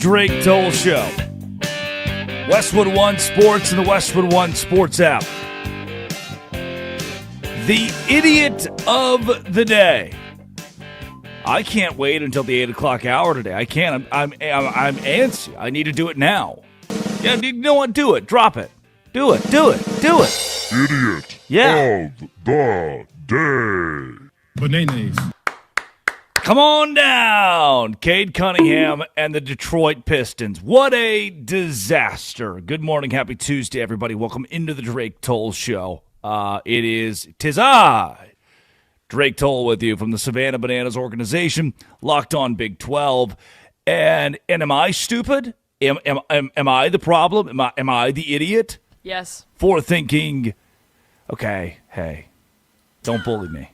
Drake Toll Show. Westwood One Sports and the Westwood One Sports app. The idiot of the day. I can't wait until the 8 o'clock hour today. I can't. I'm antsy. I need to do it now. Yeah, you know what? Do it. Drop it. Do it. Idiot Yeah. of the day. Bananas. Come on down, Cade Cunningham and the Detroit Pistons. What a disaster. Good morning. Happy Tuesday, everybody. Welcome into the Drake Toll Show. Tis I, Drake Toll, with you from the Savannah Bananas organization, Locked On Big 12. And am I stupid? Am I the problem? Am I the idiot? Yes. For thinking, okay, hey, don't bully me.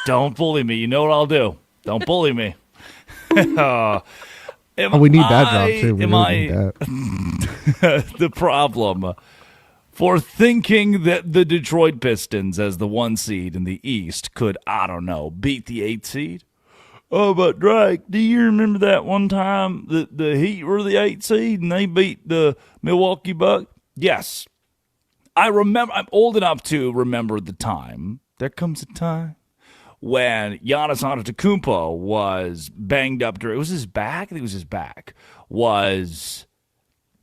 Don't bully me. You know what I'll do. Don't bully me. We need that job, too. We really need that. The problem for thinking that the Detroit Pistons, as the 1 seed in the East, could, I don't know, beat the 8 seed? Oh, but Drake, do you remember that one time that the Heat were the 8 seed and they beat the Milwaukee Bucks? Yes. I remember. I'm old enough to remember the time. There comes a time when Giannis Antetokounmpo was banged up during, it was his back? I think it was his back, was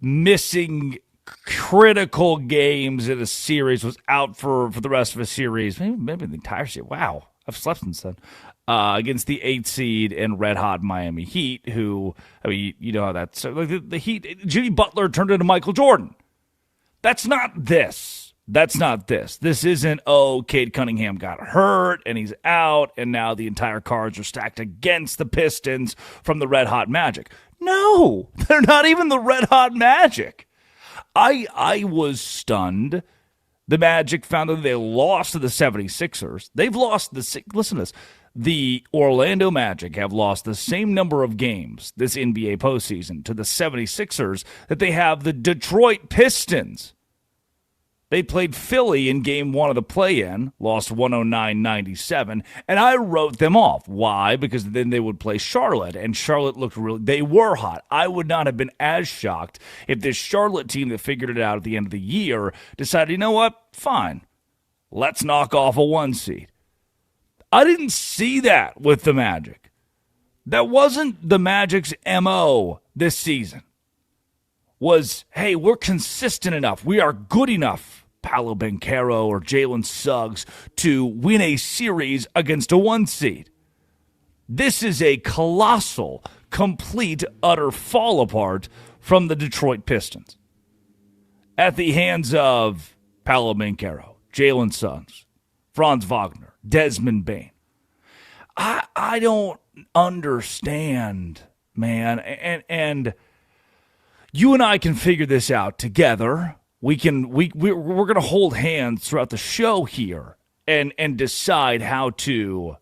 missing critical games in a series, was out for the rest of a series, maybe the entire series. Wow, I've slept since then. Against the 8 seed and red-hot Miami Heat, who, I mean, you know how that's, like the Heat, Jimmy Butler turned into Michael Jordan. That's not this. That's not this. This isn't, Cade Cunningham got hurt and he's out and now the entire cards are stacked against the Pistons from the Red Hot Magic. No, they're not even the Red Hot Magic. I was stunned. The Magic found that they lost to the 76ers. They've lost listen to this. The Orlando Magic have lost the same number of games this NBA postseason to the 76ers that they have the Detroit Pistons. They played Philly in game 1 of the play-in, lost 109-97, and I wrote them off. Why? Because then they would play Charlotte, and Charlotte looked they were hot. I would not have been as shocked if this Charlotte team that figured it out at the end of the year decided, you know what, fine, let's knock off a 1 seed. I didn't see that with the Magic. That wasn't the Magic's MO this season. Was, hey, we're consistent enough. We are good enough, Paolo Banchero or Jalen Suggs, to win a series against a 1 seed. This is a colossal, complete, utter fall apart from the Detroit Pistons. At the hands of Paolo Banchero, Jalen Suggs, Franz Wagner, Desmond Bane. I don't understand, man. And you and I can figure this out together. We're going to hold hands throughout the show here and decide how to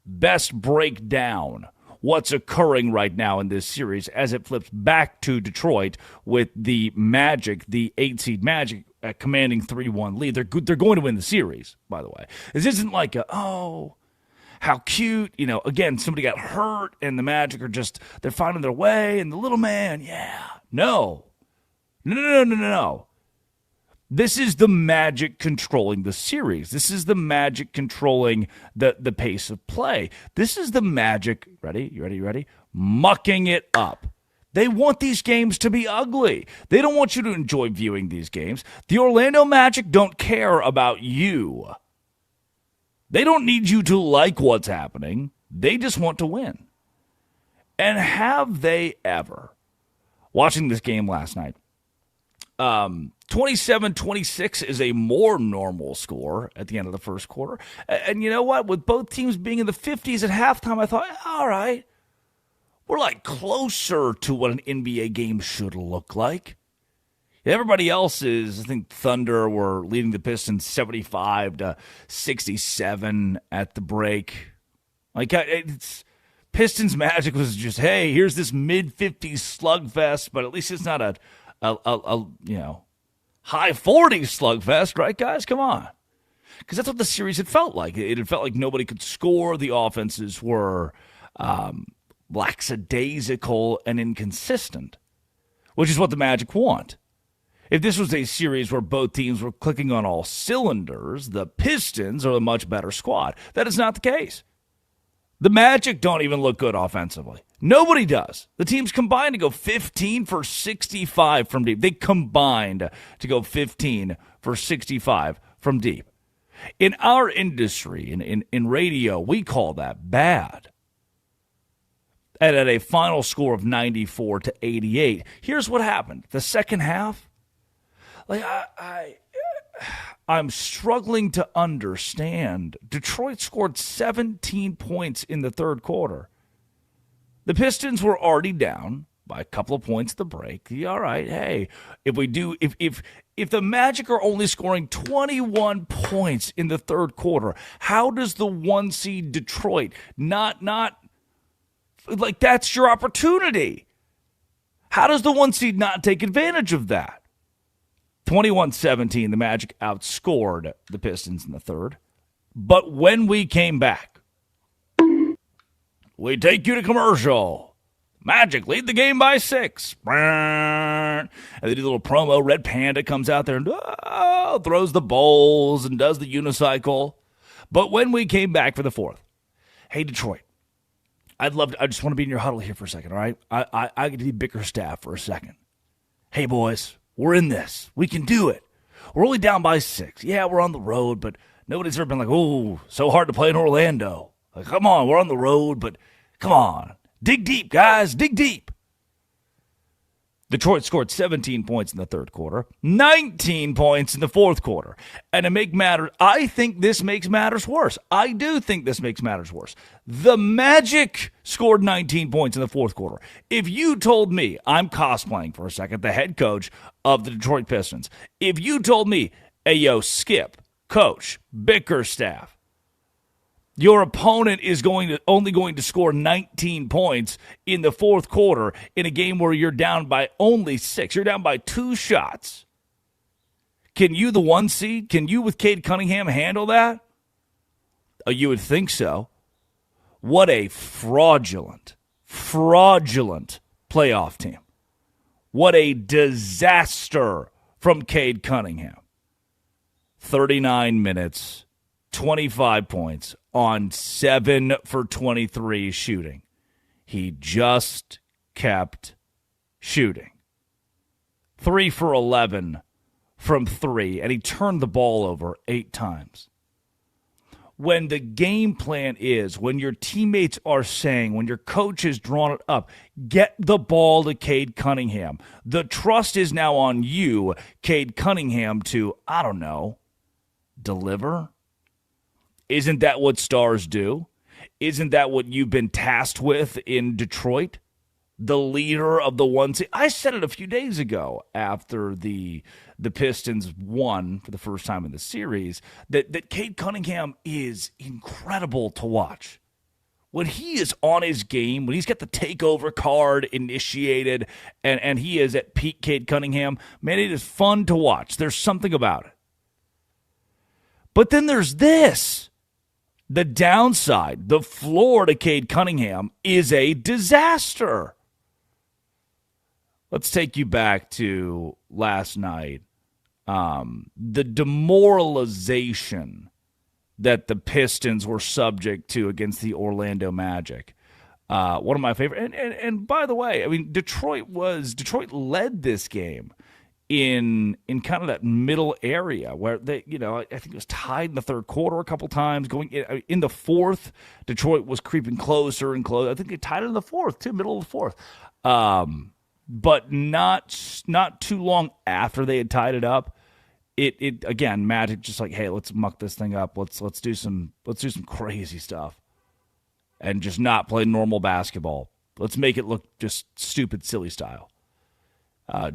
best break down what's occurring right now in this series as it flips back to Detroit with the Magic, the 8 seed Magic, commanding 3-1 lead. They're going to win the series, by the way. This isn't like how cute, again, somebody got hurt and the Magic are they're finding their way and the little man, yeah. No. This is the Magic controlling the series. This is the Magic controlling the pace of play. This is the Magic, ready? You ready? Mucking it up. They want these games to be ugly. They don't want you to enjoy viewing these games. The Orlando Magic don't care about you. They don't need you to like what's happening. They just want to win. And have they ever? Watching this game last night, 27-26 is a more normal score at the end of the first quarter. And you know what? With both teams being in the 50s at halftime, I thought, all right, we're like closer to what an NBA game should look like. Everybody else is, I think Thunder were leading the Pistons 75-67 at the break. Like, it's Pistons Magic was just, hey, here's this mid-50s slugfest, but at least it's not a high 40s slugfest, right, guys? Come on. Because that's what the series had felt like. It had felt like nobody could score. The offenses were lackadaisical and inconsistent, which is what the Magic want. If this was a series where both teams were clicking on all cylinders, the Pistons are a much better squad. That is not the case. The Magic don't even look good offensively. Nobody does. The teams combined to go 15 for 65 from deep. They combined to go 15 for 65 from deep. In our industry, in radio, we call that bad. And at a final score of 94 to 88, here's what happened. The second half, like I'm struggling to understand. Detroit scored 17 points in the third quarter. The Pistons were already down by a couple of points at the break. All right, hey, if the Magic are only scoring 21 points in the third quarter, how does the 1 seed Detroit not like that's your opportunity? How does the 1 seed not take advantage of that? 21-17, the Magic outscored the Pistons in the third. But when we came back, we take you to commercial. Magic lead the game by 6. And they do a little promo. Red Panda comes out there and throws the bowls and does the unicycle. But when we came back for the fourth, hey, Detroit, I just want to be in your huddle here for a second, all right? I get to be Bickerstaff for a second. Hey, boys, we're in this. We can do it. We're only down by 6. Yeah, we're on the road, but nobody's ever been like, oh, so hard to play in Orlando. Like, come on, we're on the road, but come on. Dig deep, guys. Dig deep. Detroit scored 17 points in the third quarter, 19 points in the fourth quarter. And to make matters, I think this makes matters worse. I do think this makes matters worse. The Magic scored 19 points in the fourth quarter. If you told me, I'm cosplaying for a second, the head coach of the Detroit Pistons, if you told me, hey, yo, Skip, Coach, Bickerstaff, your opponent is only going to score 19 points in the fourth quarter in a game where you're down by only 6. You're down by 2 shots. Can you, the 1 seed, can you with Cade Cunningham handle that? Oh, you would think so. What a fraudulent playoff team. What a disaster from Cade Cunningham. 39 minutes, 25 points on 7 for 23 shooting. He just kept shooting. 3 for 11 from 3, and he turned the ball over 8 times. When the game plan is, when your teammates are saying, when your coach has drawn it up, get the ball to Cade Cunningham. The trust is now on you, Cade Cunningham, to, I don't know, deliver? Isn't that what stars do? Isn't that what you've been tasked with in Detroit? The leader of the 1 seed. I said it a few days ago after the Pistons won for the first time in the series that Cade Cunningham is incredible to watch. When he is on his game, when he's got the takeover card initiated and he is at peak Cade Cunningham, man, it is fun to watch. There's something about it. But then there's this. The downside, the floor to Cade Cunningham is a disaster. Let's take you back to last night. The demoralization that the Pistons were subject to against the Orlando Magic. One of my favorite. And by the way, I mean, Detroit led this game in kind of that middle area where they, I think it was tied in the third quarter a couple times. Going in the fourth, Detroit was creeping closer and closer. I think they tied it in the fourth too, middle of the fourth. But not too long after they had tied it up, it again, Magic just like, hey, let's muck this thing up. Let's do some crazy stuff, and just not play normal basketball. Let's make it look just stupid, silly style.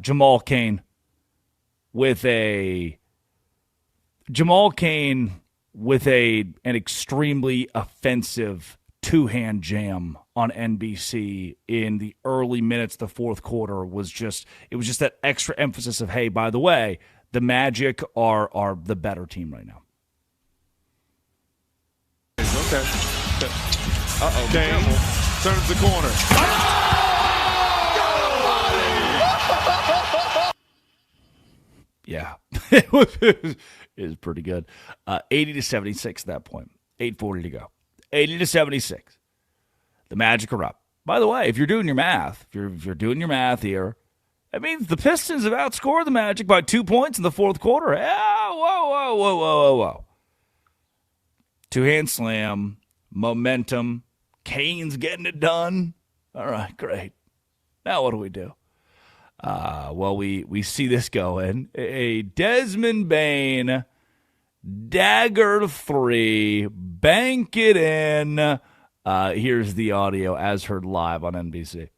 Jamal Cain with an extremely offensive two-hand jam on NBC in the early minutes of the fourth quarter was just that extra emphasis of, hey, by the way, the Magic are the better team right now. Okay. Uh-oh, be careful. turns the corner. Yeah, it was pretty good. 80-76 at that point. 8:40 to go. 80-76. The Magic are up. By the way, if you're doing your math, if you're doing your math here, that means the Pistons have outscored the Magic by 2 points in the fourth quarter. Whoa. Two-hand slam, momentum, Kane's getting it done. All right, great. Now what do we do? Well, we see this going. A Desmond Bane dagger 3, bank it in. Here's the audio as heard live on NBC.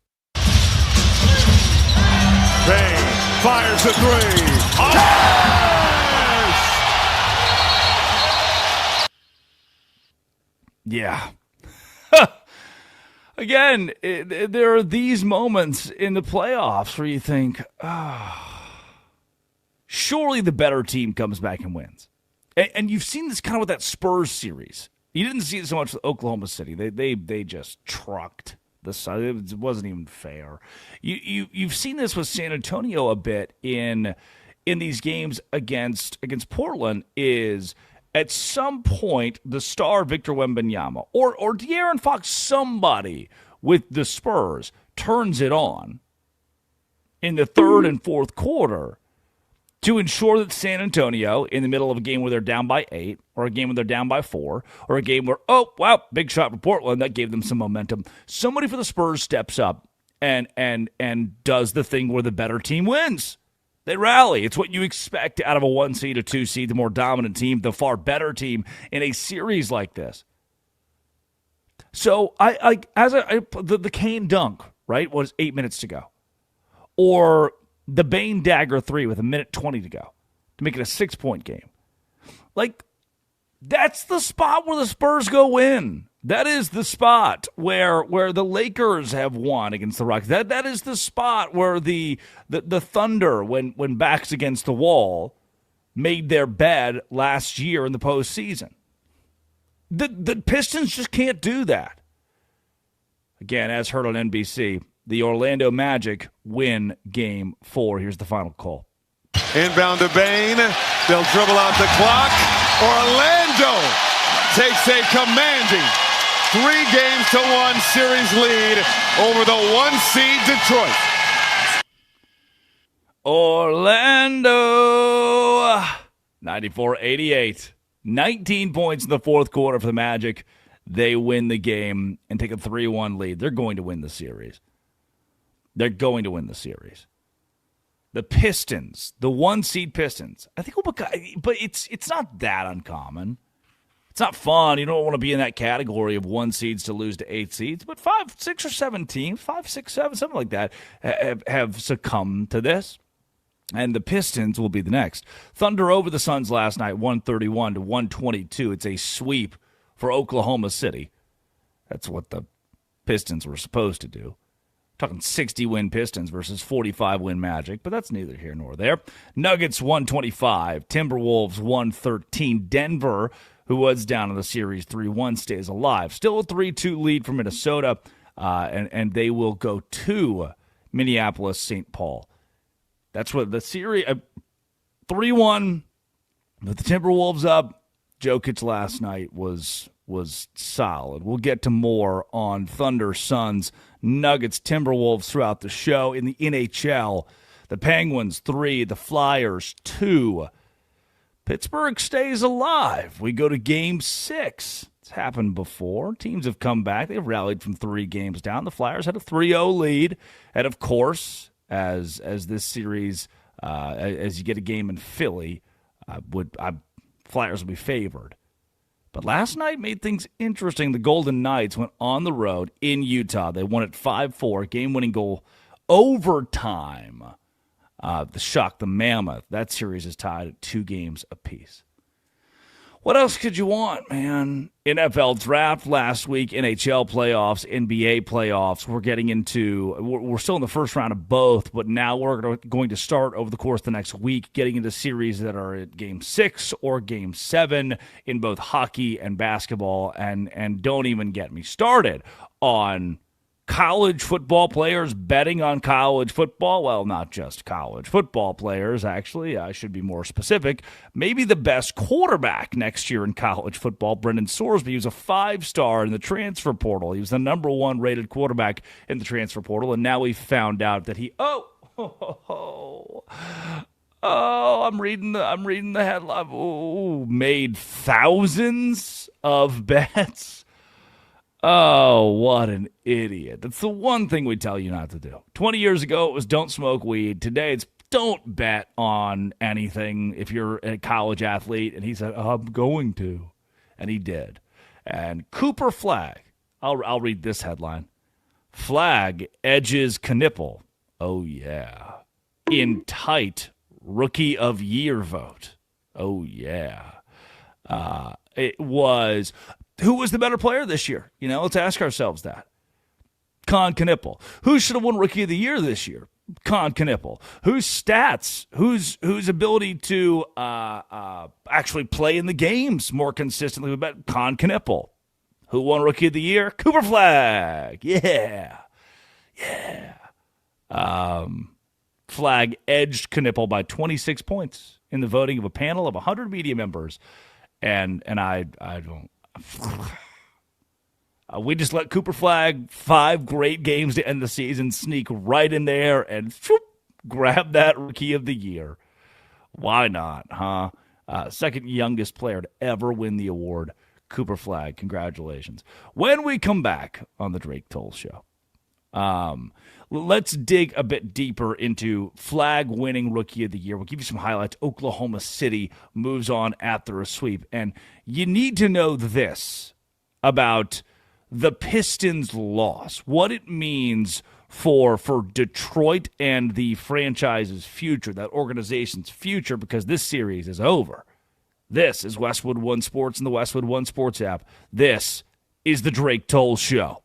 Bane fires the 3. Yeah. Again, there are these moments in the playoffs where you think, surely the better team comes back and wins. And you've seen this kind of with that Spurs series. You didn't see it so much with Oklahoma City. They just trucked the side. It wasn't even fair. You've seen this with San Antonio a bit in these games against Portland is at some point, the star Victor Wembanyama or De'Aaron Fox, somebody with the Spurs, turns it on in the third and fourth quarter to ensure that San Antonio, in the middle of a game where they're down by 8, or a game where they're down by 4, or a game where, oh, wow, big shot for Portland, that gave them some momentum. Somebody for the Spurs steps up and does the thing where the better team wins. They rally. It's what you expect out of a 1 seed, a 2 seed, the more dominant team, the far better team in a series like this. So the Kane dunk, right, was 8 minutes to go, or the Bane dagger 3 with 1:20 to go to make it a 6-point game. Like, that's the spot where the Spurs go win. That is the spot where the Lakers have won against the Rockets. That is the spot where the Thunder, when backs against the wall, made their bed last year in the postseason. The Pistons just can't do that. Again, as heard on NBC, the Orlando Magic win Game 4. Here's the final call. Inbound to Bane. They'll dribble out the clock. Orlando takes a commanding 3-1 series lead over the 1 seed Detroit. Orlando, 94-88. 19 points in the fourth quarter for the Magic. They win the game and take a 3-1 lead. They're going to win the series. They're going to win the series. The Pistons, the 1 seed Pistons, I think, but it's not that uncommon. It's not fun. You don't want to be in that category of 1 seeds to lose to 8 seeds, but 5, 6, or 7 teams, 5, 6, 7, something like that, have succumbed to this. And the Pistons will be the next. Thunder over the Suns last night, 131-122. It's a sweep for Oklahoma City. That's what the Pistons were supposed to do. Talking 60-win Pistons versus 45-win Magic, but that's neither here nor there. Nuggets 125, Timberwolves 113. Denver, who was down in the series 3-1, stays alive. Still a 3-2 lead for Minnesota, and they will go to Minneapolis, St. Paul. That's what the series 3-1 with the Timberwolves up. Jokic last night was solid. We'll get to more on Thunder, Suns, Nuggets, Timberwolves throughout the show. In the NHL, the Penguins 3, the Flyers 2. Pittsburgh stays alive. We go to Game 6. It's happened before. Teams have come back. They've rallied from 3 games down. The Flyers had a 3-0 lead. And, of course, as this series, as you get a game in Philly, Flyers will be favored. But last night made things interesting. The Golden Knights went on the road in Utah. They won it 5-4, game-winning goal, overtime. The Shock, the Mammoth. That series is tied at 2 games apiece. What else could you want, man? NFL draft last week, NHL playoffs, NBA playoffs. We're still in the first round of both, but now we're going to start over the course of the next week, getting into series that are at Game 6 or Game 7 in both hockey and basketball. And don't even get me started on college football players betting on college football. Well, not just college football players, actually. I should be more specific. Maybe the best quarterback next year in college football, Brendan Sorsby. He was a 5-star in the transfer portal. He was the number 1 rated quarterback in the transfer portal, and now we found out that he I'm reading the headline. Made thousands of bets. Oh, what an idiot. That's the one thing we tell you not to do. 20 years ago, it was don't smoke weed. Today, it's don't bet on anything if you're a college athlete. And he said, I'm going to. And he did. And Cooper Flagg, I'll read this headline. Flagg edges Knipple. Oh, yeah. In tight Rookie of Year vote. Oh, yeah. It was... Who was the better player this year? Let's ask ourselves that. Con Knipple. Who should have won Rookie of the Year this year? Con Knipple. Whose stats, whose ability to actually play in the games more consistently? We bet Con Knipple. Who won Rookie of the Year? Cooper Flagg. Yeah. Flagg edged Knipple by 26 points in the voting of a panel of 100 media members. And I don't... we just let Cooper Flagg, 5 great games to end the season, sneak right in there and grab that Rookie of the Year. Why not, huh? Second youngest player to ever win the award, Cooper Flagg. Congratulations. When we come back on the Drake Toll Show, let's dig a bit deeper into Flagg winning Rookie of the Year. We'll give you some highlights. Oklahoma City moves on after a sweep. And you need to know this about the Pistons' loss, what it means for Detroit and the franchise's future, that organization's future, because this series is over. This is Westwood One Sports and the Westwood One Sports app. This is the Drake Toll Show.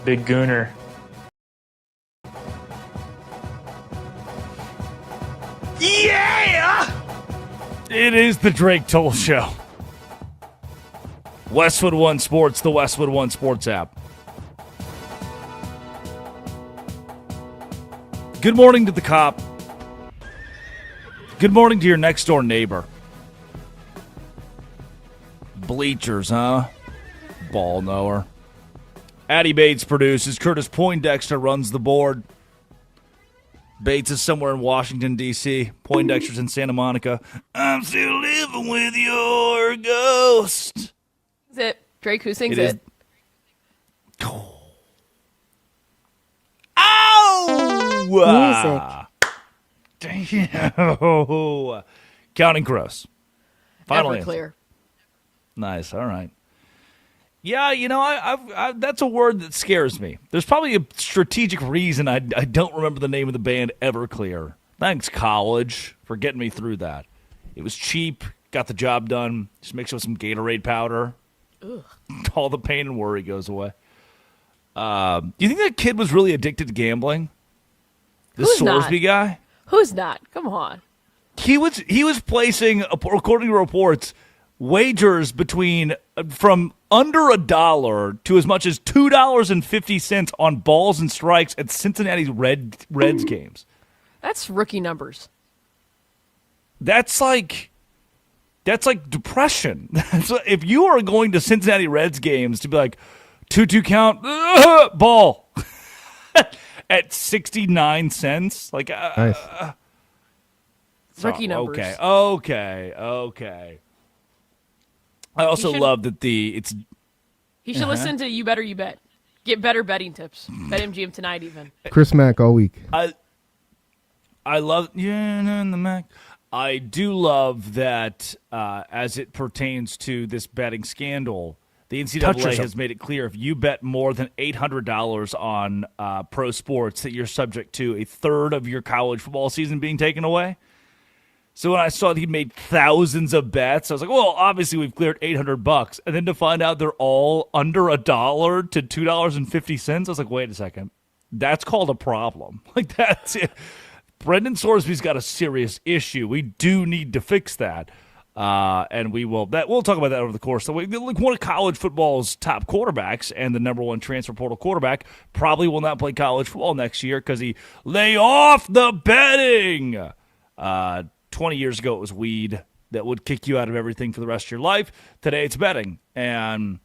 Big Gooner. Yeah! It is the Drake Toll Show. Westwood One Sports, the Westwood One Sports app. Good morning to the cop. Good morning to your next door neighbor. Bleachers, huh? Ball knower. Addie Bates produces. Curtis Poindexter runs the board. Bates is somewhere in Washington, D.C. Poindexter's in Santa Monica. I'm still living with your ghost. Is it Drake who sings it? Ow! Music. Damn. Counting Crows. Final answer. Everclear. Nice. All right. Yeah, you know, I've that's a word that scares me. There's probably a strategic reason I don't remember the name of the band Everclear. Thanks, college, for getting me through that. It was cheap, got the job done. Just mix it with some Gatorade powder. Ugh. All the pain and worry goes away. Do you think that kid was really addicted to gambling? This Sorsby guy? Who's not? Come on. He was placing, according to reports, wagers from under $1 to as much as $2.50 on balls and strikes at Cincinnati Reds games. That's rookie numbers. That's like depression. If you are going to Cincinnati Reds games to be like 2-2 count ball at 69 cents, like nice. Rookie numbers. Okay. I also love that He should listen to You Better You Bet. Get better betting tips. Bet MGM tonight even. Chris Mack all week. I love the Mac. I do love that as it pertains to this betting scandal, the NCAA has made it clear if you bet more than $800 on pro sports that you're subject to a third of your college football season being taken away. So when I saw that he made thousands of bets, I was like, well, obviously we've cleared $800. And then to find out they're all under $1 to $2.50, I was like, wait a second. That's called a problem. Like, that's it. Brendan Sorsby's got a serious issue. We do need to fix that. And we'll talk about that over the course of the week. Like, one of college football's top quarterbacks and the number one transfer portal quarterback probably will not play college football next year because he lay off the betting. 20 years ago, it was weed that would kick you out of everything for the rest of your life. Today, it's betting. And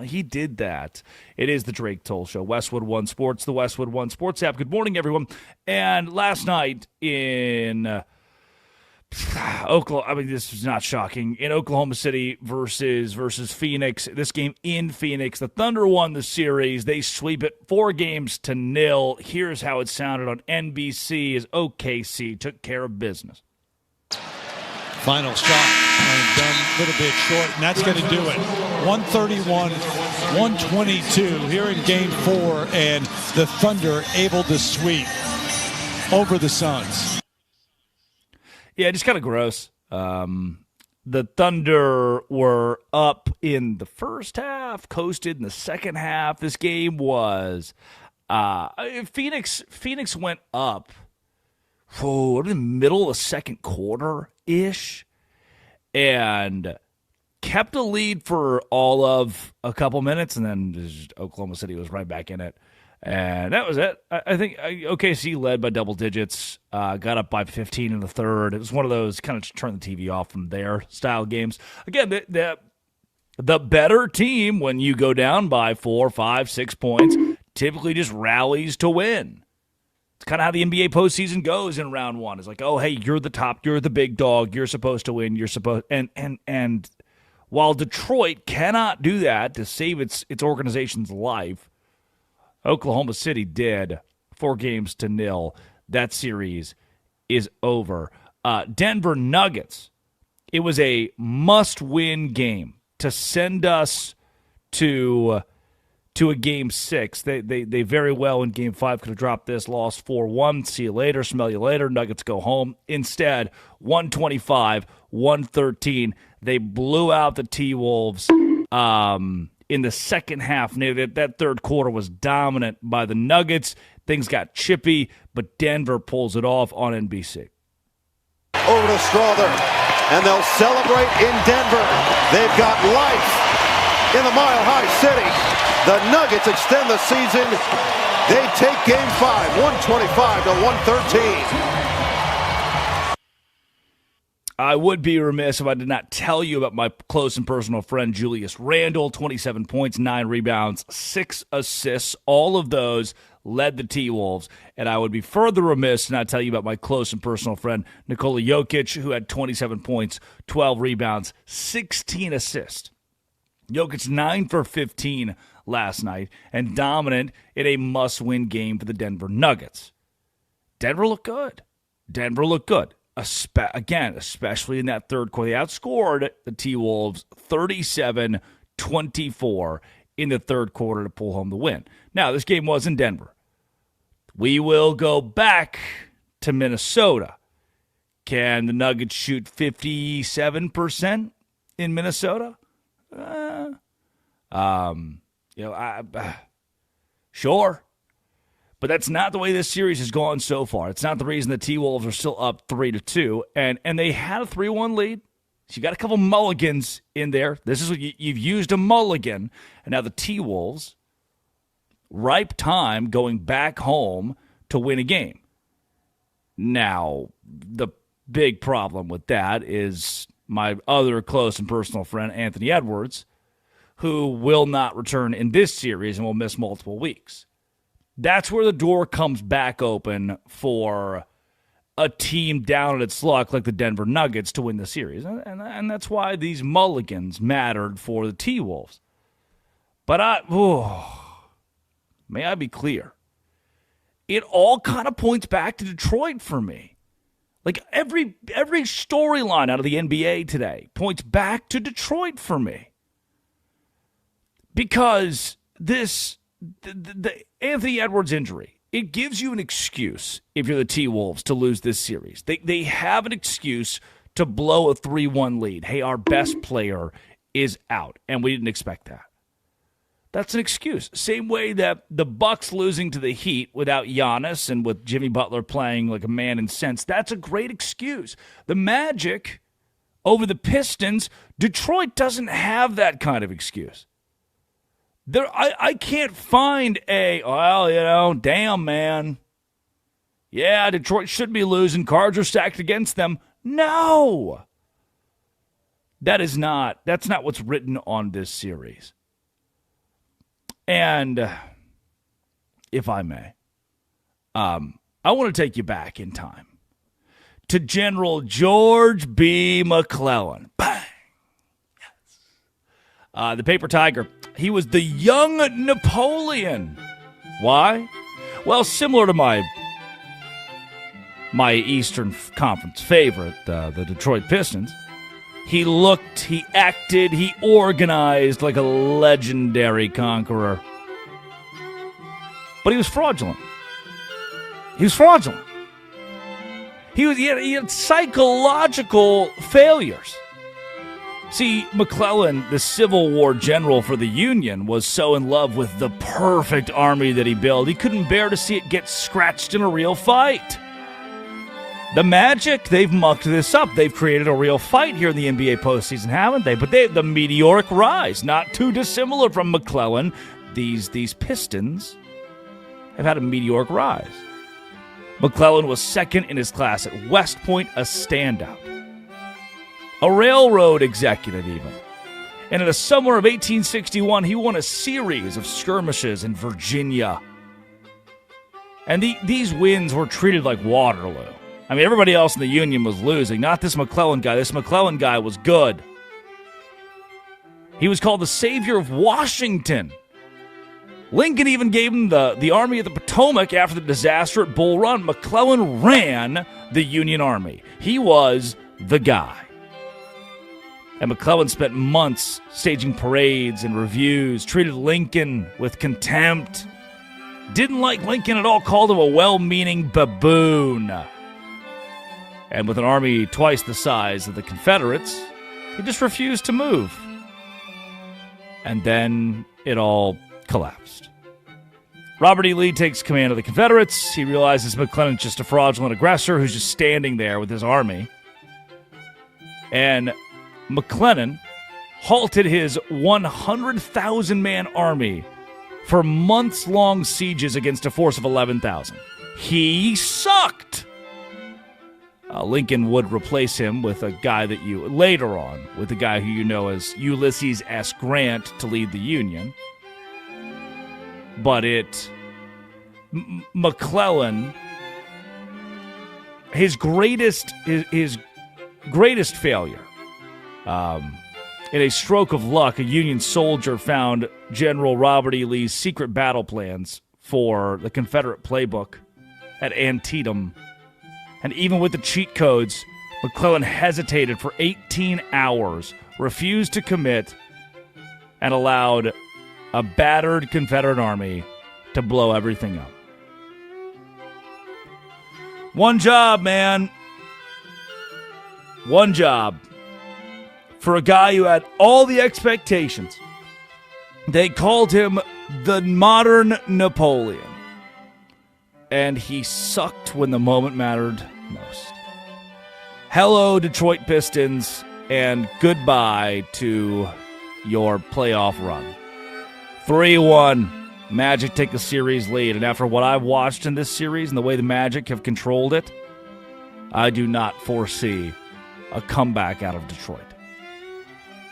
he did that. It is the Drake Toll Show. Westwood One Sports, the Westwood One Sports app. Good morning, everyone. And last night in Oklahoma, I mean, this is not shocking. In Oklahoma City versus Phoenix, this game in Phoenix, the Thunder won the series. They sweep it 4-0. Here's how it sounded on NBC as OKC took care of business. Final shot done a little bit short, and that's going to do it. 131-122 here in Game 4, and the Thunder able to sweep over the Suns. Yeah, just kind of gross. The Thunder were up in the first half, coasted in the second half. This game was Phoenix went up in the middle of the second quarter-ish and kept a lead for all of a couple minutes, and then just Oklahoma City was right back in it. And that was it. I think OKC led by double digits, got up by 15 in the third. It was one of those kind of turn the TV off from there style games. Again, the better team, when you go down by 4, 5, 6 points, typically just rallies to win. It's kind of how the NBA postseason goes in round one. It's like, oh, hey, you're the top, you're the big dog, you're supposed to win, and while Detroit cannot do that to save its organization's life, Oklahoma City did 4-0. That series is over. Denver Nuggets, it was a must-win game to send us to a Game 6. They very well in Game 5 could have dropped this, lost 4-1. See you later, smell you later. Nuggets go home. Instead, 125-113. They blew out the T-Wolves in the second half. That third quarter was dominant by the Nuggets. Things got chippy, but Denver pulls it off on NBC. Over to Strother, and they'll celebrate in Denver. They've got life in the Mile High City. The Nuggets extend the season. They take Game 5, 125-113. I would be remiss if I did not tell you about my close and personal friend Julius Randle. 27 points, 9 rebounds, 6 assists. All of those led the T-Wolves. And I would be further remiss to not tell you about my close and personal friend Nikola Jokic, who had 27 points, 12 rebounds, 16 assists. Jokic 9 for 15 last night and dominant in a must-win game for the Denver Nuggets. Denver looked good. Especially in that third quarter. They outscored the T-Wolves 37-24 in the third quarter to pull home the win. Now, this game was in Denver. We will go back to Minnesota. Can the Nuggets shoot 57% in Minnesota? Sure. But that's not the way this series has gone so far. It's not the reason the T-Wolves are still up 3-2. And they had a 3-1 lead. So you got a couple mulligans in there. This is what you've used a mulligan. And now the T-Wolves, ripe time going back home to win a game. Now, the big problem with that is my other close and personal friend, Anthony Edwards, who will not return in this series and will miss multiple weeks. That's where the door comes back open for a team down at its luck like the Denver Nuggets to win the series. And that's why these mulligans mattered for the T-Wolves. But may I be clear, it all kind of points back to Detroit for me. Like every storyline out of the NBA today points back to Detroit for me. Because the Anthony Edwards injury, it gives you an excuse if you're the T-Wolves to lose this series. They have an excuse to blow a 3-1 lead. Hey, our best player is out, and we didn't expect that. That's an excuse. Same way that the Bucks losing to the Heat without Giannis and with Jimmy Butler playing like a man in sense, that's a great excuse. The Magic over the Pistons, Detroit doesn't have that kind of excuse. I can't find damn, man. Yeah, Detroit should be losing. Cards are stacked against them. No. That's not what's written on this series. And if I may, I want to take you back in time to General George B. McClellan. Bang! Yes. The Paper Tiger. He was the young Napoleon. Why? Well, similar to my Eastern Conference favorite, the Detroit Pistons. He looked, he acted, he organized like a legendary conqueror. But he was fraudulent. He had psychological failures. See, McClellan, the Civil War general for the Union, was so in love with the perfect army that he built, he couldn't bear to see it get scratched in a real fight. The Magic, they've mucked this up. They've created a real fight here in the NBA postseason, haven't they? But the meteoric rise, not too dissimilar from McClellan. These Pistons have had a meteoric rise. McClellan was second in his class at West Point, a standout. A railroad executive, even. And in the summer of 1861, he won a series of skirmishes in Virginia. And these wins were treated like Waterloo. I mean, everybody else in the Union was losing, not this McClellan guy. This McClellan guy was good. He was called the Savior of Washington. Lincoln even gave him the Army of the Potomac after the disaster at Bull Run. McClellan ran the Union Army. He was the guy. And McClellan spent months staging parades and reviews, treated Lincoln with contempt, didn't like Lincoln at all, called him a well-meaning baboon. And with an army twice the size of the Confederates, he just refused to move. And then it all collapsed. Robert E. Lee takes command of the Confederates. He realizes McClellan's just a fraudulent aggressor who's just standing there with his army. And McClellan halted his 100,000-man army for months-long sieges against a force of 11,000. He sucked. Lincoln would replace him with a guy that later on, with a guy who you know as Ulysses S. Grant to lead the Union. But McClellan, his greatest failure, in a stroke of luck, a Union soldier found General Robert E. Lee's secret battle plans for the Confederate playbook at Antietam. And even with the cheat codes, McClellan hesitated for 18 hours, refused to commit, and allowed a battered Confederate army to blow everything up. One job, man. One job. For a guy who had all the expectations. They called him the modern Napoleon. And he sucked when the moment mattered most. Hello, Detroit Pistons, and goodbye to your playoff run. 3-1. Magic take the series lead. And after what I've watched in this series and the way the Magic have controlled it, I do not foresee a comeback out of Detroit.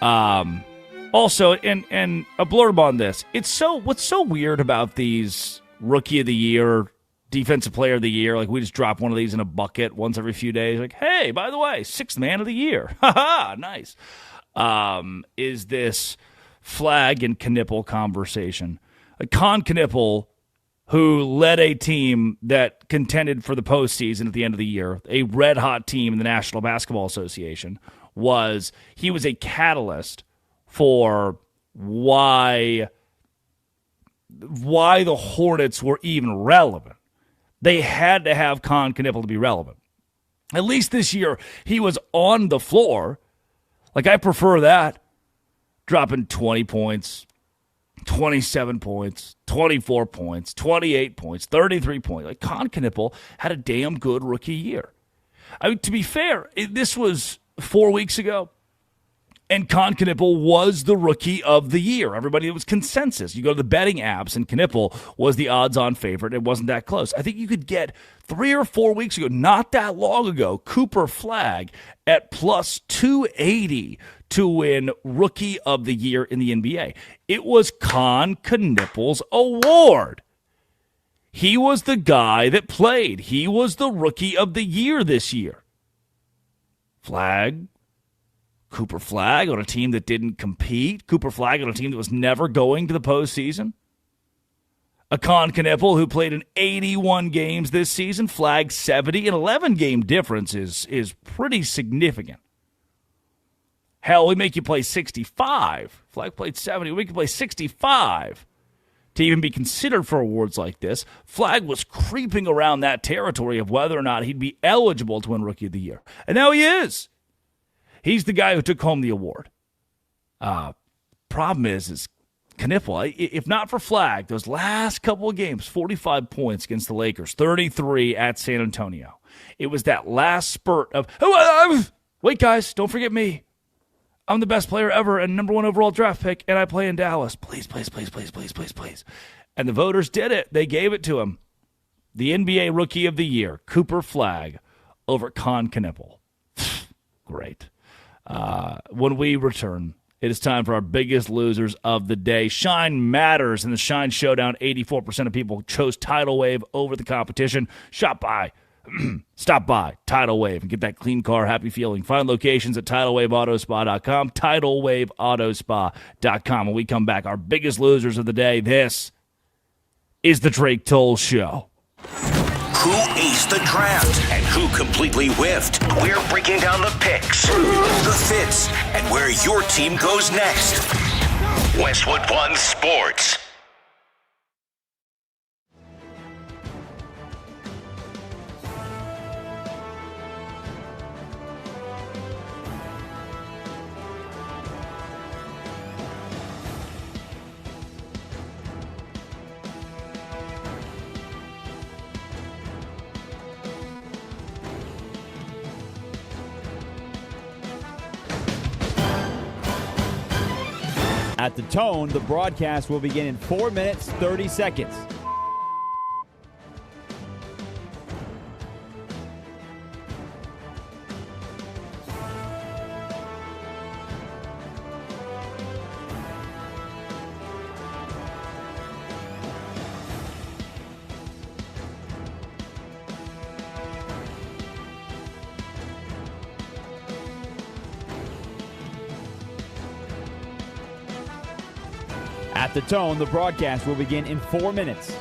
Also, and a blurb on this. What's so weird about these Rookie of the Year, Defensive Player of the Year, like we just drop one of these in a bucket once every few days, like, hey, by the way, 6th man of the year. Ha-ha, nice. Is this Flagg and Knipple conversation. Con Knipple, who led a team that contended for the postseason at the end of the year, a red-hot team in the National Basketball Association, he was a catalyst for why the Hornets were even relevant. They had to have Con Knipple to be relevant. At least this year, he was on the floor. Like, I prefer that. Dropping 20 points, 27 points, 24 points, 28 points, 33 points. Like, Con Knipple had a damn good rookie year. I mean, to be fair, this was 4 weeks ago, and Con Knipple was the rookie of the year. Everybody, it was consensus. You go to the betting apps, and Knipple was the odds-on favorite. It wasn't that close. I think you could get 3 or 4 weeks ago, not that long ago, Cooper Flagg at plus 280 to win Rookie of the Year in the NBA. It was Con Knipple's award. He was the guy that played. He was the Rookie of the Year this year. Cooper Flagg on a team that didn't compete. Cooper Flagg on a team that was never going to the postseason. A Con Knipple who played in 81 games this season. Flagg 70. An 11-game difference is pretty significant. Hell, we make you play 65. Flagg played 70. We can play 65 to even be considered for awards like this. Flagg was creeping around that territory of whether or not he'd be eligible to win Rookie of the Year. And now he is. He's the guy who took home the award. Problem is Knipple, if not for Flagg, those last couple of games, 45 points against the Lakers, 33 at San Antonio. It was that last spurt of, wait, guys, don't forget me. I'm the best player ever and number 1 overall draft pick, and I play in Dallas. Please, please, please, please, please, please, please. And the voters did it. They gave it to him. The NBA Rookie of the Year, Cooper Flagg, over Con Knipple. Great. When we return, it is time for our biggest losers of the day. Shine matters. In the Shine Showdown, 84% of people chose Tidal Wave over the competition. Stop by Tidal Wave and get that clean car, happy feeling. Find locations at TidalWaveAutoSpa.com, TidalWaveAutoSpa.com. When we come back, our biggest losers of the day. This is the Drake Toll Show. Who aced the draft and who completely whiffed? We're breaking down the picks, the fits, and where your team goes next. Westwood One Sports. At the tone, the broadcast will begin in 4 minutes, 30 seconds. At the tone, the broadcast will begin in 4 minutes.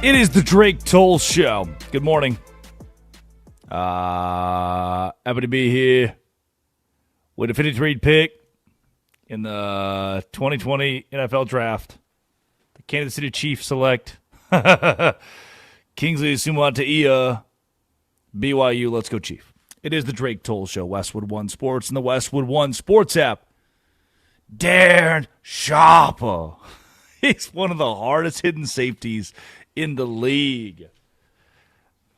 It is the Drake Toll Show. Good morning. Happy to be here with a 53rd pick in the 2020 NFL Draft. The Kansas City Chiefs select Kingsley Sumatea, BYU. Let's go, Chief. It is the Drake Toll Show, Westwood One Sports, and the Westwood One Sports app. Darren Sharper. He's one of the hardest hidden safeties in the league.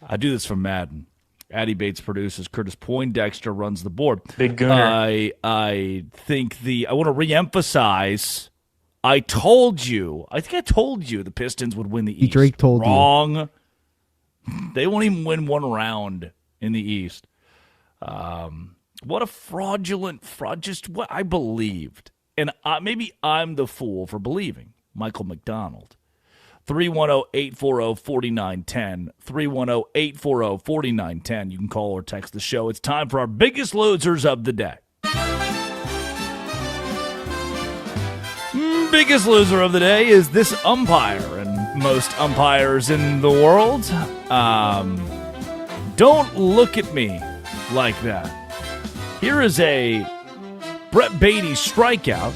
I do this for Madden. Addy Bates produces. Curtis Poindexter runs the board. Big gunner. I think I want to reemphasize. I told you. I think I told you the Pistons would win the East. Drake told you. Wrong. They won't even win one round in the East. What a fraudulent just what I believed. And maybe I'm the fool for believing. Michael McDonald. 310-840-4910. 310-840-4910. You can call or text the show. It's time for our biggest losers of the day. Biggest loser of the day is this umpire, and most umpires in the world. Don't look at me like that. Here is a Brett Beatty strikeout.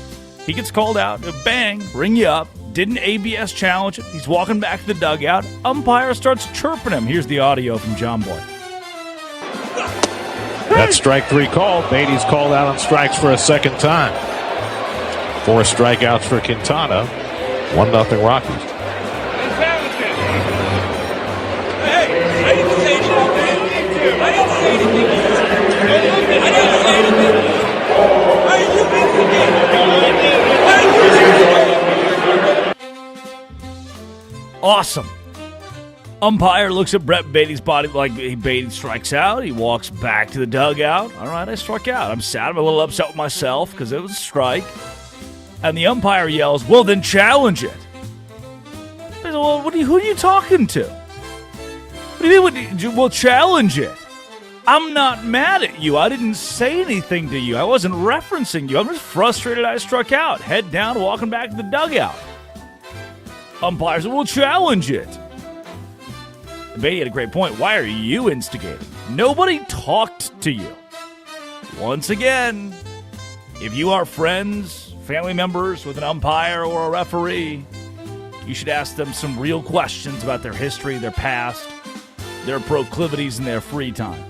He gets called out. Bang, ring you up. Didn't ABS challenge it. He's walking back to the dugout. Umpire starts chirping him. Here's the audio from John Boy. That's strike 3 called. Beatty's called out on strikes for a second time. 4 strikeouts for Quintana. 1-0 Rockies. Awesome. Umpire looks at Brett Beatty's body like Beatty strikes out. He walks back to the dugout. All right, I struck out. I'm sad. I'm a little upset with myself because it was a strike. And the umpire yells, well, then challenge it. I said, well, who are you talking to? What do you mean? Well, challenge it. I'm not mad at you. I didn't say anything to you. I wasn't referencing you. I'm just frustrated I struck out. Head down, walking back to the dugout. Umpire said, well, challenge it. Beatty had a great point. Why are you instigating? Nobody talked to you. Once again, if you are friends, family members with an umpire or a referee, you should ask them some real questions about their history, their past, their proclivities, and their free time.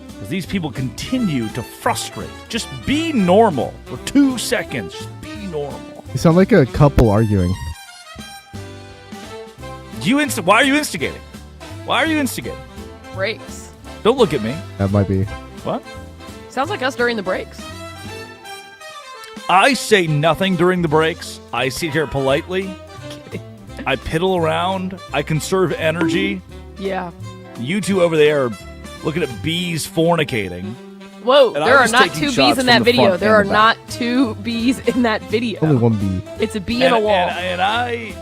Because these people continue to frustrate. Just be normal for 2 seconds. Just be normal. You sound like a couple arguing. Why are you instigating? Why are you instigating? Breaks. Don't look at me. That might be. What? Sounds like us during the breaks. I say nothing during the breaks. I sit here politely. I piddle around. I conserve energy. Yeah. You two over there are looking at bees fornicating. Whoa, there are not 2 bees in that video. There are not 2 bees in that video. Only 1 bee. It's a bee in a wall. And I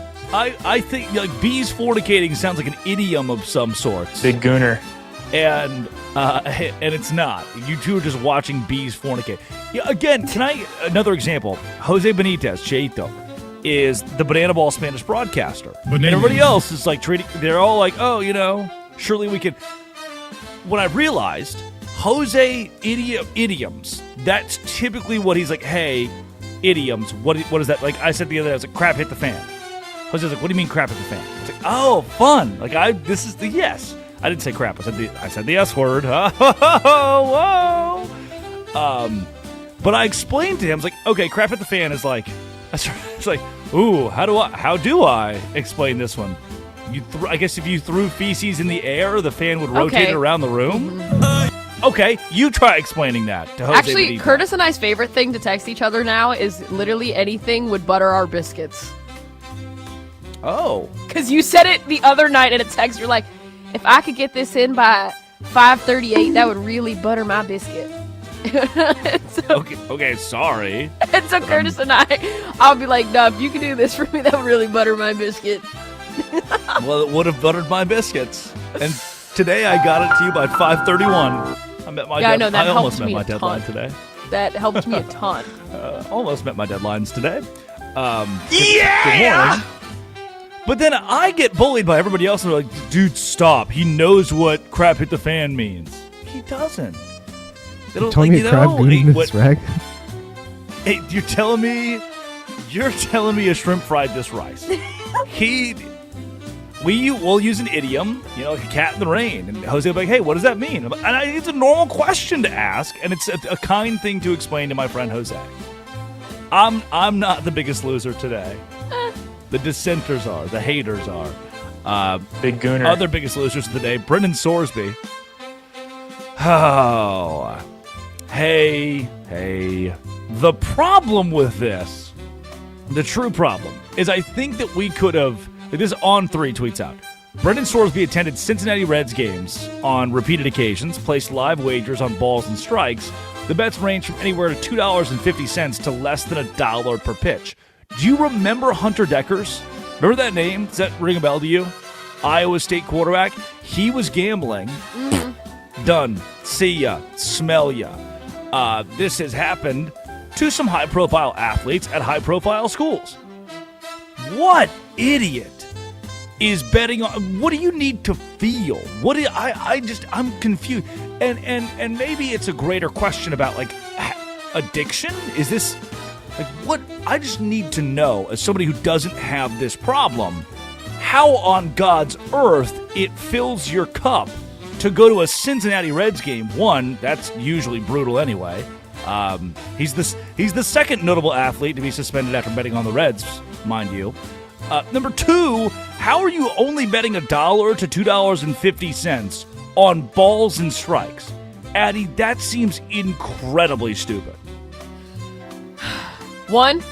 think like bees fornicating sounds like an idiom of some sorts. Big gooner. And it's not. You two are just watching bees fornicate. Yeah, again, another example. Jose Benitez, Cheito, is the Banana Ball Spanish broadcaster. And everybody else is like they're all like, oh, surely we could. When I realized Jose idioms, that's typically what he's like, hey, idioms, what is that? Like I said the other day, I was like, crap hit the fan. Jose's like, what do you mean crap hit the fan? It's like, oh, fun. Like this is the yes. I didn't say crap. I said the S word. Whoa. But I explained to him, I was like, okay, crap at the fan is like, it's like, ooh, how do I explain this one? I guess if you threw feces in the air, the fan would rotate it around the room. Mm-hmm. Okay, you try explaining that to Jose. Actually, Curtis and I's favorite thing to text each other now is literally anything would butter our biscuits. Oh. Because you said it the other night in a text. You're like, if I could get this in by 5:38, that would really butter my biscuit. Okay, sorry. And so Curtis and I'll be like, no, if you can do this for me, that would really butter my biscuit. Well, it would have buttered my biscuits. And today I got it to you by 5:31. I met my deadline. I almost met my deadline today. That helped me a ton. Almost met my deadlines today. Yeah! Good morning. But then I get bullied by everybody else, and they're like, dude, stop. He knows what crap hit the fan means. He doesn't. They don't, told me a crab goon in this rag. Hey, you're telling me a shrimp fried this rice. We'll use an idiom, like a cat in the rain. And Jose will be like, hey, what does that mean? And it's a normal question to ask, and it's a kind thing to explain to my friend Jose. I'm not the biggest loser today. The dissenters are. The haters are. Big Gooner. Other biggest losers of the day, Brendan Sorsby. Oh. Hey. The problem with this, the true problem, is I think that we could have, this On 3 tweets out, Brendan Sorsby attended Cincinnati Reds games on repeated occasions, placed live wagers on balls and strikes. The bets range from anywhere to $2.50 to less than $1 per pitch. Do you remember Hunter Deckers? Remember that name? Does that ring a bell to you? Iowa State quarterback. He was gambling. Done. See ya. Smell ya. This has happened to some high-profile athletes at high-profile schools. What idiot is betting on? What do you need to feel? I'm confused. And maybe it's a greater question about like addiction. Is this like what? I just need to know, as somebody who doesn't have this problem, how on God's earth it fills your cup to go to a Cincinnati Reds game. One, that's usually brutal anyway. He's the second notable athlete to be suspended after betting on the Reds, mind you. Number two, how are you only betting $1 to $2.50 on balls and strikes? Addie, that seems incredibly stupid. One,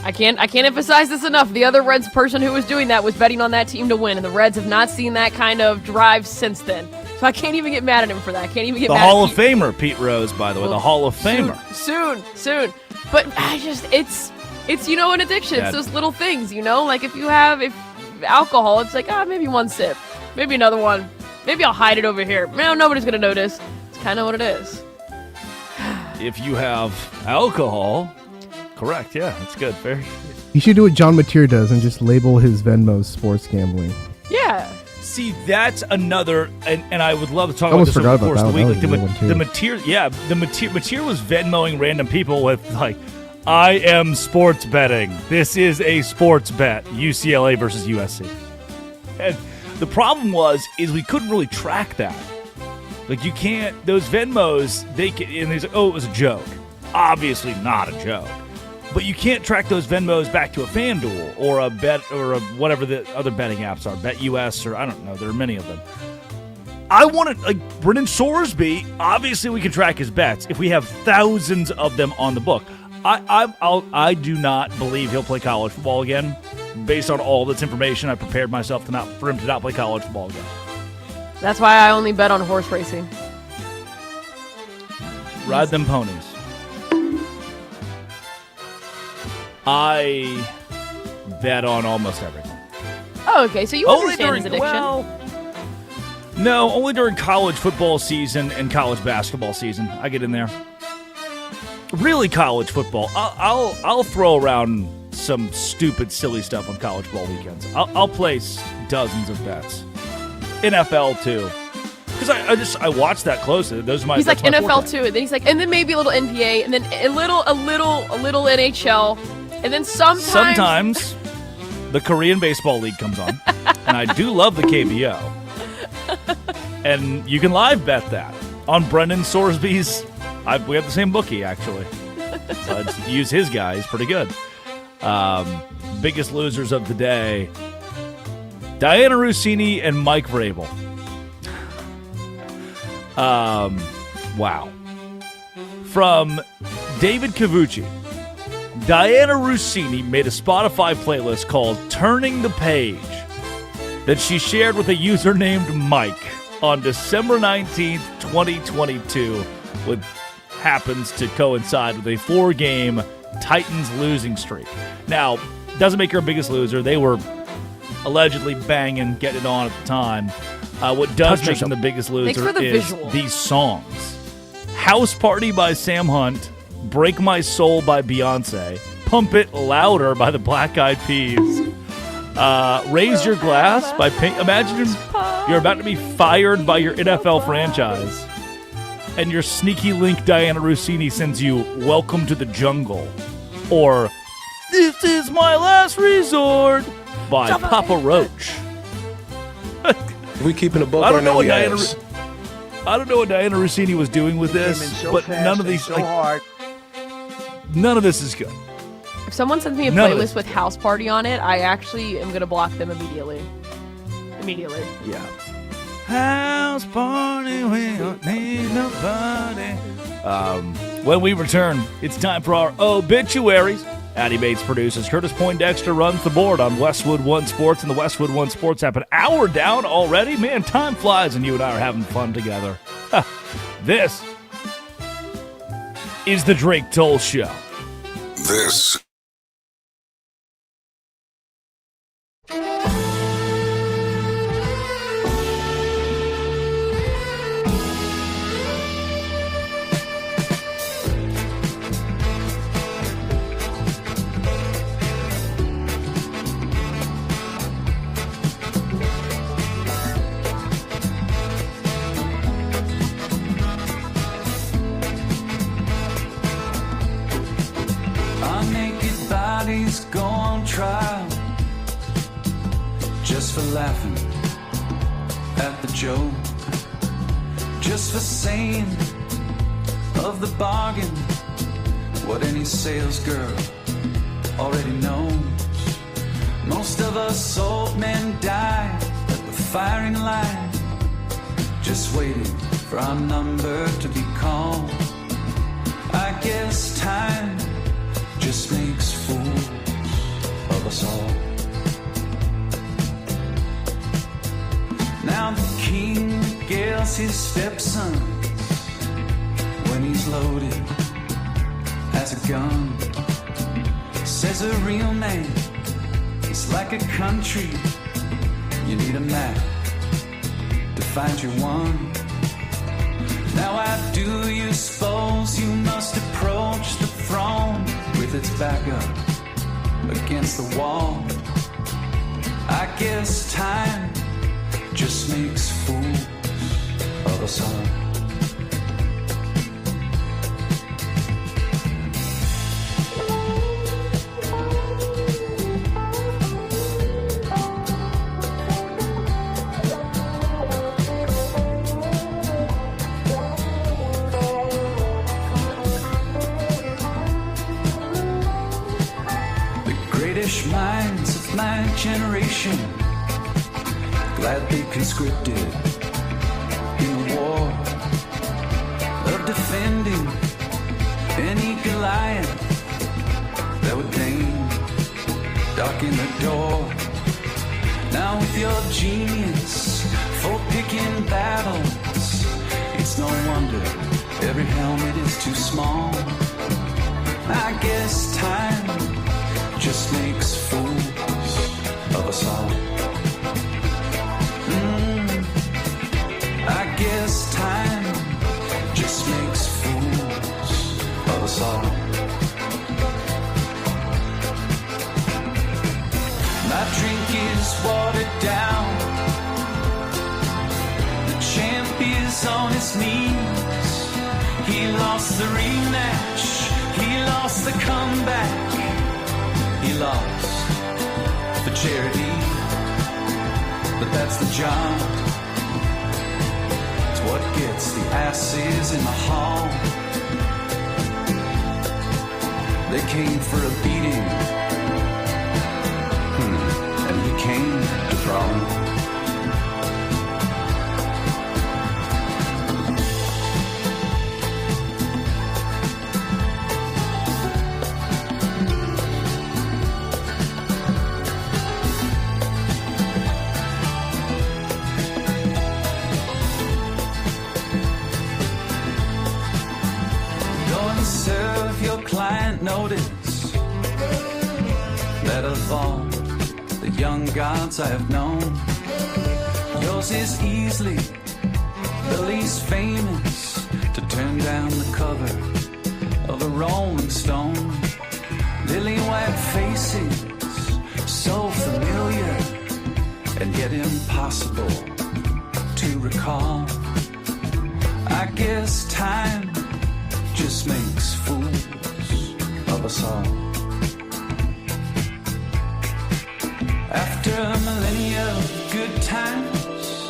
I can't emphasize this enough. The other Reds person who was doing that was betting on that team to win, and the Reds have not seen that kind of drive since then. So I can't even get mad at him for that. I can't even get mad at the Hall of Famer, Pete Rose, by the way, the Hall of Famer. Soon. But it's an addiction. Yeah. It's those little things, like if alcohol, it's like, maybe one sip, maybe another one, maybe I'll hide it over here. No, nobody's gonna notice. It's kind of what it is. If you have alcohol, correct, yeah, that's good. Very. You should do what John Mateer does and just label his Venmos sports gambling. Yeah. See, that's another, and I would love to talk I about this over the about course of the week. that. Mateer was Venmoing random people with like, I am sports betting. This is a sports bet. UCLA versus USC. And the problem is we couldn't really track that. Like you can't, those Venmos, and he's like, oh, it was a joke. Obviously not a joke. But you can't track those Venmos back to a FanDuel or a Bet or whatever the other betting apps are, BetUS or I don't know. There are many of them. I want to, like Brendan Sorsby, obviously we can track his bets if we have thousands of them on the book. I do not believe he'll play college football again. Based on all this information, I prepared myself for him to not play college football again. That's why I only bet on horse racing. Ride them ponies. I bet on almost everything. Oh, okay. So you understand his addiction. No, only during college football season and college basketball season. I get in there. Really, college football. I'll throw around some stupid, silly stuff on college ball weekends. I'll place dozens of bets. NFL too, because I watch that closely. Those are my. He's like NFL forecast. too, and then he's like, and then maybe a little NBA, and then a little NHL, and then sometimes the Korean Baseball League comes on, and I do love the KBO, and you can live bet that on Brendan Sorsby's. We have the same bookie, actually. So I just use his guy. He's pretty good. Biggest losers of the day, Diana Rossini and Mike Vrabel. Wow. From David Cavucci, Diana Rossini made a Spotify playlist called Turning the Page that she shared with a user named Mike on December 19th, 2022, which happens to coincide with a 4-game Titans losing streak. Now, doesn't make her a biggest loser. They were allegedly banging, getting it on at the time. What does make them the biggest loser is visual. These songs. House Party by Sam Hunt, Break My Soul by Beyonce, Pump It Louder by the Black Eyed Peas, Raise your glass by imagine you're about to be fired by your NFL franchise, and your sneaky link Diana Rossini sends you "Welcome to the Jungle," or "This is my last resort" by Papa Roach. We keeping a book. I don't know what Diana Rossini was doing with this, but none of these. None of this is good. If someone sends me a playlist with House Party on it, I actually am gonna block them immediately. Yeah. House party, we don't need nobody. When we return, it's time for our obituaries. Addie Bates produces. Curtis Poindexter runs the board on Westwood One Sports and the Westwood One Sports app. An hour down already? Man, time flies and you and I are having fun together. This is the Drake Toll Show. This Go on trial just for laughing at the joke, just for saying of the bargain what any sales girl already knows. Most of us old men die at the firing line, just waiting for our number to be called. I guess time just makes fools of us all. Now the king regales his stepson when he's loaded as a gun. Says a real man is like a country. You need a map to find your one. Now how do you suppose you must approach the throne with its back up against the wall? I guess time just makes fools of us all. Minds of my generation gladly conscripted in the war of defending any Goliath that would deign darken the door. Now with your genius for picking battles, it's no wonder every helmet is too small. I guess time just makes fools of us all. I guess time just makes fools of us all. My drink is watered down. The champ is on his knees. He lost the rematch. He lost the comeback. He lost for charity, but that's the job. It's what gets the asses in the hall. They came for a beating, and he came to brawl. Notice that of all the young gods I have known, yours is easily the least famous to turn down the cover of a Rolling Stone. Lily white faces, so familiar, impossible to recall. I guess time just makes fools of us all. After millennia of good times,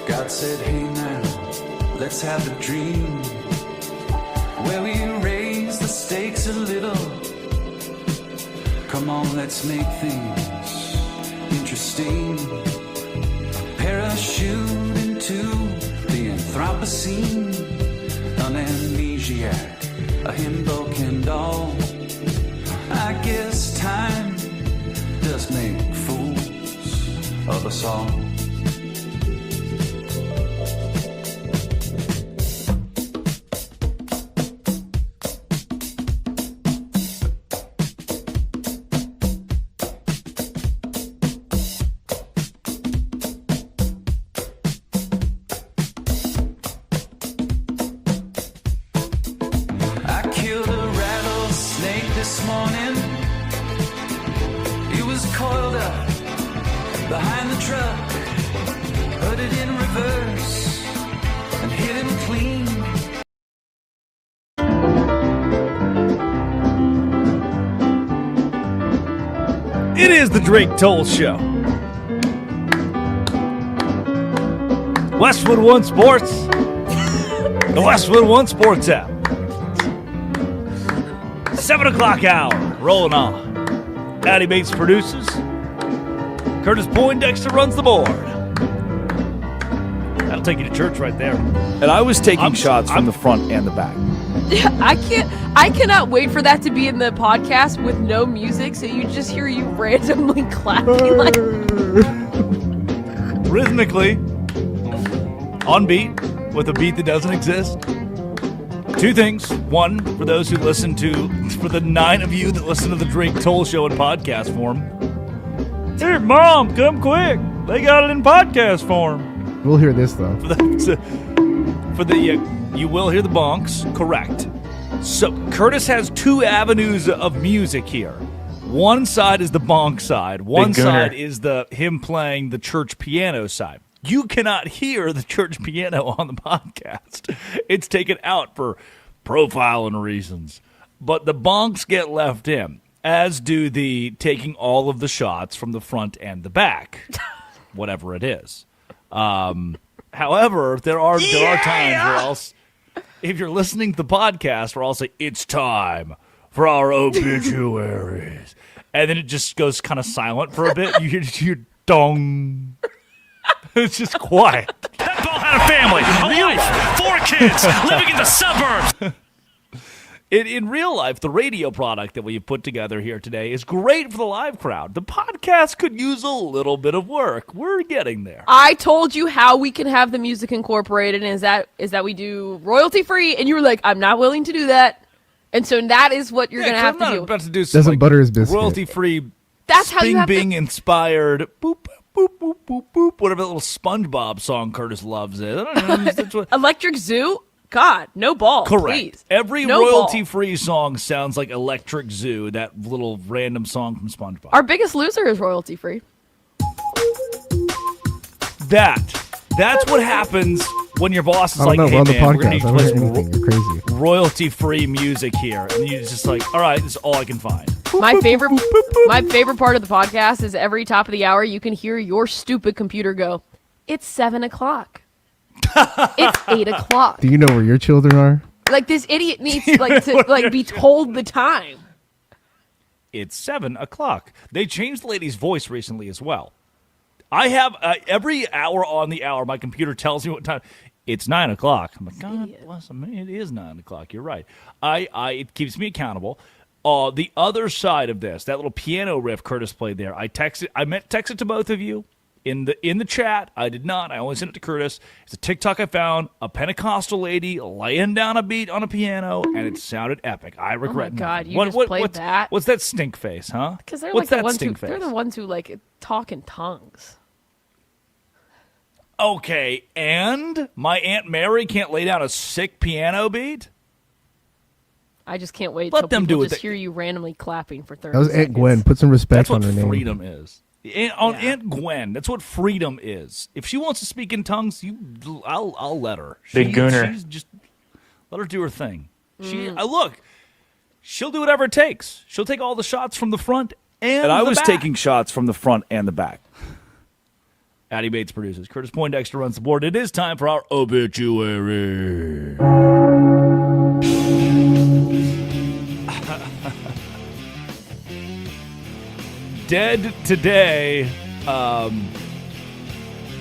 God said, hey now, let's have a dream where we raise the stakes a little. Come on, let's make things interesting. Parachute into the Anthropocene, an amnesiac, a himbo can doll. I guess time does make fools of us all. It is the Drake Toll Show. Westwood One Sports. The Westwood One Sports app. 7 o'clock hour. Rolling on. Patty Bates produces. Curtis Poindexter runs the board. That'll take you to church right there. And I was taking shots from the front and the back. I cannot wait for that to be in the podcast with no music, so you just hear you randomly clapping like rhythmically on beat with a beat that doesn't exist. Two things. One, for those who listen to, for the 9 of you that listen to the Drake Toll Show in podcast form. Here, Mom, come quick. They got it in podcast form. We'll hear this, though. You will hear the bonks, correct. So Curtis has 2 avenues of music here. One side is the bonk side. One side is the him playing the church piano side. You cannot hear the church piano on the podcast. It's taken out for profiling reasons. But the bonks get left in, as do the taking all of the shots from the front and the back, whatever it is. However, there are times where if you're listening to the podcast, where I'll say, it's time for our obituaries. And then it just goes kind of silent for a bit. You hear dong. It's just quiet. That ball had a family, a wife, 4 kids, living in the suburbs. In real life, the radio product that we've put together here today is great for the live crowd. The podcast could use a little bit of work. We're getting there. I told you how we can have the music incorporated, and is that we do royalty free, and you were like, I'm not willing to do that. And so that is what you're going to have to do. About to do some, doesn't butter his biscuit. Royalty free. That's how you have Bing inspired. Boop boop boop boop boop. Whatever that little SpongeBob song Curtis loves is. I don't know. That's what... Electric Zoo. God, no ball. Correct. Please. Every royalty-free song sounds like Electric Zoo, that little random song from SpongeBob. Our Biggest Loser is royalty-free. That's what happens when your boss is like, hey, man, we're going to need to play some royalty-free music here. And you're just like, all right, this is all I can find. My favorite part of the podcast is every top of the hour you can hear your stupid computer go, it's 7 o'clock. It's 8 o'clock. Do you know where your children are? Like, this idiot needs to be told the time. It's 7 o'clock. They changed the lady's voice recently as well. I have every hour on the hour, my computer tells me what time. It's 9 o'clock. I'm like, God bless him. It is 9 o'clock. You're right. It keeps me accountable. The other side of this, that little piano riff Curtis played there, I meant to text it to both of you. In the chat, I did not. I only sent it to Curtis. It's a TikTok I found, a Pentecostal lady laying down a beat on a piano, and it sounded epic. I regret. Oh my God, you just played that? What's that stink face, huh? Because they're what's like they're the ones who like talk in tongues. Okay, and my Aunt Mary can't lay down a sick piano beat? I just can't wait Let till them people do it. just hear you randomly clapping for 30 That was seconds. Aunt Gwen. Put some respect on her name. That's what freedom is. Aunt Gwen, that's what freedom is. If she wants to speak in tongues, I'll let her. Big gooner. She's just let her do her thing. She'll do whatever it takes. She'll take all the shots from the front and I the was back. taking shots from the front and the back. Addy Bates produces. Curtis Poindexter runs the board. It is time for our obituary. Dead today, the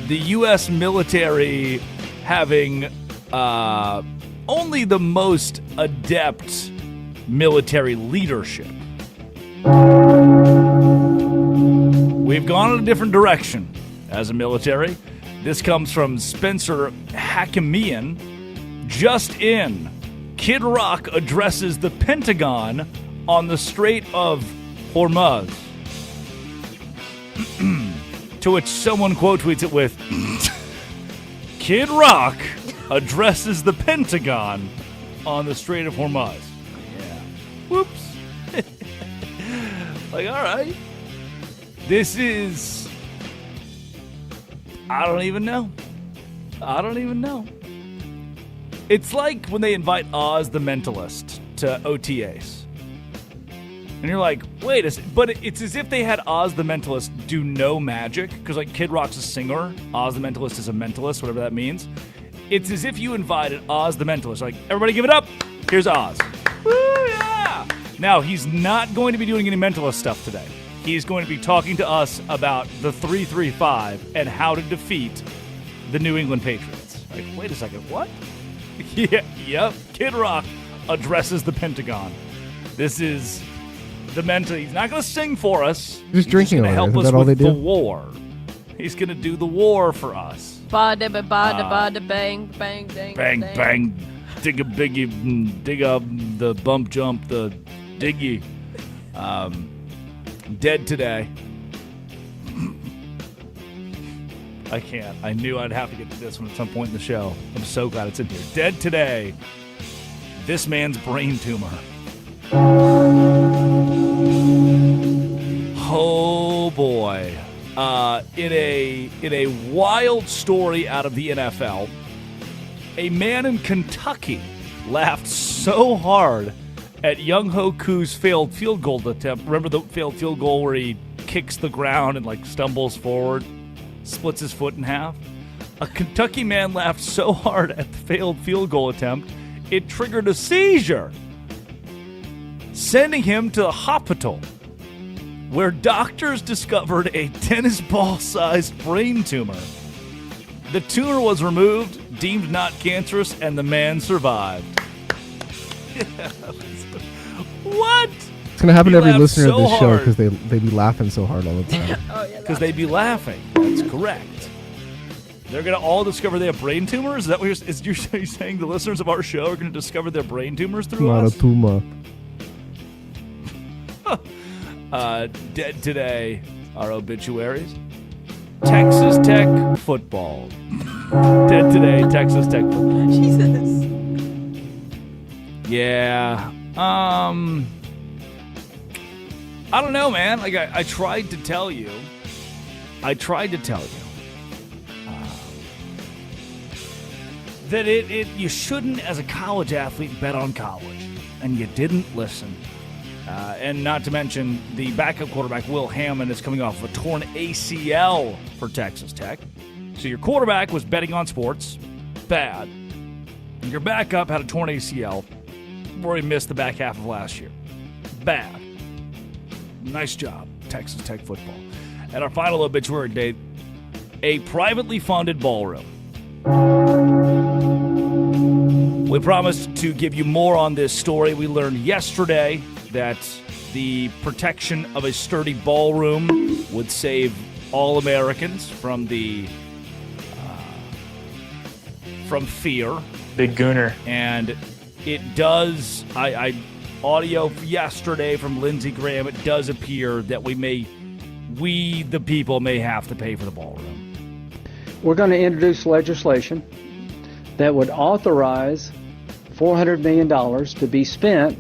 U.S. military having only the most adept military leadership. We've gone in a different direction as a military. This comes from Spencer Hakimian. Just in, Kid Rock addresses the Pentagon on the Strait of Hormuz. To which someone quote tweets it with, Kid Rock addresses the Pentagon on the Strait of Hormuz. Yeah. Whoops. Like, all right. This is... I don't even know. It's like when they invite Oz the Mentalist to OTAs. And you're like, wait a second. But it's as if they had Oz the Mentalist do no magic. Because, like, Kid Rock's a singer. Oz the Mentalist is a mentalist, whatever that means. It's as if you invited Oz the Mentalist. Like, everybody give it up. Here's Oz. Woo, yeah. Now, he's not going to be doing any mentalist stuff today. He's going to be talking to us about the 3-3-5 and how to defeat the New England Patriots. Like, wait a second. What? Yep. Kid Rock addresses the Pentagon. This is... the mental. He's not going to sing for us. Just drinking going to help Isn't us that all with they the do? war. He's going to do the war for us. Bada bada bang bang dang Bang, dang. bang, dig a biggie, dig up the bump jump, the diggy. Dead today. I can't. I knew I'd have to get to this one at some point in the show. I'm so glad it's in here. Dead today. This man's brain tumor. Oh boy. In a wild story out of the NFL, a man in Kentucky laughed so hard at Young Hoku's failed field goal attempt. Remember the failed field goal where he kicks the ground and like stumbles forward, splits his foot in half? A Kentucky man laughed so hard at the failed field goal attempt, it triggered a seizure, sending him to the hospital, where doctors discovered a tennis ball-sized brain tumor. The tumor was removed, deemed not cancerous, and the man survived. What? It's going to happen to every listener so of this show hard. because they be laughing so hard all the time. Because they be laughing. That's correct. They're going to all discover they have brain tumors? Is that what you're saying? The listeners of our show are going to discover their brain tumors through Not us? a tumor. Dead today, our obituaries. Texas Tech football. Dead today, Texas Tech football. Jesus. Yeah. I don't know, man. Like, I tried to tell you. That you shouldn't, as a college athlete, bet on college. And you didn't listen. And not to mention, the backup quarterback, Will Hammond, is coming off of a torn ACL for Texas Tech. So your quarterback was betting on sports. Bad. Your backup had a torn ACL where he missed the back half of last year. Bad. Nice job, Texas Tech football. And our final obituary date, a privately funded ballroom. We promised to give you more on this story. We learned yesterday that the protection of a sturdy ballroom would save all Americans from from fear. Big gooner. And it does, I audio yesterday from Lindsey Graham, it does appear that we the people may have to pay for the ballroom. We're going to introduce legislation that would authorize $400 million to be spent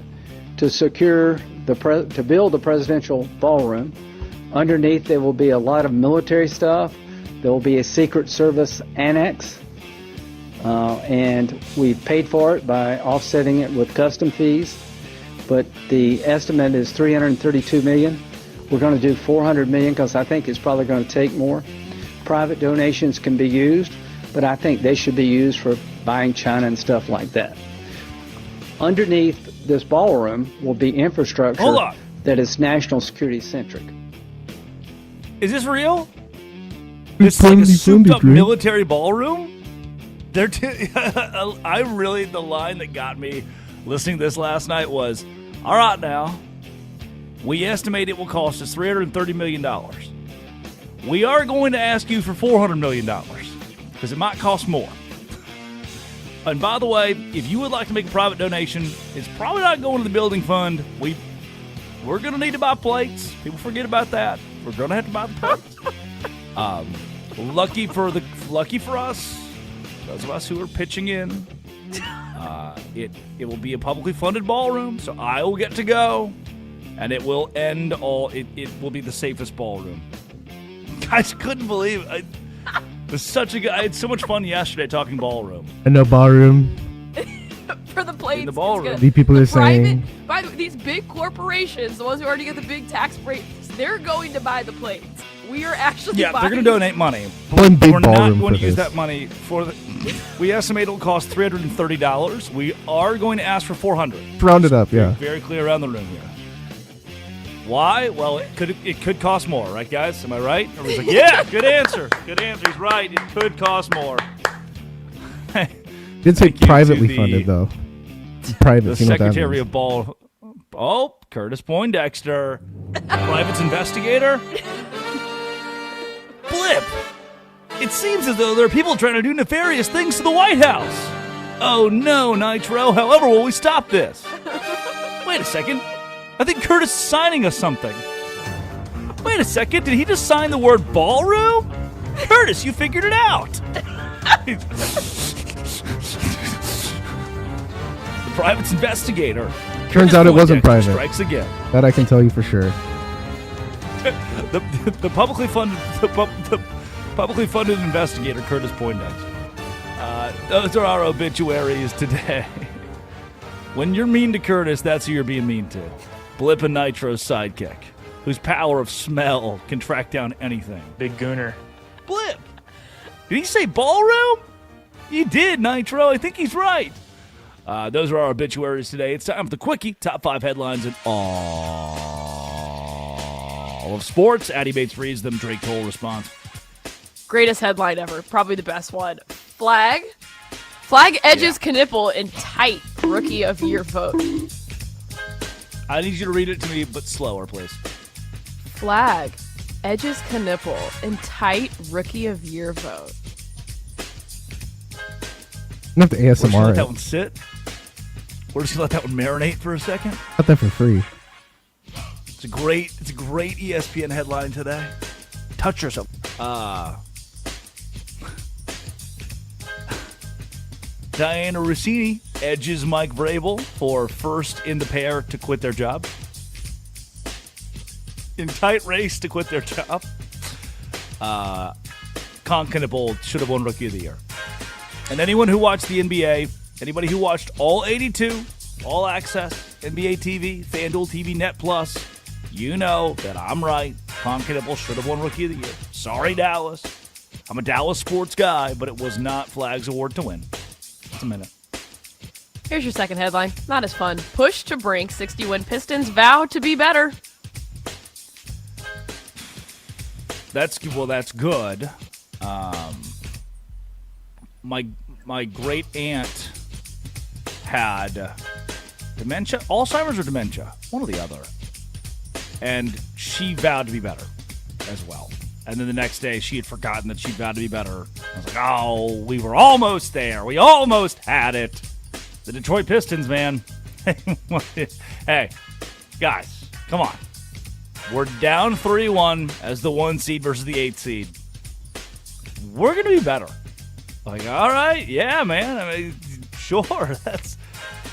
to secure to build the presidential ballroom, Underneath, there will be a lot of military stuff. There will be a Secret Service annex. And we paid for it by offsetting it with custom fees. But the estimate is $332 million. We're going to do $400 million because I think it's probably going to take more. Private donations can be used, but I think they should be used for buying china and stuff like that. Underneath this ballroom will be infrastructure that is national security centric. Is this real? It's like a souped-up military ballroom? The line that got me listening to this last night was, all right now, we estimate it will cost us $330 million. We are going to ask you for $400 million because it might cost more. And by the way, if you would like to make a private donation, it's probably not going to the building fund. We're going to need to buy plates. People forget about that. We're going to have to buy the plates. Lucky for us, those of us who are pitching in, it will be a publicly funded ballroom, so I will get to go, and it will end all. It will be the safest ballroom. Guys, couldn't believe it. I had so much fun yesterday talking ballroom. And no ballroom. For the plates. In the ballroom. The people are saying. By the way, these big corporations, the ones who already get the big tax breaks, they're going to buy the plates. We are actually buying. They're going to donate money. One big We're ballroom not going for to use this. that money for the. We estimate it'll cost $330. We are going to ask for $400. Round it up, yeah. Very clear around the room here. Why? Well, it could cost more, right, guys? Am I right? Everybody's like, yeah, good answer. Good answer. He's right. It could cost more. Did say privately funded, though. Private. The Secretary of Ball. Oh, Curtis Poindexter. Private's investigator. Blip. It seems as though there are people trying to do nefarious things to the White House. Oh, no, Nitro. However, will we stop this? Wait a second. I think Curtis is signing us something. Wait a second. Did he just sign the word ballroom? Curtis, you figured it out. The private's investigator. Turns out it wasn't private. Strikes again. That I can tell you for sure. The publicly funded investigator, Curtis Poindexter. Those are our obituaries today. When you're mean to Curtis, that's who you're being mean to. Blip and Nitro's sidekick, whose power of smell can track down anything. Big gooner. Blip! Did he say ballroom? He did, Nitro. I think he's right. Those are our obituaries today. It's time for the Quickie. Top 5 headlines in all of sports. Addie Bates reads them. Drake Toll responds. Greatest headline ever. Probably the best one. Flagg edges Knipple in tight Rookie of Year vote. I need you to read it to me, but slower, please. Flagg edges Knipple in tight Rookie of Year vote. I'm going to have to ASMR let that one sit. We're just going to let that one marinate for a second. Got that for free. It's a great ESPN headline today. Touch yourself. Diana Rossini edges Mike Vrabel for first in the pair to quit their job. In tight race to quit their job. Knipple should have won Rookie of the Year. And anyone who watched the NBA, anybody who watched all 82, All Access, NBA TV, FanDuel TV, Net Plus, you know that I'm right. Knipple should have won Rookie of the Year. Sorry, Dallas. I'm a Dallas sports guy, but it was not Flagg's award to win. Just a minute. Here's your second headline. Not as fun. Push to brink. 60-win Pistons vow to be better. That's good. My great aunt had dementia, Alzheimer's or dementia, one or the other, and she vowed to be better as well. And then the next day, she had forgotten that she vowed to be better. I was like, oh, we were almost there. We almost had it. The Detroit Pistons, man. Hey, guys, come on. We're down 3-1 as the 1 seed versus the 8 seed. We're going to be better. Like, all right, yeah, man. I mean, sure. That's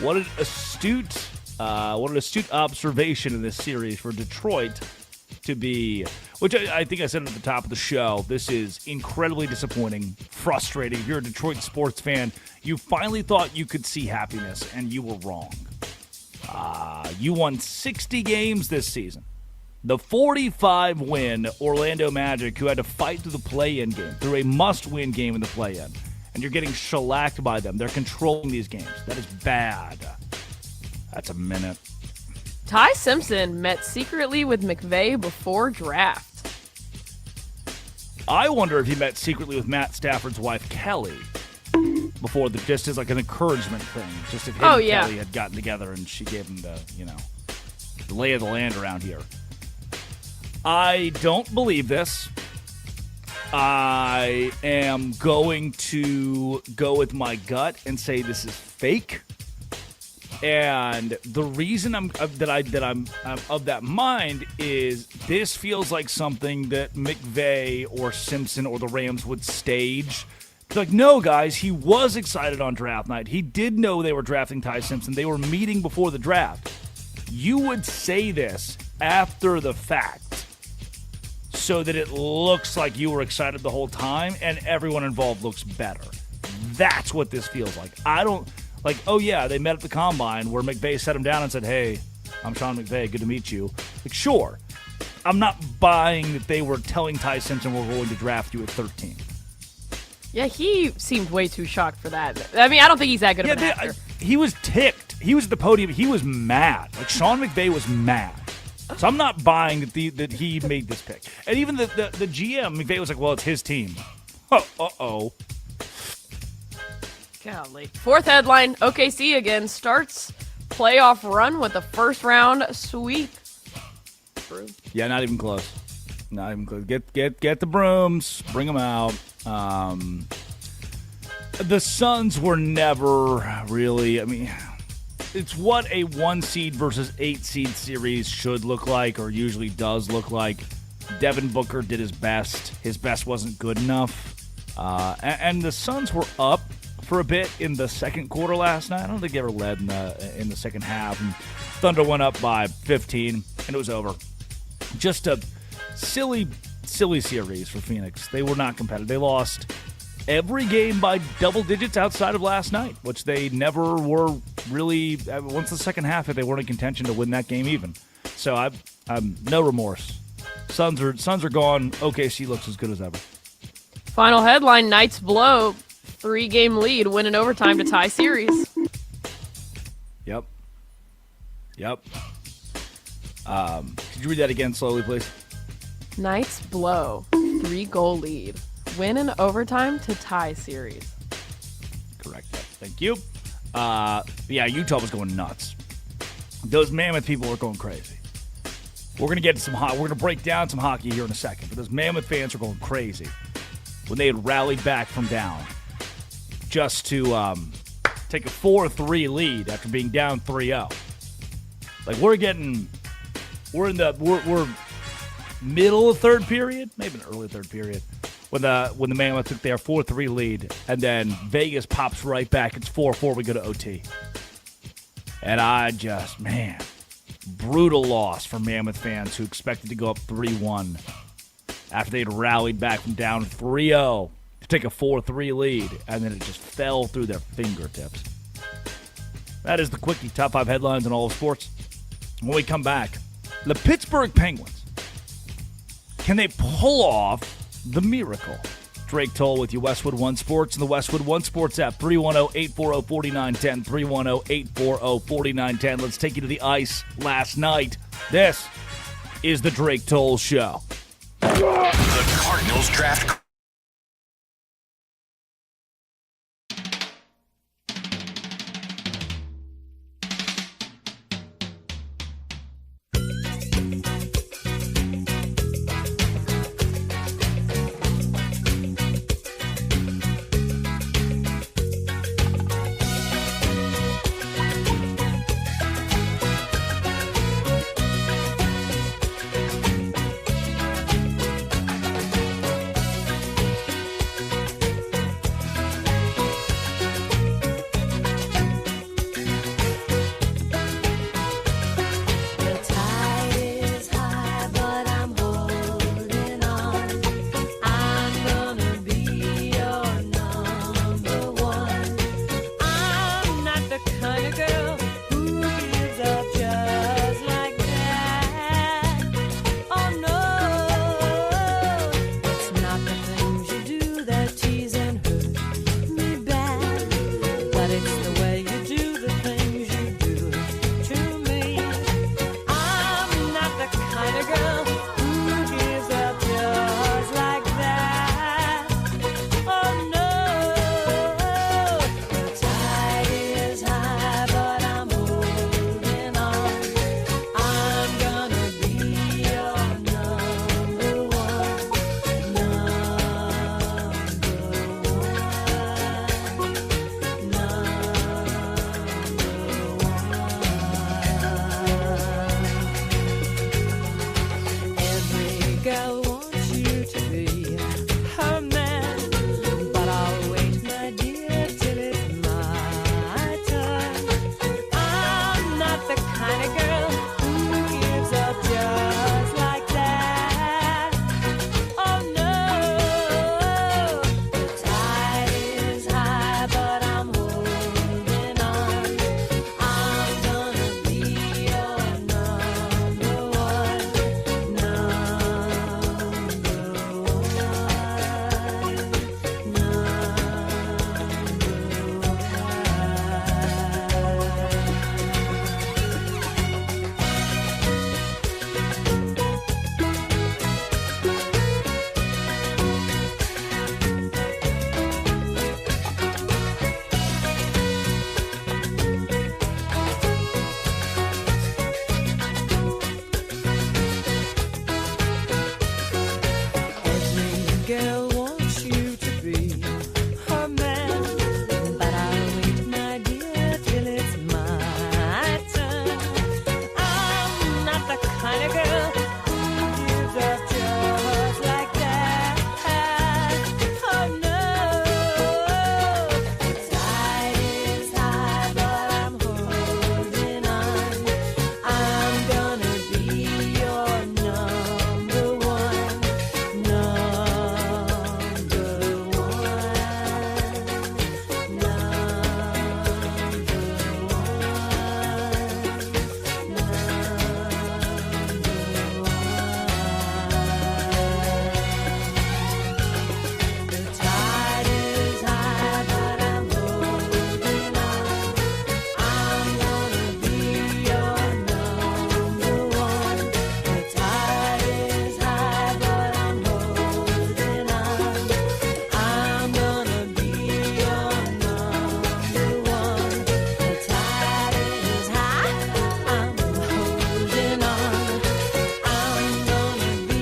what an astute observation in this series for Detroit. to be, which I think I said at the top of the show, this is incredibly disappointing, frustrating. If you're a Detroit sports fan, you finally thought you could see happiness, and you were wrong. You won 60 games this season. The 45-win Orlando Magic, who had to fight through the play-in game, through a must-win game in the play-in, and you're getting shellacked by them. They're controlling these games. That is bad. That's a minute. Ty Simpson met secretly with McVay before draft. I wonder if he met secretly with Matt Stafford's wife, Kelly, before just as like an encouragement thing. Just if him and Kelly had gotten together and she gave him the lay of the land around here. I don't believe this. I am going to go with my gut and say this is fake. And the reason I'm of that mind is this feels like something that McVay or Simpson or the Rams would stage. Like, no, guys, he was excited on draft night. He did know they were drafting Ty Simpson. They were meeting before the draft. You would say this after the fact so that it looks like you were excited the whole time and everyone involved looks better. That's what this feels like. Like, oh, yeah, they met at the Combine where McVay sat him down and said, hey, I'm Sean McVay, good to meet you. Like, sure. I'm not buying that they were telling Ty Simpson we're going to draft you at 13. Yeah, he seemed way too shocked for that. I mean, I don't think he's that good of an actor. He was ticked. He was at the podium. He was mad. Like, Sean McVay was mad. So I'm not buying that he made this pick. And even the GM, McVay was like, well, it's his team. Uh-oh. Golly. Fourth headline, OKC again starts playoff run with a first-round sweep. Yeah, not even close. Not even close. Get the brooms. Bring them out. The Suns were never really, I mean, it's what a 1-seed versus 8-seed series should look like or usually does look like. Devin Booker did his best. His best wasn't good enough. And the Suns were up for a bit in the second quarter last night. I don't think they ever led in the second half. And Thunder went up by 15, and it was over. Just a silly series for Phoenix. They were not competitive. They lost every game by double digits outside of last night, which they never were really. Once the second half hit, they weren't in contention to win that game even. So I'm no remorse. Suns are gone. OKC looks as good as ever. Final headline: Knights blow 3-game lead, win in overtime to tie series. Yep. Could you read that again slowly, please? Knights blow 3-goal lead, win in overtime to tie series. Correct. Thank you. Yeah, Utah was going nuts. Those Mammoth people were going crazy. We're gonna get we're gonna break down some hockey here in a second, but those Mammoth fans are going crazy when they had rallied back from down, just to take a 4-3 lead after being down 3-0. Like we're middle of third period, maybe an early third period, when the Mammoth took their 4-3 lead, and then Vegas pops right back. It's 4-4. We go to OT, and brutal loss for Mammoth fans who expected to go up 3-1 after they'd rallied back from down 3-0 to take a 4-3 lead, and then it just fell through their fingertips. That is the Quickie top 5 headlines in all of sports. When we come back, the Pittsburgh Penguins, can they pull off the miracle? Drake Toll with you, Westwood One Sports and the Westwood One Sports app, 310-840-4910, 310-840-4910. Let's take you to the ice last night. This is the Drake Toll Show. The Cardinals draft. kind of girl who gives up just like that. Oh no, the tide is high, but I'm holding on. I'm gonna be your number one, every girl wants you to be her man, but I'll wait, my dear, till it's my turn. I'm not the kind of girl who gives up just like that. Oh no, the tide is high, but I'm holding on. I'm gonna be your number one, The tide is high, but I'm holding on. I'm gonna be your number one. The tide is high, but I'm holding on. I'm gonna be your number one. The tide is high, I'm holding on. I'm gonna be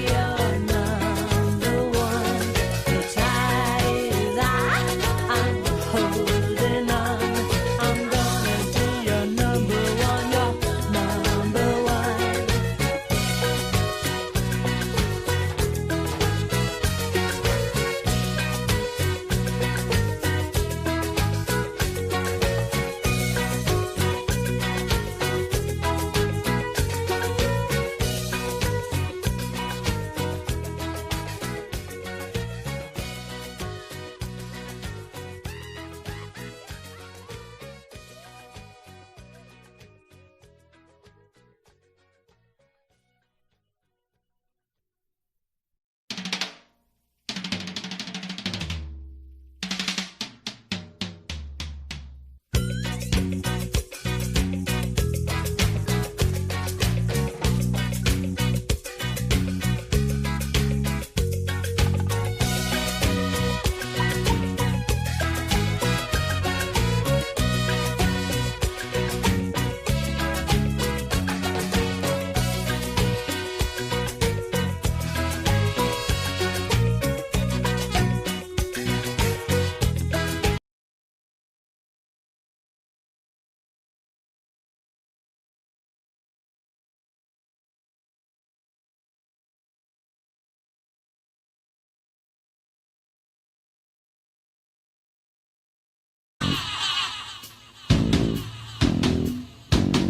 your number one. The tide is high, I'm holding on. I'm gonna be your number one, your number one.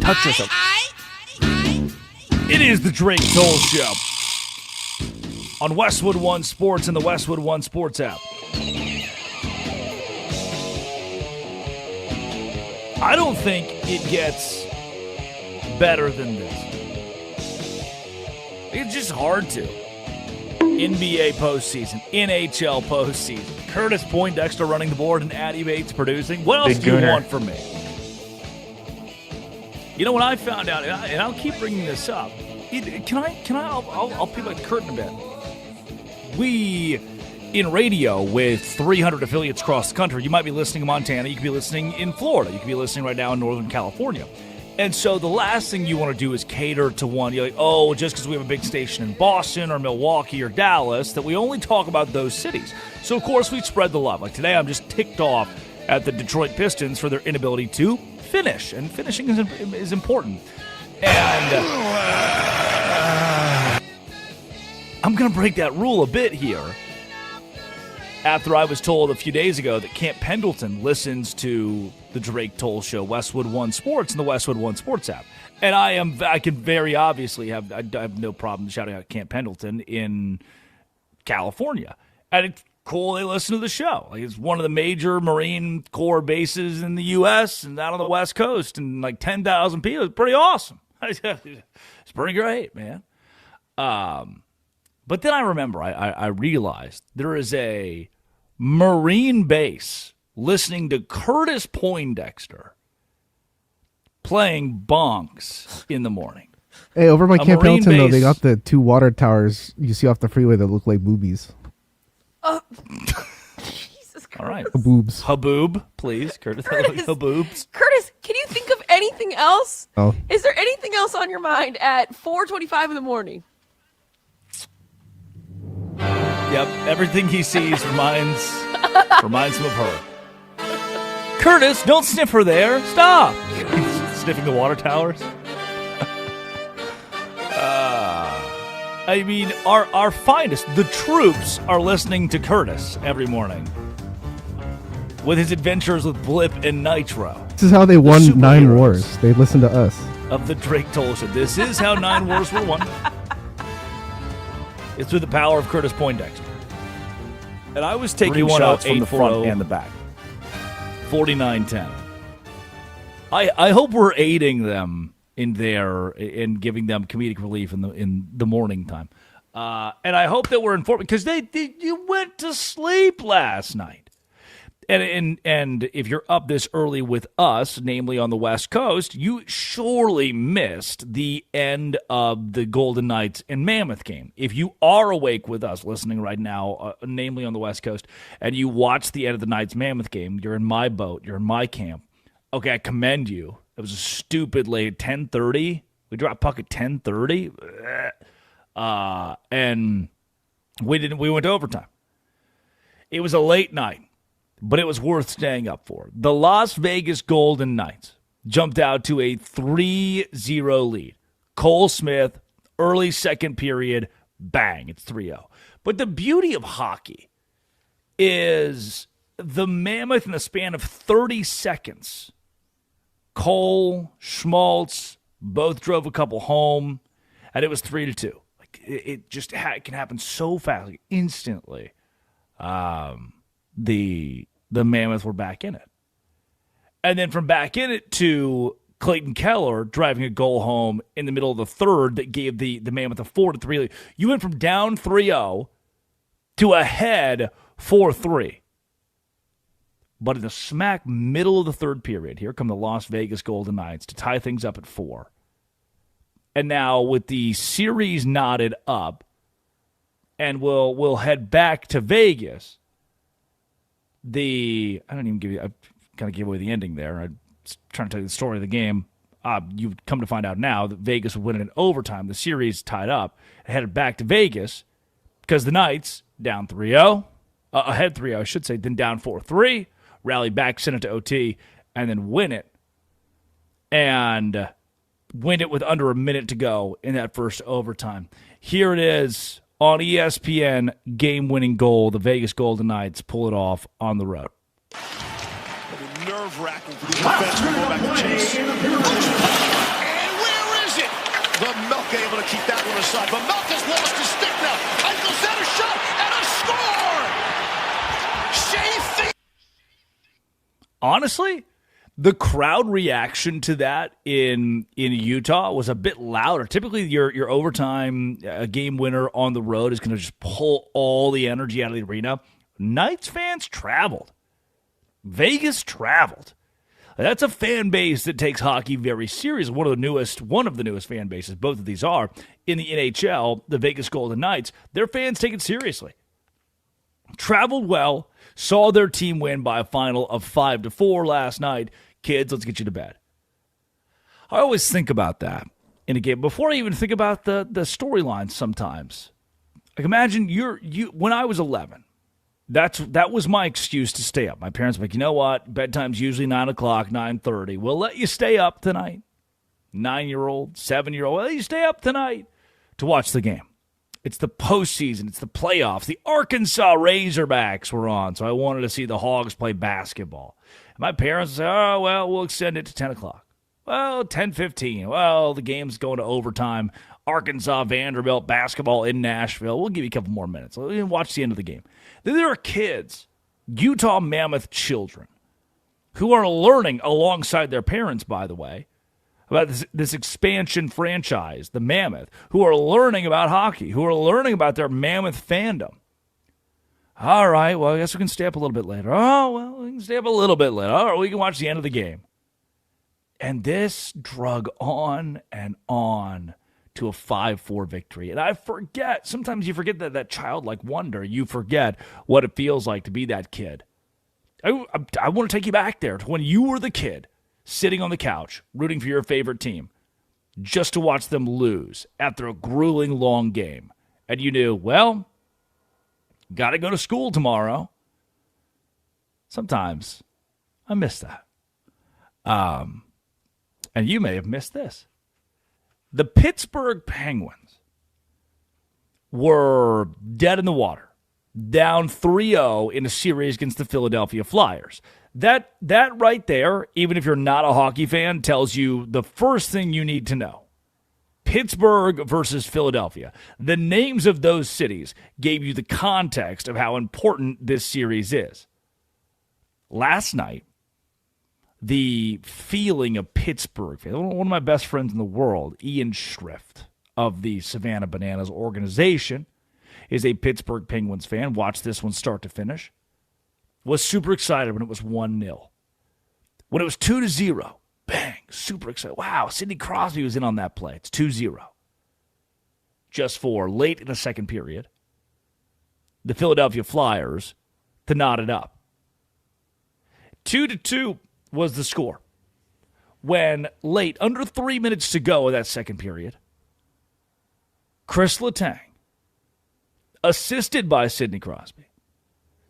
Touch yourself. It is the Drake Toll Show on Westwood One Sports and the Westwood One Sports app. I don't think it gets better than this. It's just hard to. NBA postseason, NHL postseason, Curtis Poindexter running the board and Addy Bates producing. What else do you want from me? You know what I found out, and I'll keep bringing this up. I'll peel back the curtain a bit. We, in radio, with 300 affiliates across the country, you might be listening in Montana, you could be listening in Florida, you could be listening right now in Northern California. And so the last thing you want to do is cater to one. You're like, oh, just because we have a big station in Boston or Milwaukee or Dallas, that we only talk about those cities. So, of course, we spread the love. Like today, I'm just ticked off at the Detroit Pistons for their inability to finish. And finishing is important. And I'm going to break that rule a bit here. after I was told a few days ago that Camp Pendleton listens to the Drake Toll Show, Westwood One Sports, and the Westwood One Sports app. And I can very obviously I have no problem shouting out Camp Pendleton in California. And it's cool they listen to the show. Like, it's one of the major Marine Corps bases in the U.S. and out on the West Coast, and like 10,000 people. It's pretty awesome. It's pretty great, man. But then I remember, I realized there is a Marine base listening to Curtis Poindexter playing bonks in the morning. Hey, over by Camp Marine Pendleton, though, they base- got the 2 water towers you see off the freeway that look like boobies. Jesus Christ. All right. Haboobs. Haboob, please. Curtis, Haboobs. Curtis, can you think of anything else? Oh. Is there anything else on your mind at 4:25 in the morning? Yep, everything he sees reminds him of her. Curtis, don't sniff her there. Stop. Sniffing the water towers. I mean, our finest, the troops, are listening to Curtis every morning with his adventures with Blip and Nitro This is how they won 9 superheroes. wars. They listened to us. of the Drake Toll Show. This is how 9 wars were won. It's through the power of Curtis Poindexter. And I was taking 310 shots from the front 840. and the back. 49-10. I hope we're aiding them in giving them comedic relief in the morning time. And I hope that we're informing, because you went to sleep last night. And if you're up this early with us, namely on the West Coast, you surely missed the end of the Golden Knights and Mammoth game. If you are awake with us listening right now, namely on the West Coast, and you watched the end of the Knights Mammoth game, you're in my boat, you're in my camp. Okay, I commend you. It was a stupid late 10:30. We dropped puck at 10:30, and we went to overtime. It was a late night, but it was worth staying up for. The Las Vegas Golden Knights jumped out to a 3-0 lead. Cole Smith, early second period, bang, it's 3-0. But the beauty of hockey is the Mammoth, in the span of 30 seconds, Cole, Schmaltz, both drove a couple home, and it was 3-2. Like, it just can happen so fast, like, instantly. The Mammoth were back in it. And then from back in it to Clayton Keller driving a goal home in the middle of the third that gave the Mammoth a 4-3 lead. You went from down 3-0 to ahead 4-3. But in the smack middle of the third period, here come the Las Vegas Golden Knights to tie things up at 4. And now with the series knotted up, and we'll head back to Vegas. I kind of gave away the ending there. I was trying to tell you the story of the game. You've come to find out now that Vegas would win it in overtime. The series tied up. Headed back to Vegas because the Knights, down 3-0, ahead 3-0, I should say, then down 4-3, rally back, send it to OT, and then win it. And win it with under a minute to go in that first overtime. Here it is on ESPN, game-winning goal. The Vegas Golden Knights pull it off on the road. Nerve-wracking for the defense. We'll go back to Chase. And where is it? The Milk able to keep that one aside. But Milk has lost his stick now. Eichel center shot and a score! Shea Honestly, the crowd reaction to that in Utah was a bit louder. Typically, your overtime game winner on the road is going to just pull all the energy out of the arena. Knights fans traveled. Vegas traveled. That's a fan base that takes hockey very serious. One of the newest fan bases, both of these are, in the NHL, the Vegas Golden Knights. Their fans take it seriously. Traveled well, saw their team win by a final of 5-4 last night. Kids, let's get you to bed. I always think about that in a game before I even think about the storyline sometimes. Like, imagine when I was 11, that was my excuse to stay up. My parents were like, you know what? Bedtime's usually 9 o'clock, 9:30. We'll let you stay up tonight. 9-year-old, 7-year-old, we'll let you stay up tonight to watch the game. It's the postseason. It's the playoffs. The Arkansas Razorbacks were on, so I wanted to see the Hogs play basketball. And my parents said, oh, well, we'll extend it to 10 o'clock. Well, 10:15. Well, the game's going to overtime. Arkansas, Vanderbilt, basketball in Nashville. We'll give you a couple more minutes. We'll watch the end of the game. Then there are kids, Utah Mammoth children, who are learning alongside their parents, by the way, about this expansion franchise, the Mammoth, who are learning about hockey, who are learning about their Mammoth fandom. All right, well, I guess we can stay up a little bit later. Oh, well, we can stay up a little bit later. All right, we can watch the end of the game. And this drug on and on to a 5-4 victory. And I forget, sometimes you forget that childlike wonder. You forget what it feels like to be that kid. I want to take you back there to when you were the kid sitting on the couch rooting for your favorite team just to watch them lose after a grueling long game. And you knew, well, got to go to school tomorrow. Sometimes I miss that. And you may have missed this. The Pittsburgh Penguins were dead in the water, down 3-0 in a series against the Philadelphia Flyers. That right there, even if you're not a hockey fan, tells you the first thing you need to know. Pittsburgh versus Philadelphia. The names of those cities gave you the context of how important this series is. Last night, the feeling of Pittsburgh, one of my best friends in the world, Ian Schrift of the Savannah Bananas organization, is a Pittsburgh Penguins fan. Watched this one start to finish. Was super excited when it was 1-0. When it was 2-0, bang, super excited. Wow, Sidney Crosby was in on that play. It's 2-0. Just for late in the second period, the Philadelphia Flyers to knot it up. 2-2 was the score. When late, under 3 minutes to go in that second period, Chris Letang, assisted by Sidney Crosby,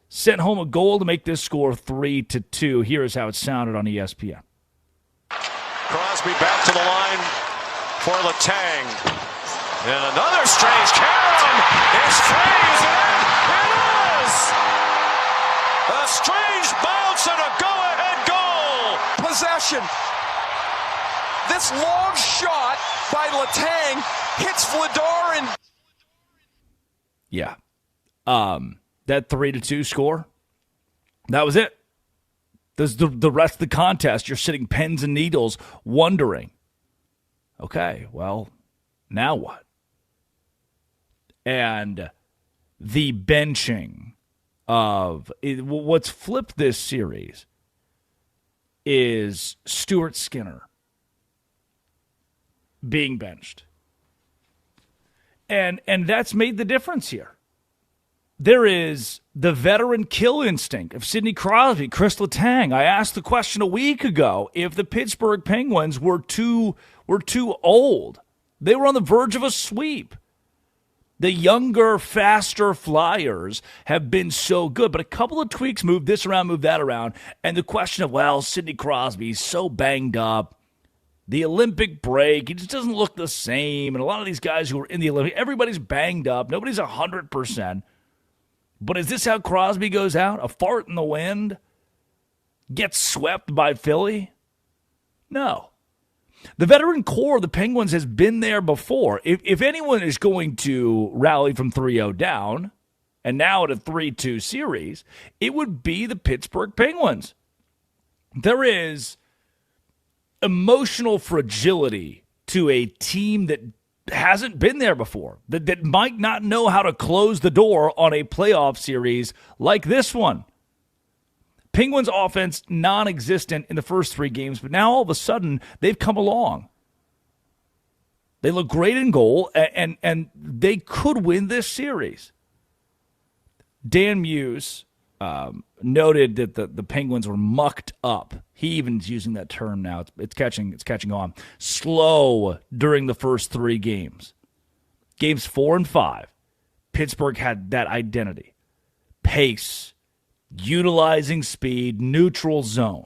sent home a goal to make this score 3-2. Here is how it sounded on ESPN. Crosby back to the line for Letang. And another strange carom. It's strange. It is! A strange bounce and a go-ahead goal. Possession. This long shot by Letang hits Vladar and... Yeah. That 3-2 score, that was it. The rest of the contest, you're sitting pins and needles wondering, okay, well, now what? And the benching of what's flipped this series is Stuart Skinner being benched. And that's made the difference here. There is the veteran kill instinct of Sidney Crosby, Chris Letang. I asked the question a week ago if the Pittsburgh Penguins were too old. They were on the verge of a sweep. The younger, faster Flyers have been so good, but a couple of tweaks move this around, move that around, and the question of, well, Sidney Crosby's so banged up. The Olympic break, he just doesn't look the same, and a lot of these guys who are in the Olympic, everybody's banged up. Nobody's 100%. But is this how Crosby goes out? A fart in the wind? Gets swept by Philly? No. The veteran core of the Penguins has been there before. If anyone is going to rally from 3-0 down, and now at a 3-2 series, it would be the Pittsburgh Penguins. There is emotional fragility to a team that hasn't been there before, that might not know how to close the door on a playoff series like this one. Penguins offense non-existent in the first 3 games, but now all of a sudden they've come along. They look great in goal, and they could win this series. Dan Muse noted that the Penguins were mucked up. He even's using that term now. It's catching on. Slow during the first 3 games. Games 4 and 5, Pittsburgh had that identity. Pace, utilizing speed, neutral zone.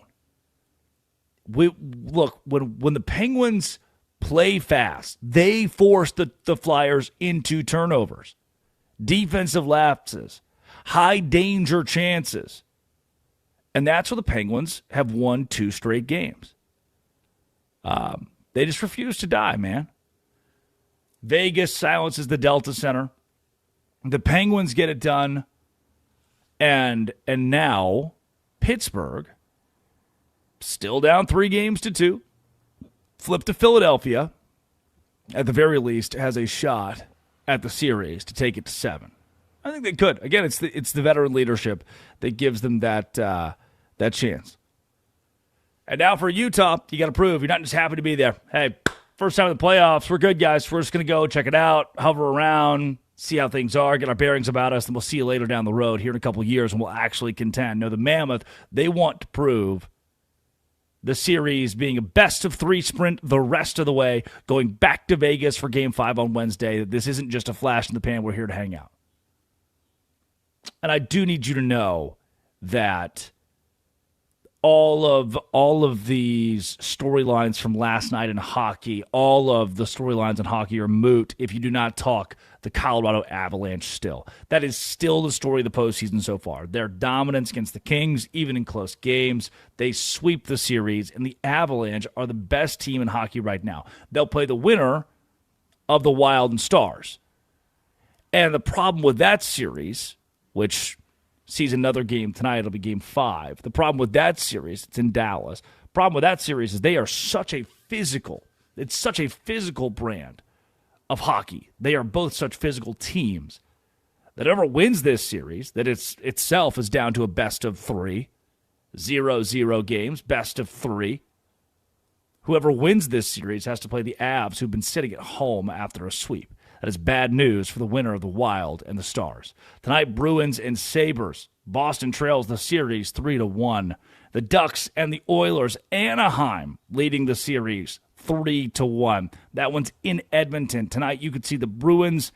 When the Penguins play fast. They force the Flyers into turnovers, defensive lapses, high danger chances. And that's where the Penguins have won 2 straight games. They just refuse to die, man. Vegas silences the Delta Center. The Penguins get it done. And now Pittsburgh, still down 3-2, flip to Philadelphia, at the very least, has a shot at the series to take it to 7. I think they could. Again, it's the veteran leadership that gives them that chance. And now for Utah, you got to prove you're not just happy to be there. Hey, first time in the playoffs, we're good, guys. We're just going to go check it out, hover around, see how things are, get our bearings about us, and we'll see you later down the road here in a couple of years, and we'll actually contend. No, the Mammoth, they want to prove the series being a best-of-3 sprint the rest of the way, going back to Vegas for Game 5 on Wednesday. This isn't just a flash in the pan. We're here to hang out. And I do need you to know that all of these storylines from last night in hockey, all of the storylines in hockey are moot if you do not talk the Colorado Avalanche still. That is still the story of the postseason so far. Their dominance against the Kings, even in close games, they sweep the series, and the Avalanche are the best team in hockey right now. They'll play the winner of the Wild and Stars. And the problem with that series, which sees another game tonight, it'll be Game 5. The problem with that series, it's in Dallas. The problem with that series is they are such a physical brand of hockey. They are both such physical teams that whoever wins this series, that itself is down to a best of 3, 0-0 games, best of 3. Whoever wins this series has to play the Avs, who've been sitting at home after a sweep. That is bad news for the winner of the Wild and the Stars. Tonight, Bruins and Sabres. Boston trails the series 3-1. The Ducks and the Oilers. Anaheim leading the series 3-1. That one's in Edmonton. Tonight, you could see the Bruins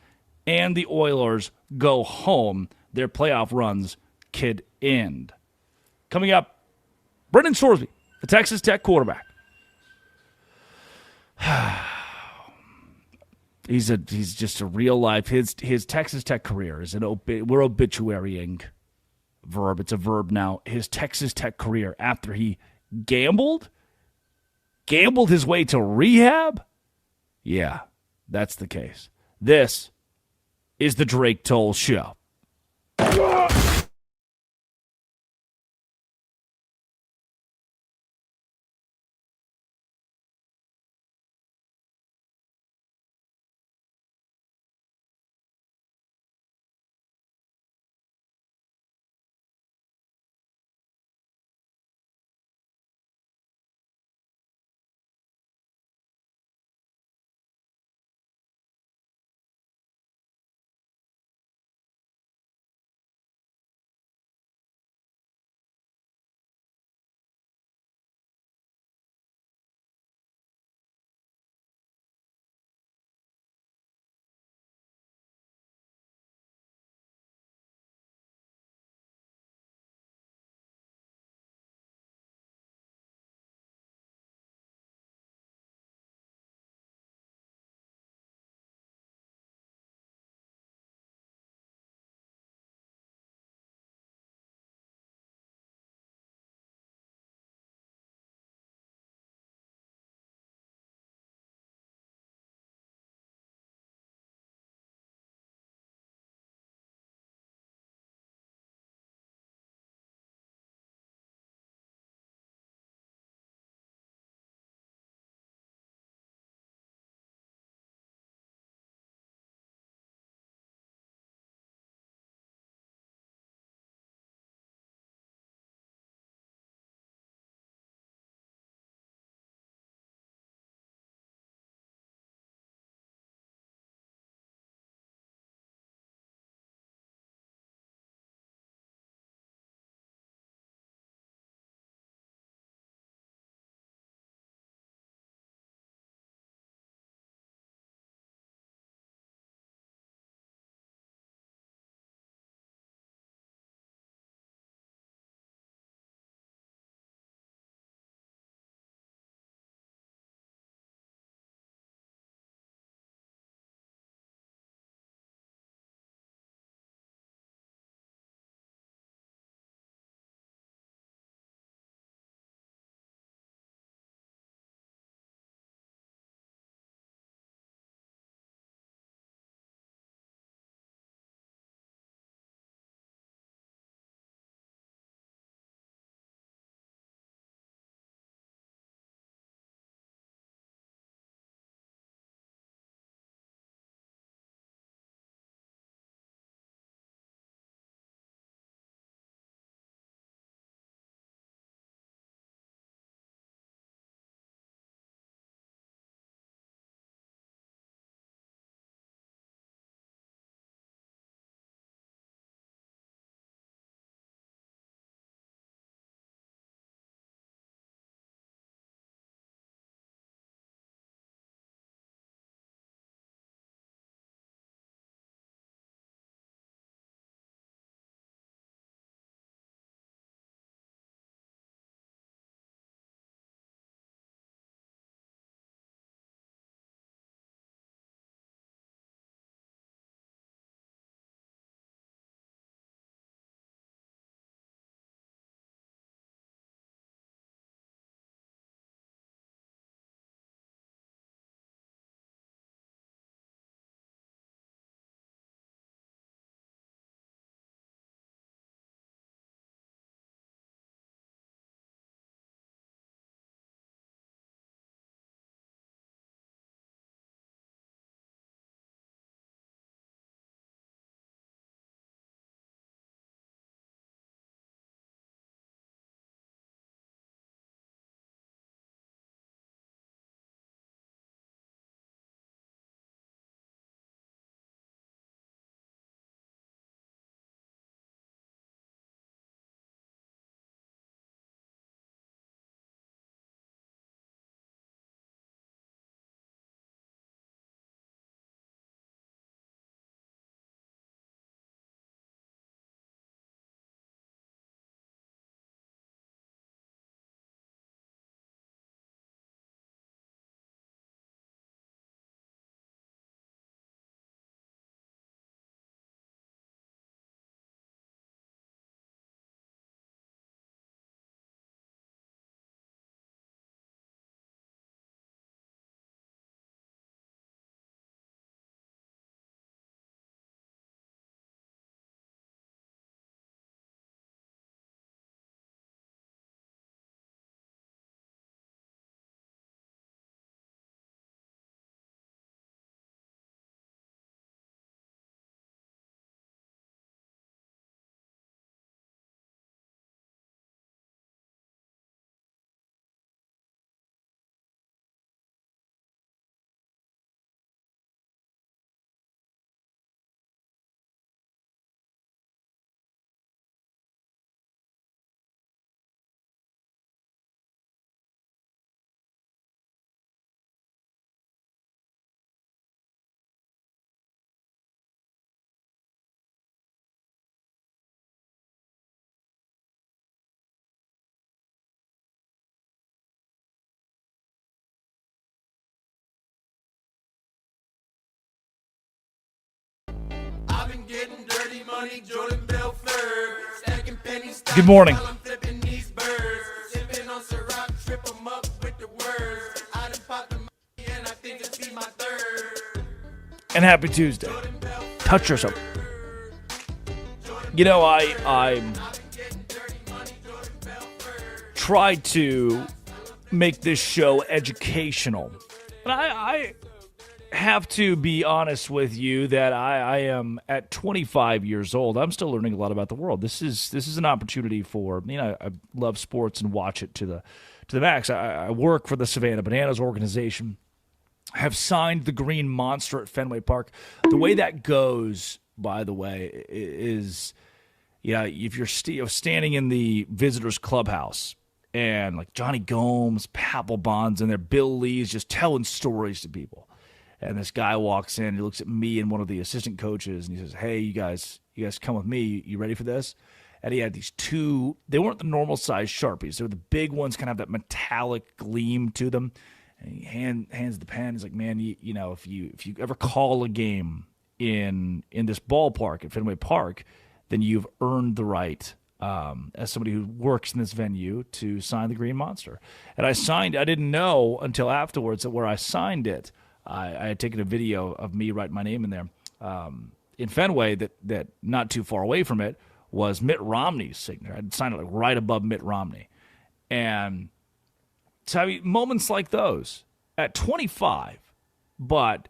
and the Oilers go home. Their playoff runs could end. Coming up, Brendan Sorsby, the Texas Tech quarterback. He's just a real life. His Texas Tech career is we're obituarying verb. It's a verb now. His Texas Tech career after he gambled his way to rehab. Yeah, that's the case. This is the Drake Toll Show. Good morning. And happy Tuesday. Touch yourself. You know, I try to make this show educational. But I have to be honest with you that I am at 25 years old. I'm still learning a lot about the world. This is an opportunity for, I love sports and watch it to the max. I work for the Savannah Bananas organization. Have signed the Green Monster at Fenway Park. The way that goes, by the way, is, if you're standing in the visitors clubhouse and like Johnny Gomes, Papelbon's in there, Bill Lee's just telling stories to people. And this guy walks in, he looks at me and one of the assistant coaches, and he says, "Hey, you guys come with me. You ready for this?" And he had these two, they weren't the normal size Sharpies. They were the big ones, kind of have that metallic gleam to them. And he hands the pen. He's like, "Man, if you ever call a game in this ballpark at Fenway Park, then you've earned the right, as somebody who works in this venue, to sign the Green Monster." And I signed. I didn't know until afterwards that where I signed it, I had taken a video of me writing my name in there. In Fenway, that not too far away from it was Mitt Romney's signature. I'd signed it like right above Mitt Romney, and so moments like those at 25, but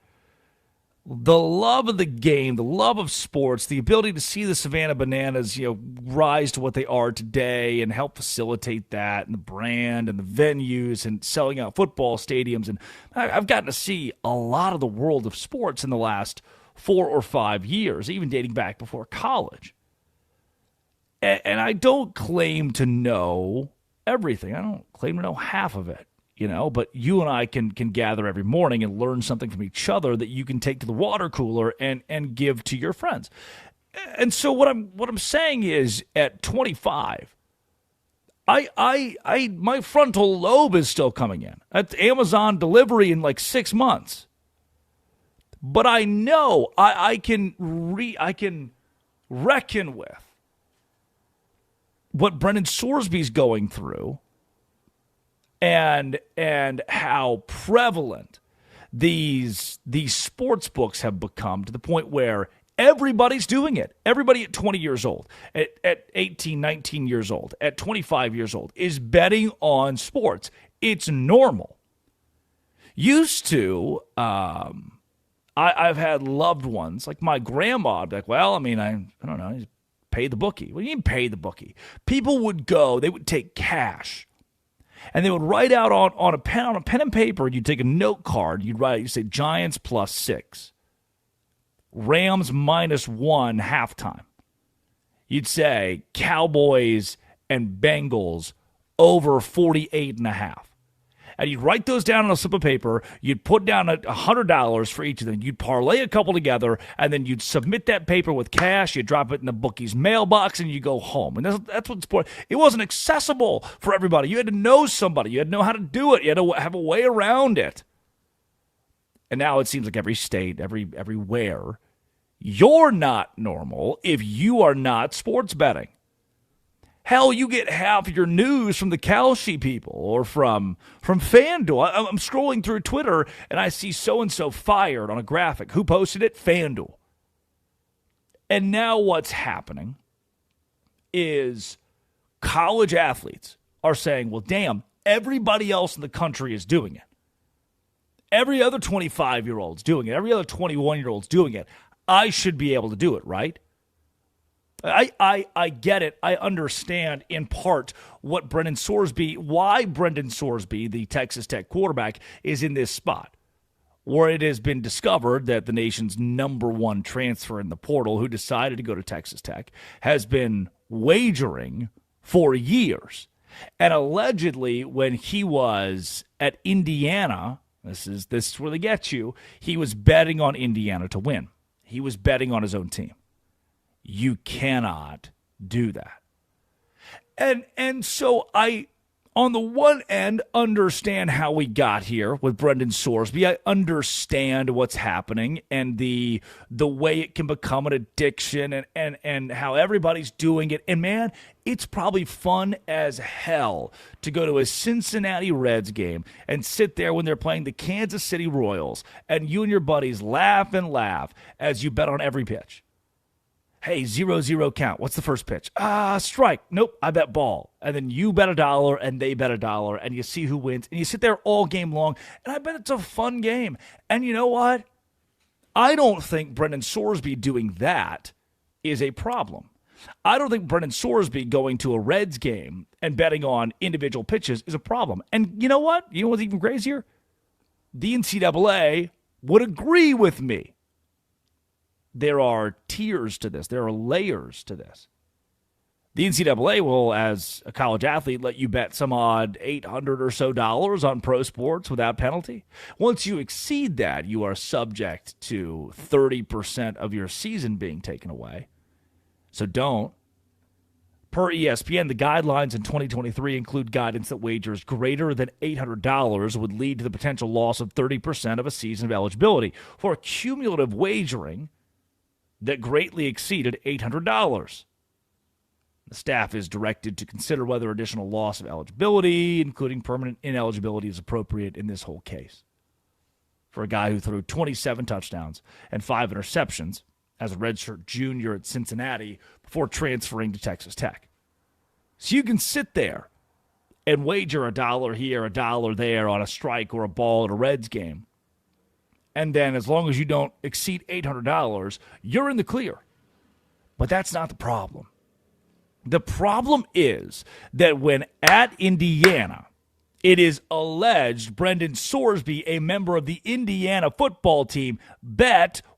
the love of the game, the love of sports, the ability to see the Savannah Bananas, rise to what they are today and help facilitate that, and the brand and the venues and selling out football stadiums. And I've gotten to see a lot of the world of sports in the last 4 or 5 years, even dating back before college. And I don't claim to know everything. I don't claim to know half of it, but you and I can gather every morning and learn something from each other that you can take to the water cooler and give to your friends. And so what I'm saying is, at 25, my frontal lobe is still coming in. That's Amazon delivery in like 6 months. But I know I can reckon with what Brendan Sorsby's going through, and how prevalent these sports books have become, to the point where everybody's doing it. Everybody at 20 years old, at 18, 19 years old, at 25 years old is betting on sports. It's normal. Used to, I've had loved ones, like my grandma, be like, "Well, I don't know, he's pay the bookie." What do you mean pay the bookie? People would go, they would take cash, and they would write out on a pen and paper. You'd take a note card. You'd say Giants +6, Rams -1 halftime. You'd say Cowboys and Bengals over 48.5. And you'd write those down on a slip of paper. You'd put down $100 for each of them. You'd parlay a couple together, and then you'd submit that paper with cash. You'd drop it in the bookie's mailbox, and you go home. And that's what's important. It wasn't accessible for everybody. You had to know somebody. You had to know how to do it. You had to have a way around it. And now it seems like every state, everywhere, you're not normal if you are not sports betting. Hell, you get half your news from the Kalshi people or from FanDuel. I'm scrolling through Twitter, and I see so-and-so fired on a graphic. Who posted it? FanDuel. And now what's happening is college athletes are saying, well, damn, everybody else in the country is doing it. Every other 25-year-old's doing it. Every other 21-year-old's doing it. I should be able to do it, right? I get it. I understand in part why Brendan Sorsby, the Texas Tech quarterback, is in this spot, where it has been discovered that the nation's #1 transfer in the portal, who decided to go to Texas Tech, has been wagering for years. And allegedly, when he was at Indiana, this is where they get you, he was betting on Indiana to win. He was betting on his own team. You cannot do that. And so I on the one end, understand how we got here with Brendan Sorsby. I understand what's happening and the way it can become an addiction and how everybody's doing it. And, man, it's probably fun as hell to go to a Cincinnati Reds game and sit there when they're playing the Kansas City Royals and you and your buddies laugh and laugh as you bet on every pitch. Hey, 0-0 count. What's the first pitch? Strike. Nope, I bet ball. And then you bet $1 and they bet $1 and you see who wins. And you sit there all game long. And I bet it's a fun game. And you know what? I don't think Brendan Sorsby doing that is a problem. I don't think Brendan Sorsby going to a Reds game and betting on individual pitches is a problem. And you know what? You know what's even crazier? The NCAA would agree with me. There are tiers to this. There are layers to this. The NCAA will, as a college athlete, let you bet some odd $800 or so on pro sports without penalty. Once you exceed that, you are subject to 30% of your season being taken away. So don't. Per ESPN, the guidelines in 2023 include guidance that wagers greater than $800 would lead to the potential loss of 30% of a season of eligibility for cumulative wagering that greatly exceeded $800. The staff is directed to consider whether additional loss of eligibility, including permanent ineligibility, is appropriate in this whole case. For a guy who threw 27 touchdowns and 5 interceptions as a redshirt junior at Cincinnati before transferring to Texas Tech. So you can sit there and wager $1 here, $1 there on a strike or a ball at a Reds game. And then as long as you don't exceed $800, you're in the clear. But that's not the problem. The problem is that when at Indiana, it is alleged Brendan Sorsby, a member of the Indiana football team,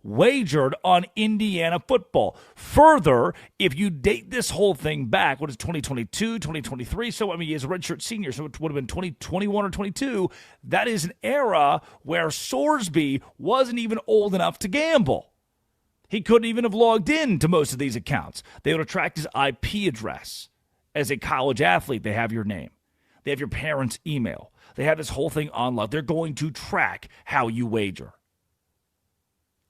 wagered on Indiana football. Further, if you date this whole thing back, what is 2022, 2023? So, I mean, he's a redshirt senior, so it would have been 2021 or 22. That is an era where Sorsby wasn't even old enough to gamble. He couldn't even have logged in to most of these accounts. They would have tracked his IP address. As a college athlete, they have your name. They have your parents' email. They have this whole thing online. They're going to track how you wager.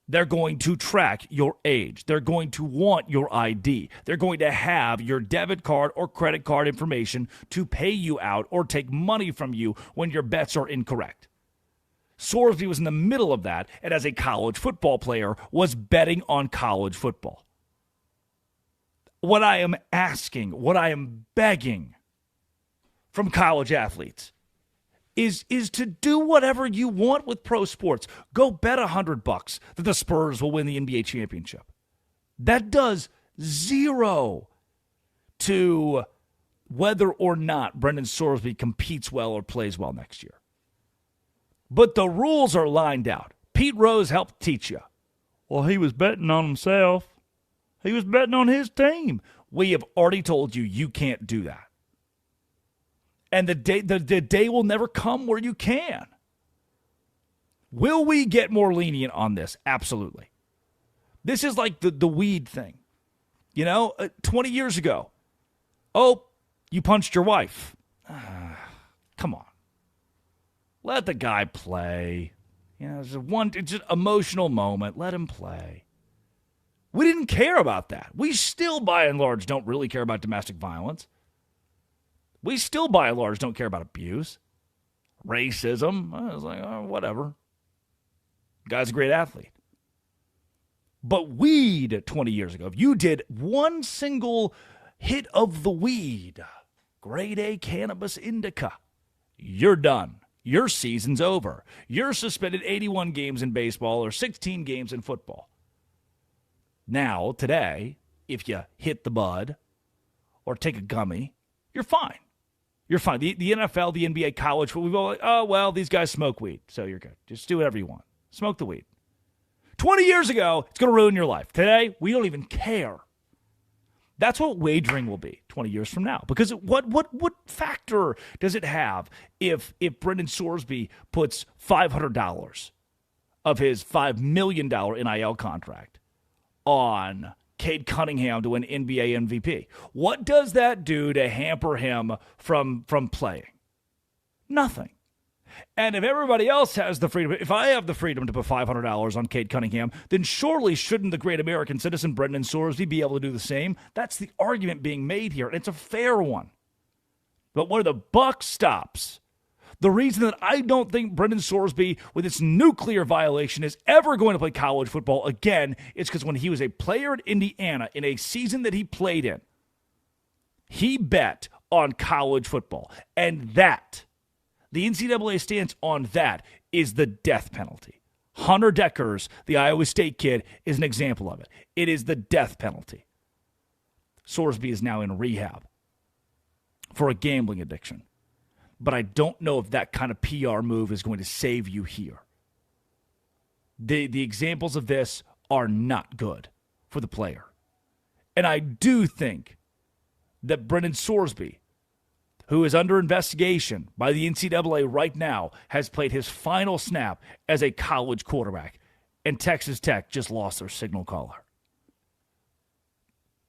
They're going to track your age. They're going to want your ID. They're going to have your debit card or credit card information to pay you out or take money from you when your bets are incorrect. Sorsby was in the middle of that, and as a college football player, was betting on college football. What I am asking, what I am begging from college athletes is to do whatever you want with pro sports. Go bet $100 that the Spurs will win the NBA championship. That does zero to whether or not Brendan Sorsby competes well or plays well next year. But the rules are lined out. Pete Rose helped teach you. Well, he was betting on himself. He was betting on his team. We have already told you you can't do that. And the day will never come where you can. Will we get more lenient on this? Absolutely. This is like the weed thing. 20 years ago. Oh, you punched your wife. Come on. Let the guy play. It's just an emotional moment. Let him play. We didn't care about that. We still, by and large, don't really care about domestic violence. We still, by and large, don't care about abuse, racism. I was like, oh, whatever. Guy's a great athlete. But weed 20 years ago, if you did one single hit of the weed, grade A cannabis indica, you're done. Your season's over. You're suspended 81 games in baseball or 16 games in football. Now, today, if you hit the bud or take a gummy, you're fine. You're fine. The NFL, the NBA, college, we've all like, oh, well, these guys smoke weed, so you're good. Just do whatever you want. Smoke the weed. 20 years ago, it's going to ruin your life. Today, we don't even care. That's what wagering will be 20 years from now. Because what factor does it have if Brendan Sorsby puts $500 of his $5 million NIL contract on Cade Cunningham to win NBA MVP? What does that do to hamper him from playing? Nothing. And if everybody else has the freedom, if I have the freedom to put $500 on Kate Cunningham, then surely shouldn't the great American citizen Brendan Sorsby be able to do the same? That's the argument being made here, and it's a fair one. But where the buck stops, the reason that I don't think Brendan Sorsby, with its nuclear violation, is ever going to play college football again is because when he was a player at Indiana in a season that he played in, he bet on college football. And that, the NCAA stance on that, is the death penalty. Hunter Deckers, the Iowa State kid, is an example of it. It is the death penalty. Sorsby is now in rehab for a gambling addiction. But I don't know if that kind of PR move is going to save you here. The examples of this are not good for the player. And I do think that Brendan Sorsby, who is under investigation by the NCAA right now, has played his final snap as a college quarterback. And Texas Tech just lost their signal caller.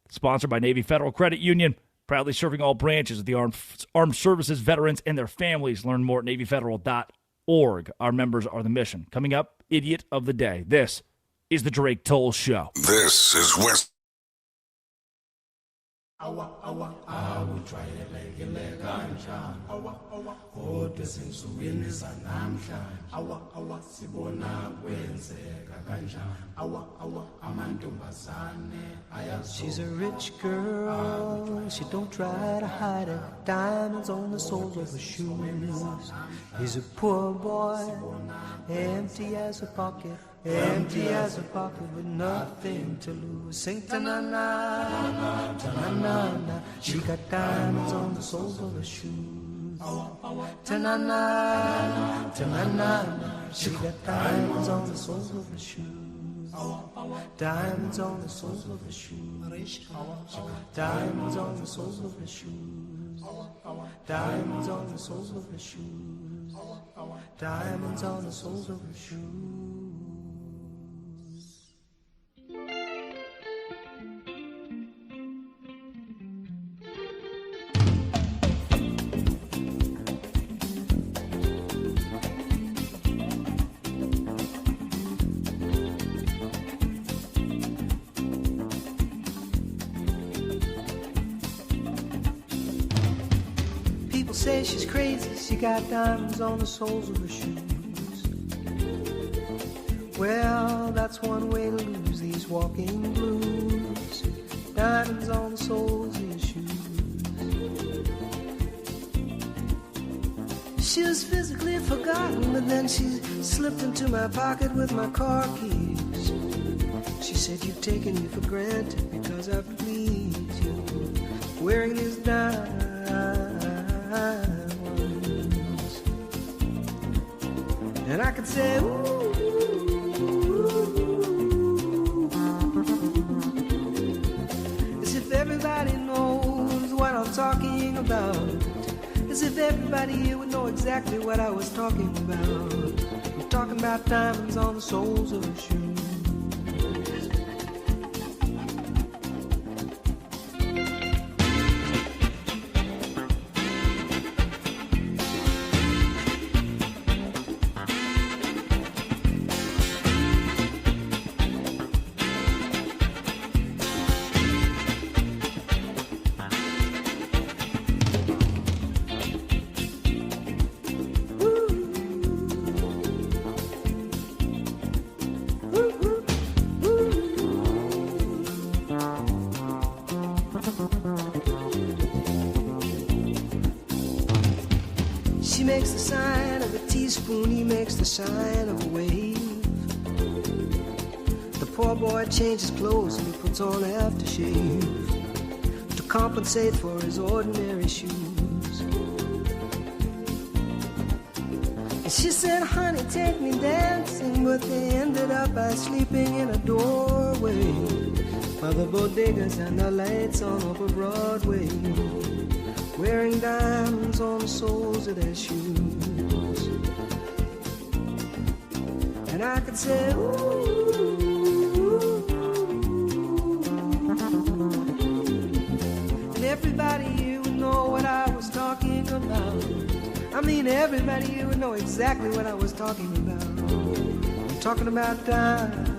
Sponsored by Navy Federal Credit Union, proudly serving all branches of the armed services, veterans, and their families. Learn more at NavyFederal.org. Our members are the mission. Coming up, Idiot of the Day. This is the Drake Toll Show. This is West. She's a rich girl, she don't try to hide it. Diamonds on the soles of her shoes. He's a poor boy, empty as a pocket. Empty as a pocket with nothing to lose. Sing ta-na-na, ta-na-na-na. She got diamonds on the soles of her shoes. Ta-na-na, ta-na-na-na. She got diamonds on the soles of her shoes. Diamonds on the soles of her shoes. Diamonds on the soles of her shoes. Diamonds on the soles of her shoes. Diamonds on the soles of her shoes. Say she's crazy, she got diamonds on the soles of her shoes. Well, that's one way to lose these walking blues. Diamonds on the soles of your shoes. She was physically forgotten, but then she slipped into my pocket with my car keys. She said, you've taken me for granted because I please you. Wearing these diamonds. And I could say, ooh, as if everybody knows what I'm talking about. As if everybody here would know exactly what I was talking about. I'm talking about diamonds on the soles of her shoes. She makes the sign of a teaspoon, he makes the sign of a wave. The poor boy changes clothes and he puts on aftershave to compensate for his ordinary shoes. And she said, honey, take me dancing, but they ended up by sleeping in a doorway by the bodegas and the lights on over Broadway, wearing diamonds on the soles of their shoes. And I could say, ooh, and everybody here would know what I was talking about. I mean, everybody here would know exactly what I was talking about. I'm talking about time.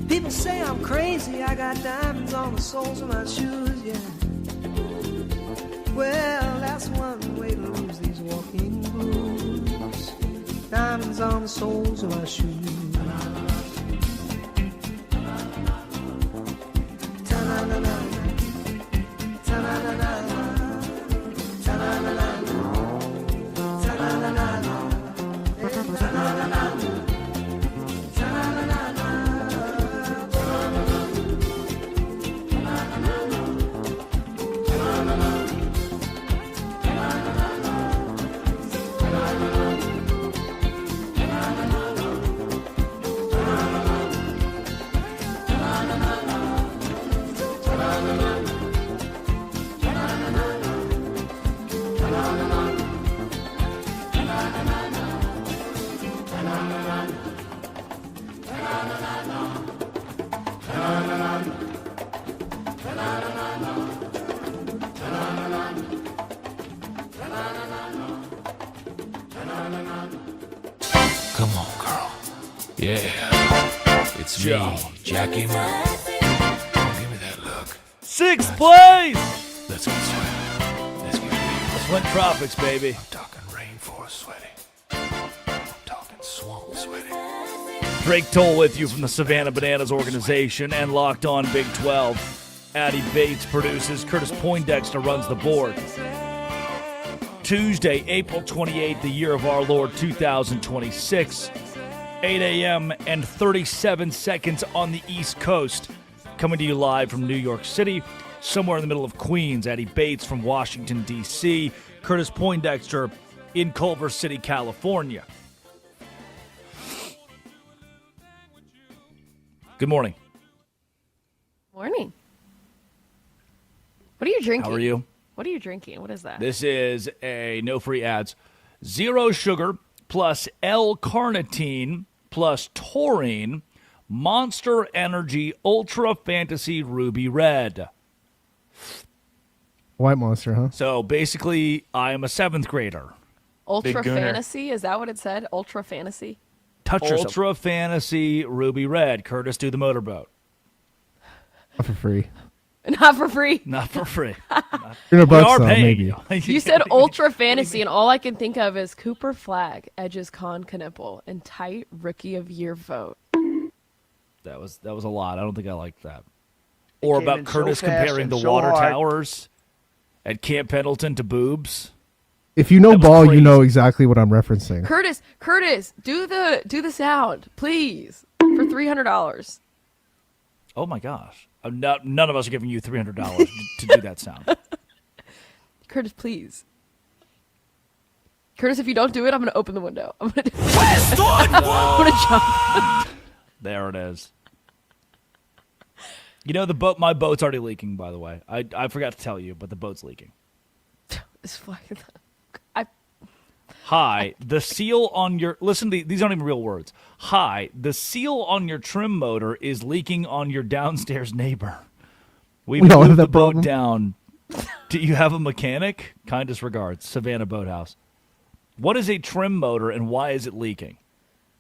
People say I'm crazy, I got diamonds on the soles of my shoes, yeah. Well, that's one way to lose these walking blues. Diamonds on the soles of my shoes. Ta-na-na-na, ta-na-na-na, ta-na-na-na, ta-na-na-na, ta-na-na-na. Come on, girl. Yeah. It's me, Jackie Murray. Give me that look. Sixth place! Let's get sweaty. Let's get real. Flint Tropics, baby. I'm talking rainforest sweaty. I'm talking swamp sweaty. Drake Toll with you from the Savannah Bananas organization and Locked On Big 12. Addie Bates produces. Curtis Poindexter runs the board. Tuesday, April 28th, the year of our Lord 2026. 8 a.m. and 37 seconds on the East Coast. Coming to you live from New York City, somewhere in the middle of Queens. Addie Bates from Washington, D.C. Curtis Poindexter in Culver City, California. Good morning. Morning. What are you drinking? How are you? What are you drinking? What is that? This is a no free ads. Zero sugar plus L-carnitine plus taurine Monster Energy Ultra Fantasy Ruby Red. White Monster, huh? So basically, I am a 7th grader. Ultra Fantasy? Is that what it said? Ultra Fantasy? Touch yourself. Ultra Fantasy Ruby Red. Curtis, do the motorboat. Not for free. Not for free. Not for free. We are paying maybe. You said Ultra Fantasy, and all I can think of is Cooper Flagg, Edges Con Knipple, and tight Rookie of Year vote. That was a lot. I don't think I liked that. Or about Curtis comparing the water towers at Camp Pendleton to boobs. If you know ball, you know exactly what I'm referencing. Curtis, do the sound, please, for $300. Oh my gosh. None of us are giving you $300 to do that sound. Curtis, please. Curtis, if you don't do it, I'm going to open the window. I'm going to jump. There it is. You know, my boat's already leaking, by the way. I forgot to tell you, but the boat's leaking. It's fucking... Hi, the seal on your... Listen, these aren't even real words. Hi, the seal on your trim motor is leaking on your downstairs neighbor. We moved the boat down. Do you have a mechanic? Kindest regards, Savannah Boathouse. What is a trim motor and why is it leaking?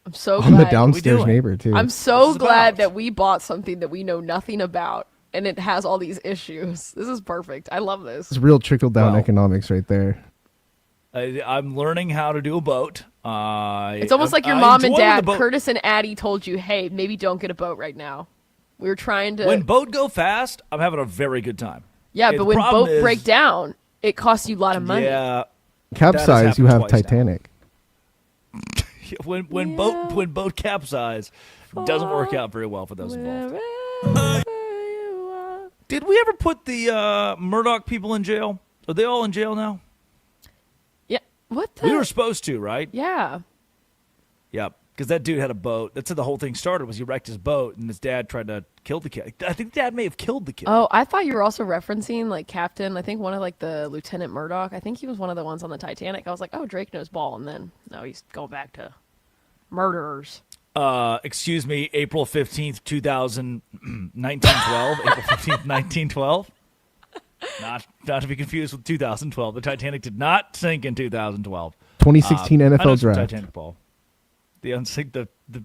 I'm so glad. I'm the downstairs neighbor, too. I'm so glad that we bought something that we know nothing about, and it has all these issues. This is perfect. I love this. It's real trickle-down economics right there. I'm learning how to do a boat. It's almost like your mom and dad, Curtis and Addie, told you, hey, maybe don't get a boat right now. We were trying to... When boat go fast, I'm having a very good time. Yeah, but when boat break down, it costs you a lot of money. Yeah. Capsize, you have Titanic. when boat capsize, it doesn't work out very well for those involved. Did we ever put the Murdoch people in jail? Are they all in jail now? Yeah. What the? We were supposed to, right? Yeah. Yep. Because that dude had a boat. That's how the whole thing started, was he wrecked his boat, and his dad tried to kill the kid. I think Dad may have killed the kid. Oh, I thought you were also referencing, like, Captain, I think one of, like, the Lieutenant Murdoch. I think he was one of the ones on the Titanic. I was like, oh, Drake knows ball, and then, no, he's going back to murderers. Excuse me, April 15th, 1912. April 15th, 1912. Not to be confused with 2012. The Titanic did not sink in 2012. 2016 NFL draft. Titanic ball.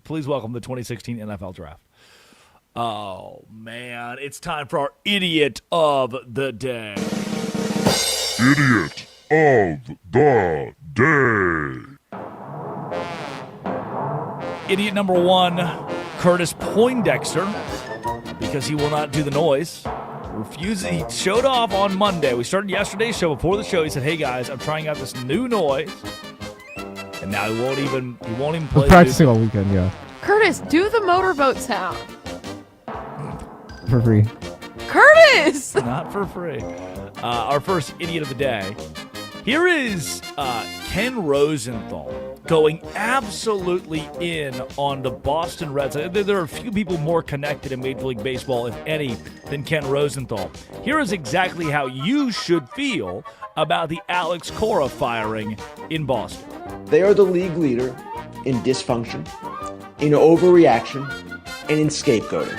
Please welcome the 2016 NFL draft. Oh, man. It's time for our Idiot of the Day. Idiot of the Day. Idiot number 1, Curtis Poindexter, because he will not do the noise. He showed off on Monday. We started yesterday's show. Before the show, he said, hey, guys, I'm trying out this new noise. And now he won't even play. We're practicing all weekend, yeah. Curtis, do the motorboat sound. For free. Curtis! Not for free. Our first Idiot of the Day. Here is Ken Rosenthal going absolutely in on the Boston Red Sox. There are a few people more connected in Major League Baseball, if any, than Ken Rosenthal. Here is exactly how you should feel about the Alex Cora firing in Boston. They are the league leader in dysfunction, in overreaction, and in scapegoating.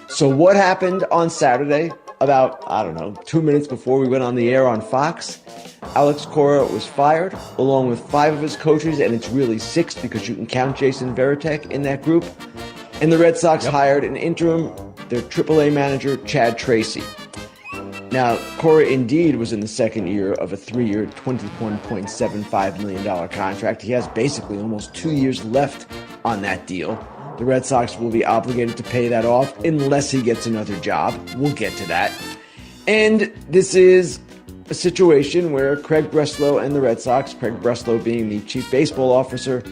So what happened on Saturday, about, 2 minutes before we went on the air on Fox? Alex Cora was fired, along with 5 of his coaches, and it's really 6 because you can count Jason Veritek in that group. And the Red Sox hired an interim, their AAA manager, Chad Tracy. Now, Cora indeed was in the second year of a 3-year, $21.75 million contract. He has basically almost 2 years left on that deal. The Red Sox will be obligated to pay that off unless he gets another job. We'll get to that. And this is a situation where Craig Breslow and the Red Sox, Craig Breslow being the chief baseball officer,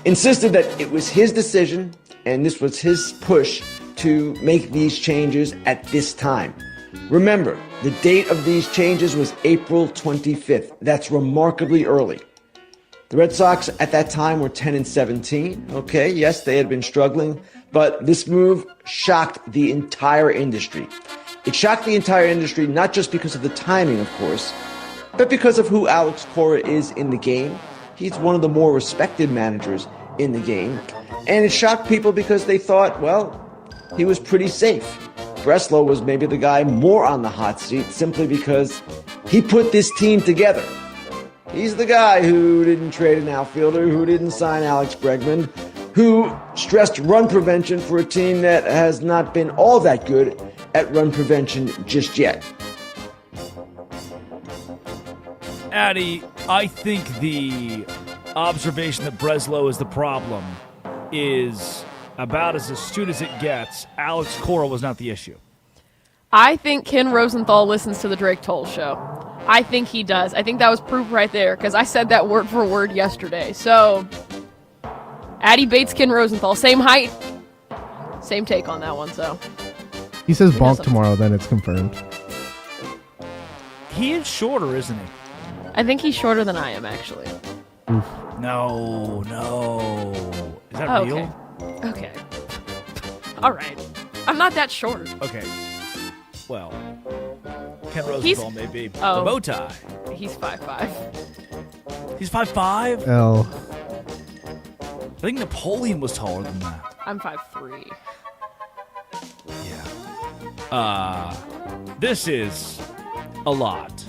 insisted that it was his decision and this was his push to make these changes at this time. Remember, the date of these changes was April 25th. That's remarkably early. The Red Sox at that time were 10-17. Okay, yes, they had been struggling, but this move shocked the entire industry. It shocked the entire industry not just because of the timing, of course, but because of who Alex Cora is in the game. He's one of the more respected managers in the game. And it shocked people because they thought, well, he was pretty safe. Breslow was maybe the guy more on the hot seat simply because he put this team together. He's the guy who didn't trade an outfielder, who didn't sign Alex Bregman, who stressed run prevention for a team that has not been all that good at run prevention just yet. Addy, I think the observation that Breslow is the problem is about as astute as it gets. Alex Cora was not the issue. I think Ken Rosenthal listens to the Drake Toll show. I think he does. I think that was proof right there because I said that word for word yesterday. So, Addy Bates, Ken Rosenthal, same height, same take on that one. So, he says bonk tomorrow, then it's confirmed. He is shorter, isn't he? I think he's shorter than I am, actually. Oof. No. Is that real? Okay. All right. I'm not that short. Okay. Well, Ken Rosenthal may be. The bow tie. He's 5'5". He's 5'5"? L. I think Napoleon was taller than that. I'm 5'3". Yeah. This is a lot.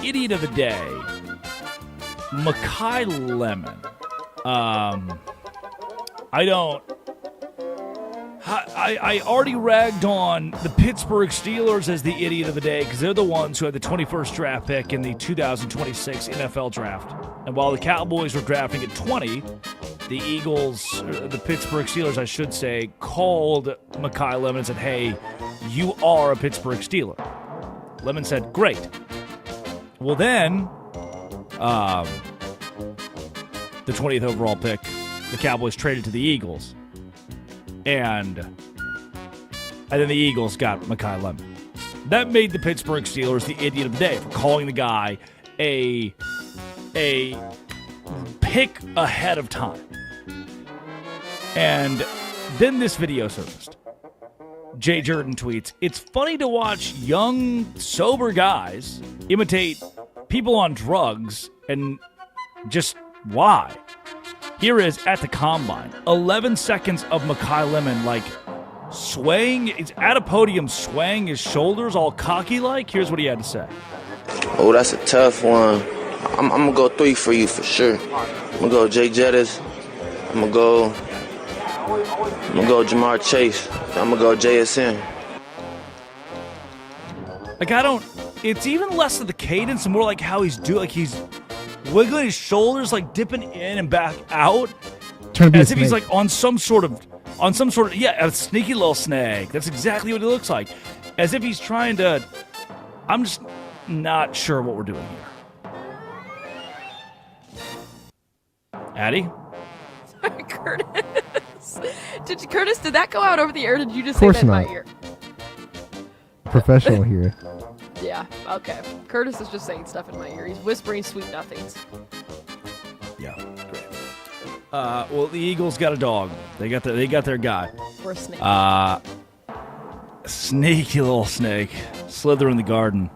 Idiot of the day. Makai Lemon. I already ragged on the Pittsburgh Steelers as the idiot of the day because they're the ones who had the 21st draft pick in the 2026 NFL draft. And while the Cowboys were drafting at 20, the Pittsburgh Steelers, I should say, called Makai Lemon and said, hey, you are a Pittsburgh Steeler. Lemon said, great. Well, then, the 20th overall pick, the Cowboys traded to the Eagles. And then the Eagles got Makai Lemon. That made the Pittsburgh Steelers the idiot of the day for calling the guy a pick ahead of time. And then this video surfaced. Jay Jordan tweets, "It's funny to watch young, sober guys imitate people on drugs and just why?" Here is at the combine, 11 seconds of Makai Lemon swaying, it's at a podium swaying his shoulders all cocky like. Here's what he had to say. Oh, that's a tough one. I'm going to go 3 for you for sure. I'm going to go Jay Jettis. I'm going to go Jamar Chase. I'm going to go JSN. It's even less of the cadence and more like how he's doing, he's wiggling his shoulders, dipping in and back out. As if he's on some sort of, a sneaky little snake. That's exactly what he looks like. As if he's trying to, I'm just not sure what we're doing here. Addie? Sorry, Curtis, did that go out over the air? Or did you just say that in my ear? Professional here. Yeah, okay. Curtis is just saying stuff in my ear. He's whispering sweet nothings. Yeah, great. Well, the Eagles got a dog. They got their guy. Or a snake. Sneaky little snake. Slither in the garden.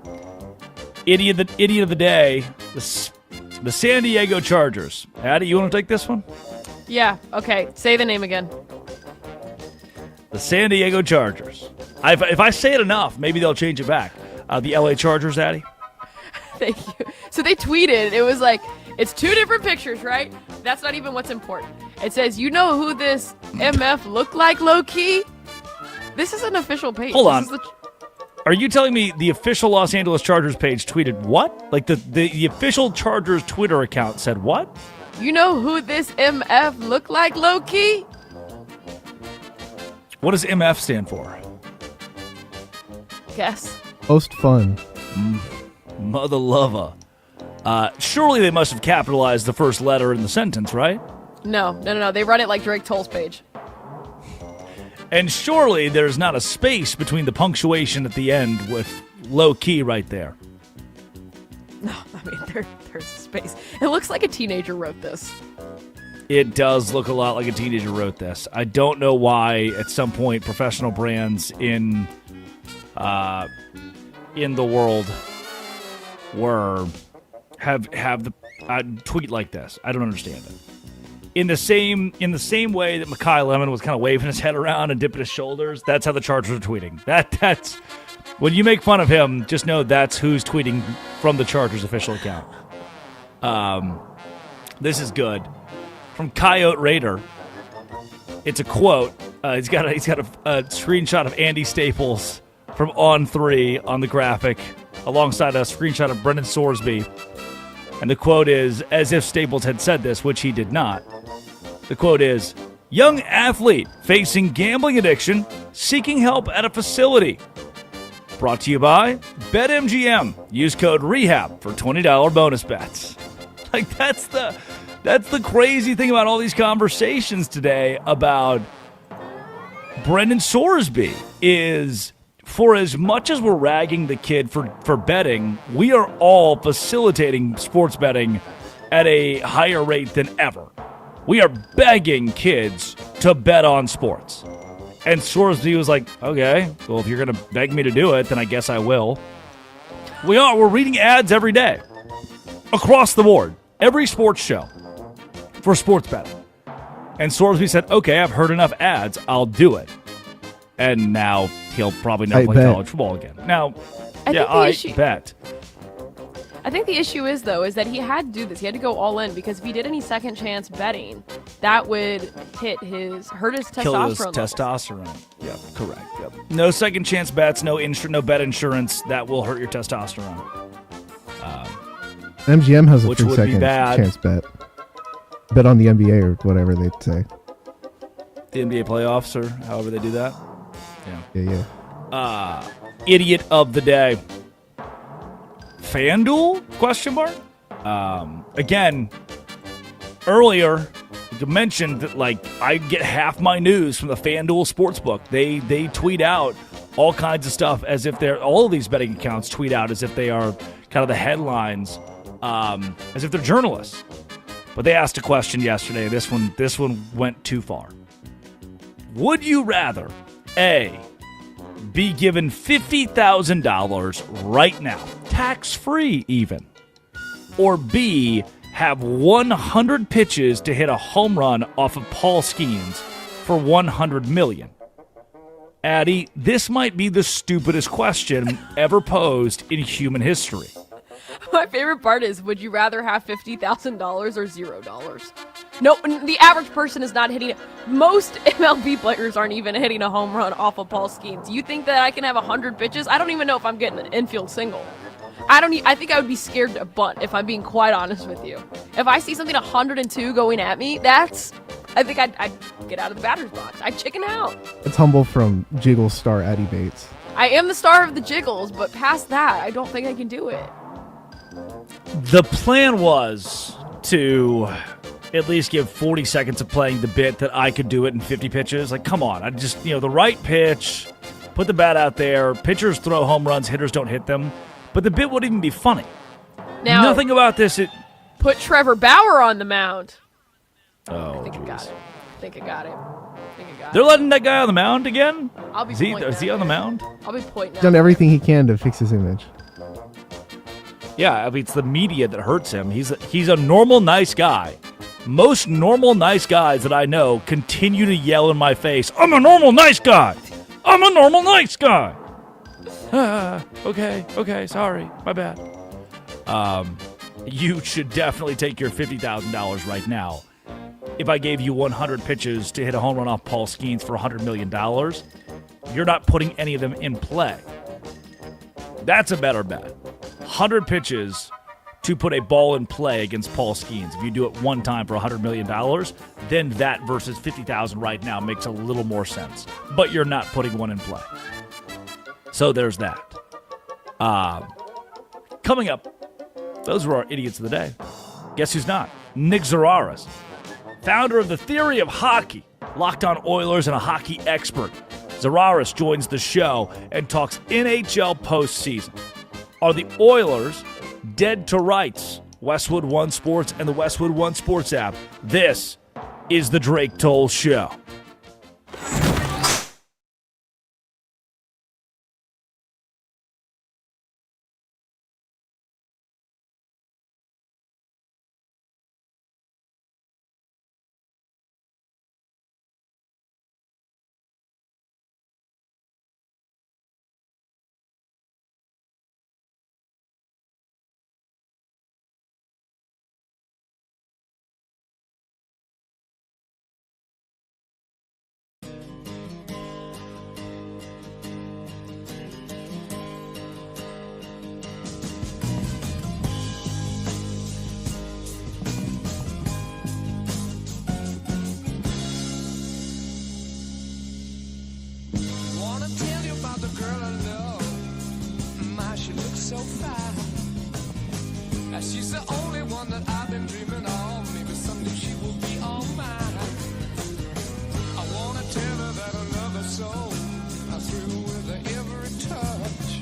Idiot of the day. The San Diego Chargers. Addie, you want to take this one? Yeah, okay. Say the name again. The San Diego Chargers. If I say it enough, maybe they'll change it back. The LA Chargers, Addie? Thank you. So they tweeted, it was it's 2 different pictures, right? That's not even what's important. It says, you know who this MF looked like, low-key? This is an official page. Hold on. Are you telling me the official Los Angeles Chargers page tweeted what? The official Chargers Twitter account said what? You know who this MF looked like, low-key? What does MF stand for? Guess. Most fun. Mother lover. Surely they must have capitalized the first letter in the sentence, right? No. They run it like Drake Toll's page. And surely there's not a space between the punctuation at the end with low key right there. No, I mean, there's space. It looks like a teenager wrote this. It does look a lot like a teenager wrote this. I don't know why at some point professional brands in the world have the tweet like this. I don't understand it. In the same way that Makai Lemon was kind of waving his head around and dipping his shoulders, that's how the Chargers are tweeting. That's when you make fun of him, just know that's who's tweeting from the Chargers official account. This is good. From Coyote Raider. It's a quote. He's got a screenshot of Andy Staples from On 3 on the graphic, alongside a screenshot of Brendan Sorsby. And the quote is, as if Staples had said this, which he did not. The quote is, young athlete facing gambling addiction, seeking help at a facility. Brought to you by BetMGM. Use code REHAB for $20 bonus bets. That's the crazy thing about all these conversations today about Brendan Sorsby is, for as much as we're ragging the kid for betting, we are all facilitating sports betting at a higher rate than ever. We are begging kids to bet on sports. And Sorsby was like, okay, well, if you're going to beg me to do it, then I guess I will. We're reading ads every day. Across the board. Every sports show. For sports betting. And Sorsby said, okay, I've heard enough ads. I'll do it. And now he'll probably never play college football again. Now, I bet. I think the issue is that he had to do this. He had to go all in because if he did any second chance betting, that would hurt his testosterone. Kill his testosterone. Yep, correct. Yep. No second chance bets, no bet insurance. That will hurt your testosterone. MGM has a which free would second be bad. chance bet. Bet on the NBA or whatever they'd say. The NBA playoffs or however they do that. Yeah. Idiot of the day. FanDuel? Question mark? Again, earlier you mentioned that I get half my news from the FanDuel Sportsbook. They tweet out all kinds of stuff as if all of these betting accounts tweet out as if they are kind of the headlines, as if they're journalists. But they asked a question yesterday. This one went too far. Would you rather, A, be given $50,000 right now, tax-free even, or B, have 100 pitches to hit a home run off of Paul Skeens for $100 million? Addie, this might be the stupidest question ever posed in human history. My favorite part is, would you rather have $50,000 or $0? No, the average person is not hitting it. Most MLB players aren't even hitting a home run off of Paul Skeens. You think that I can have 100 pitches? I don't even know if I'm getting an infield single. I think I would be scared to bunt, if I'm being quite honest with you. If I see something 102 going at me, I think I'd get out of the batter's box. I'd chicken out. It's humble from Jiggles star Addie Bates. I am the star of the Jiggles, but past that, I don't think I can do it. The plan was to at least give 40 seconds of playing the bit that I could do it in 50 pitches. Like, come on. I just, the right pitch, put the bat out there. Pitchers throw home runs, hitters don't hit them. But the bit wouldn't even be funny. Now, nothing about this. Put Trevor Bauer on the mound. Oh, I think I got it. They're letting that guy on the mound again? I'll be Is he on the mound? I'll be pointing He's done everything he can to fix his image. Yeah, I mean, it's the media that hurts him. He's a normal, nice guy. Most normal, nice guys that I know continue to yell in my face, I'm a normal, nice guy. I'm a normal, nice guy. Okay, sorry, my bad. You should definitely take your $50,000 right now. If I gave you 100 pitches to hit a home run off Paul Skeens for $100 million, you're not putting any of them in play. That's a better bet. 100 pitches to put a ball in play against Paul Skeens. If you do it one time for $100 million, then that versus $50,000 right now makes a little more sense. But you're not putting one in play. So there's that. Coming up, those were our idiots of the day. Guess who's not? Nick Zeraris, founder of the Theory of Hockey, Locked On Oilers, and a hockey expert. Zeraris joins the show and talks NHL postseason. Are the Oilers dead to rights? Westwood One Sports and the Westwood One Sports app. This is the Drake Toll Show. She's the only one that I've been dreaming of. Maybe someday she will be all mine. I wanna tell her that I love her so. I'm through with her every touch.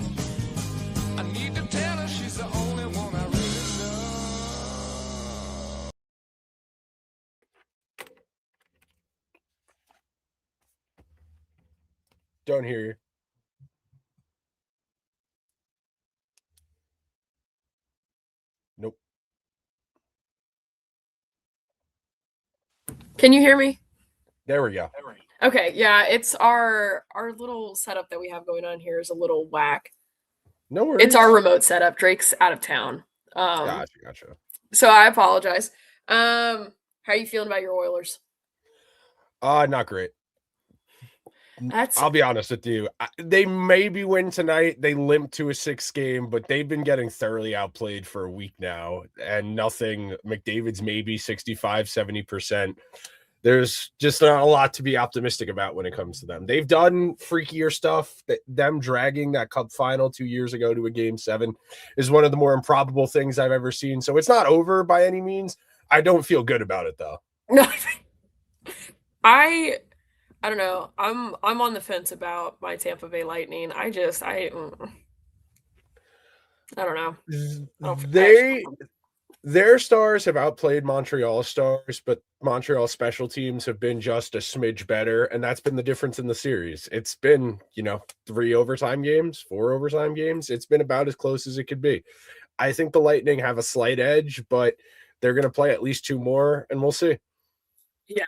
I need to tell her she's the only one I really love. Don't hear you. Nope. Can you hear me? There we go. Okay, yeah, it's our little setup that we have going on here is a little whack. No worries. It's our remote setup. Drake's out of town. Gotcha. So I apologize. How are you feeling about your Oilers? Not great. I'll be honest with you. They maybe win tonight. They limp to a 6th game, but they've been getting thoroughly outplayed for a week now, and nothing. McDavid's maybe 65, 70%. There's just not a lot to be optimistic about when it comes to them. They've done freakier stuff. Them dragging that cup final 2 years ago to a game 7 is one of the more improbable things I've ever seen. So it's not over by any means. I don't feel good about it, though. No, I I don't know. I'm on the fence about my Tampa Bay Lightning. I don't know. Their stars have outplayed Montreal stars, but Montreal special teams have been just a smidge better, and that's been the difference in the series. It's been, 3 overtime games, 4 overtime games. It's been about as close as it could be. I think the Lightning have a slight edge, but they're going to play at least 2 more, and we'll see. Yeah,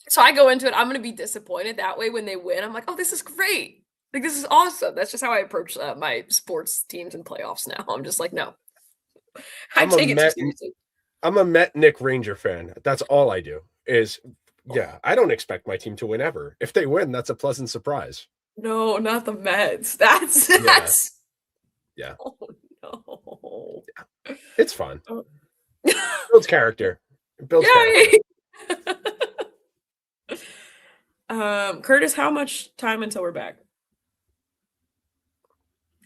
so I go into it. I'm going to be disappointed that way when they win. I'm like, oh, this is great. Like, this is awesome. That's just how I approach my sports teams and playoffs now. I'm just like, no. I take it too seriously. I'm a Met Nick Ranger fan. That's all I do is, I don't expect my team to win ever. If they win, that's a pleasant surprise. No, not the Mets. That's yeah. Oh, no. Yeah. It's fun. Builds character. It builds character. Curtis, how much time until we're back?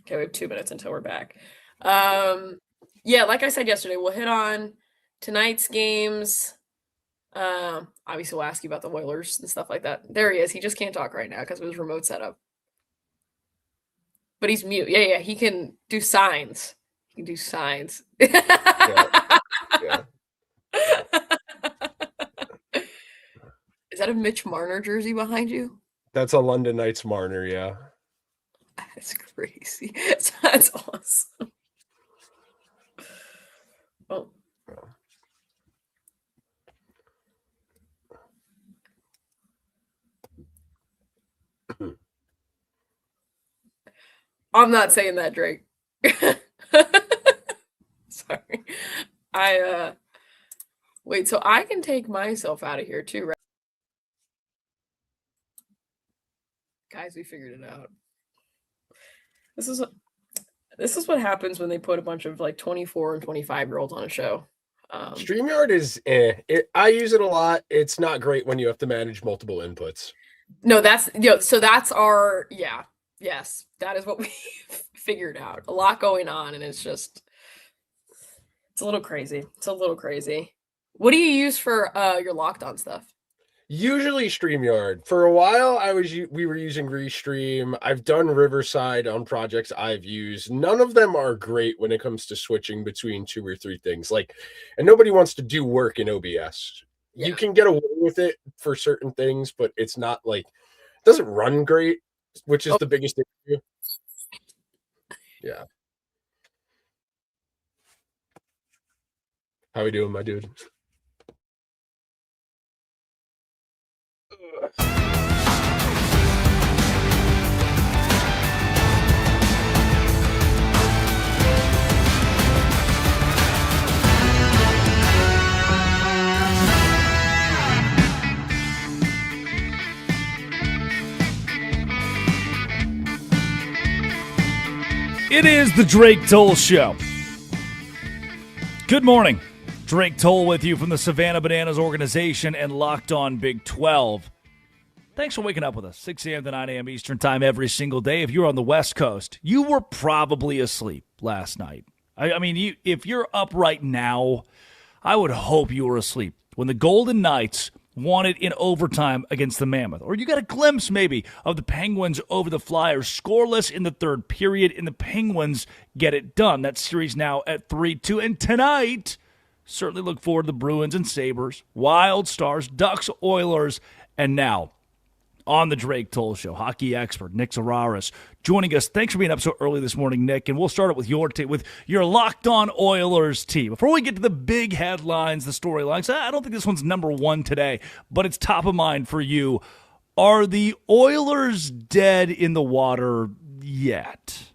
Okay, we have 2 minutes until we're back. Yeah, like I said yesterday, we'll hit on tonight's games. Obviously, we'll ask you about the Oilers and stuff like that. There he is. He just can't talk right now because of his remote setup. But he's mute. Yeah, he can do signs. He can do signs. Yeah. Is that a Mitch Marner jersey behind you? That's a London Knights Marner, yeah. That's crazy. That's awesome. Oh. I'm not saying that, Drake. Sorry. Wait, so I can take myself out of here too, right? Guys, we figured it out. This is what happens when they put a bunch of like 24 and 25-year-olds on a show. StreamYard is I use it a lot. It's not great when you have to manage multiple inputs. No, that's so that's our yes, that is what we figured out. A lot going on, and it's a little crazy. What do you use for your Locked On stuff? Usually StreamYard. For a while, we were using Restream. I've done Riverside on projects I've used. None of them are great when it comes to switching between 2 or 3 things. And nobody wants to do work in OBS. Yeah. You can get away with it for certain things, but it's not it doesn't run great, which is the biggest issue. Yeah. How we doing, my dude? It is the Drake Toll Show. Good morning. Drake Toll with you from the Savannah Bananas organization and Locked On Big 12. Thanks for waking up with us. 6 a.m. to 9 a.m. Eastern time every single day. If you're on the West Coast, you were probably asleep last night. I mean, if you're up right now, I would hope you were asleep when the Golden Knights won it in overtime against the Mammoth. Or you got a glimpse, maybe, of the Penguins over the Flyers, scoreless in the third period, and the Penguins get it done. That series now at 3-2. And tonight, certainly look forward to the Bruins and Sabres, Wild Stars, Ducks, Oilers, and now on the Drake Toll Show, hockey expert Nick Zeraris joining us. Thanks for being up so early this morning, Nick. And we'll start it with your Locked On Oilers team. Before we get to the big headlines, the storylines, I don't think this one's number one today, but it's top of mind for you. Are the Oilers dead in the water yet?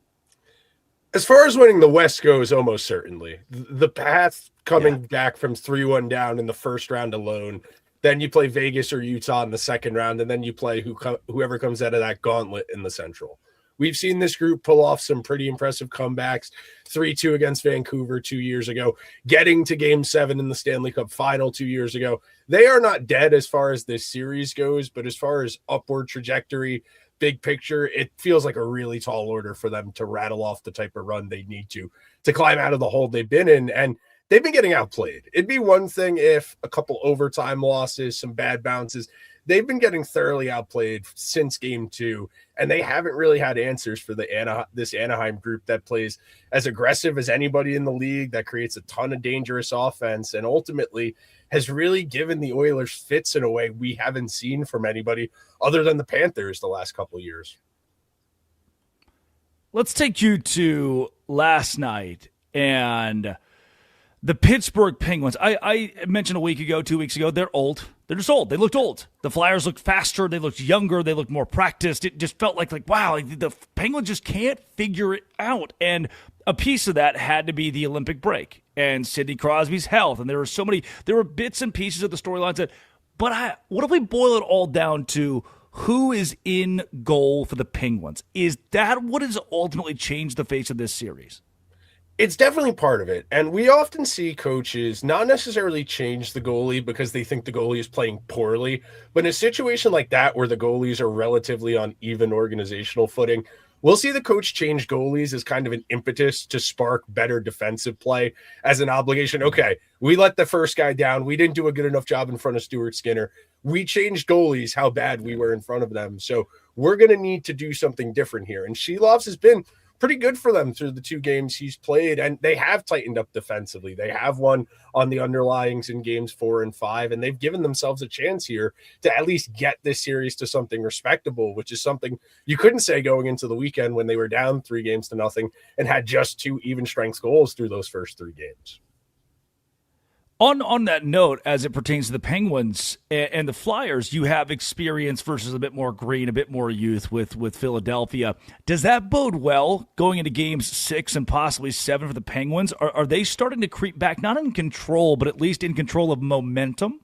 As far as winning the West goes, almost certainly. The path coming back from 3-1 down in the first round alone. Then you play Vegas or Utah in the second round, and then you play whoever comes out of that gauntlet in the Central. We've seen this group pull off some pretty impressive comebacks. 3-2 against Vancouver 2 years ago, getting to Game 7 in the Stanley Cup Final 2 years ago. They are not dead as far as this series goes, but as far as upward trajectory, big picture, it feels like a really tall order for them to rattle off the type of run they need to climb out of the hole they've been in. And they've been getting outplayed. It'd be one thing if a couple overtime losses, some bad bounces. They've been getting thoroughly outplayed since game 2, and they haven't really had answers for this Anaheim group that plays as aggressive as anybody in the league, that creates a ton of dangerous offense, and ultimately has really given the Oilers fits in a way we haven't seen from anybody other than the Panthers the last couple of years. Let's take you to last night and the Pittsburgh Penguins. I mentioned a week ago, 2 weeks ago, they're old. They're just old. They looked old. The Flyers looked faster. They looked younger. They looked more practiced. It just felt like wow, the Penguins just can't figure it out. And a piece of that had to be the Olympic break and Sidney Crosby's health. And there were bits and pieces of the storylines what if we boil it all down to who is in goal for the Penguins? Is that what has ultimately changed the face of this series? It's definitely part of it. And we often see coaches not necessarily change the goalie because they think the goalie is playing poorly. But in a situation like that, where the goalies are relatively on even organizational footing, we'll see the coach change goalies as kind of an impetus to spark better defensive play, as an obligation. Okay, we let the first guy down. We didn't do a good enough job in front of Stuart Skinner. We changed goalies, how bad we were in front of them. So we're going to need to do something different here. And Shelovs has been pretty good for them through the 2 games he's played, and they have tightened up defensively. They have won on the underlyings in games 4 and 5, and they've given themselves a chance here to at least get this series to something respectable, which is something you couldn't say going into the weekend when they were down 3-0 and had just 2 even strength goals through those first 3 games. On that note, as it pertains to the Penguins and the Flyers, you have experience versus a bit more green, a bit more youth with Philadelphia. Does that bode well going into games 6 and possibly 7 for the Penguins? Are they starting to creep back, not in control, but at least in control of momentum?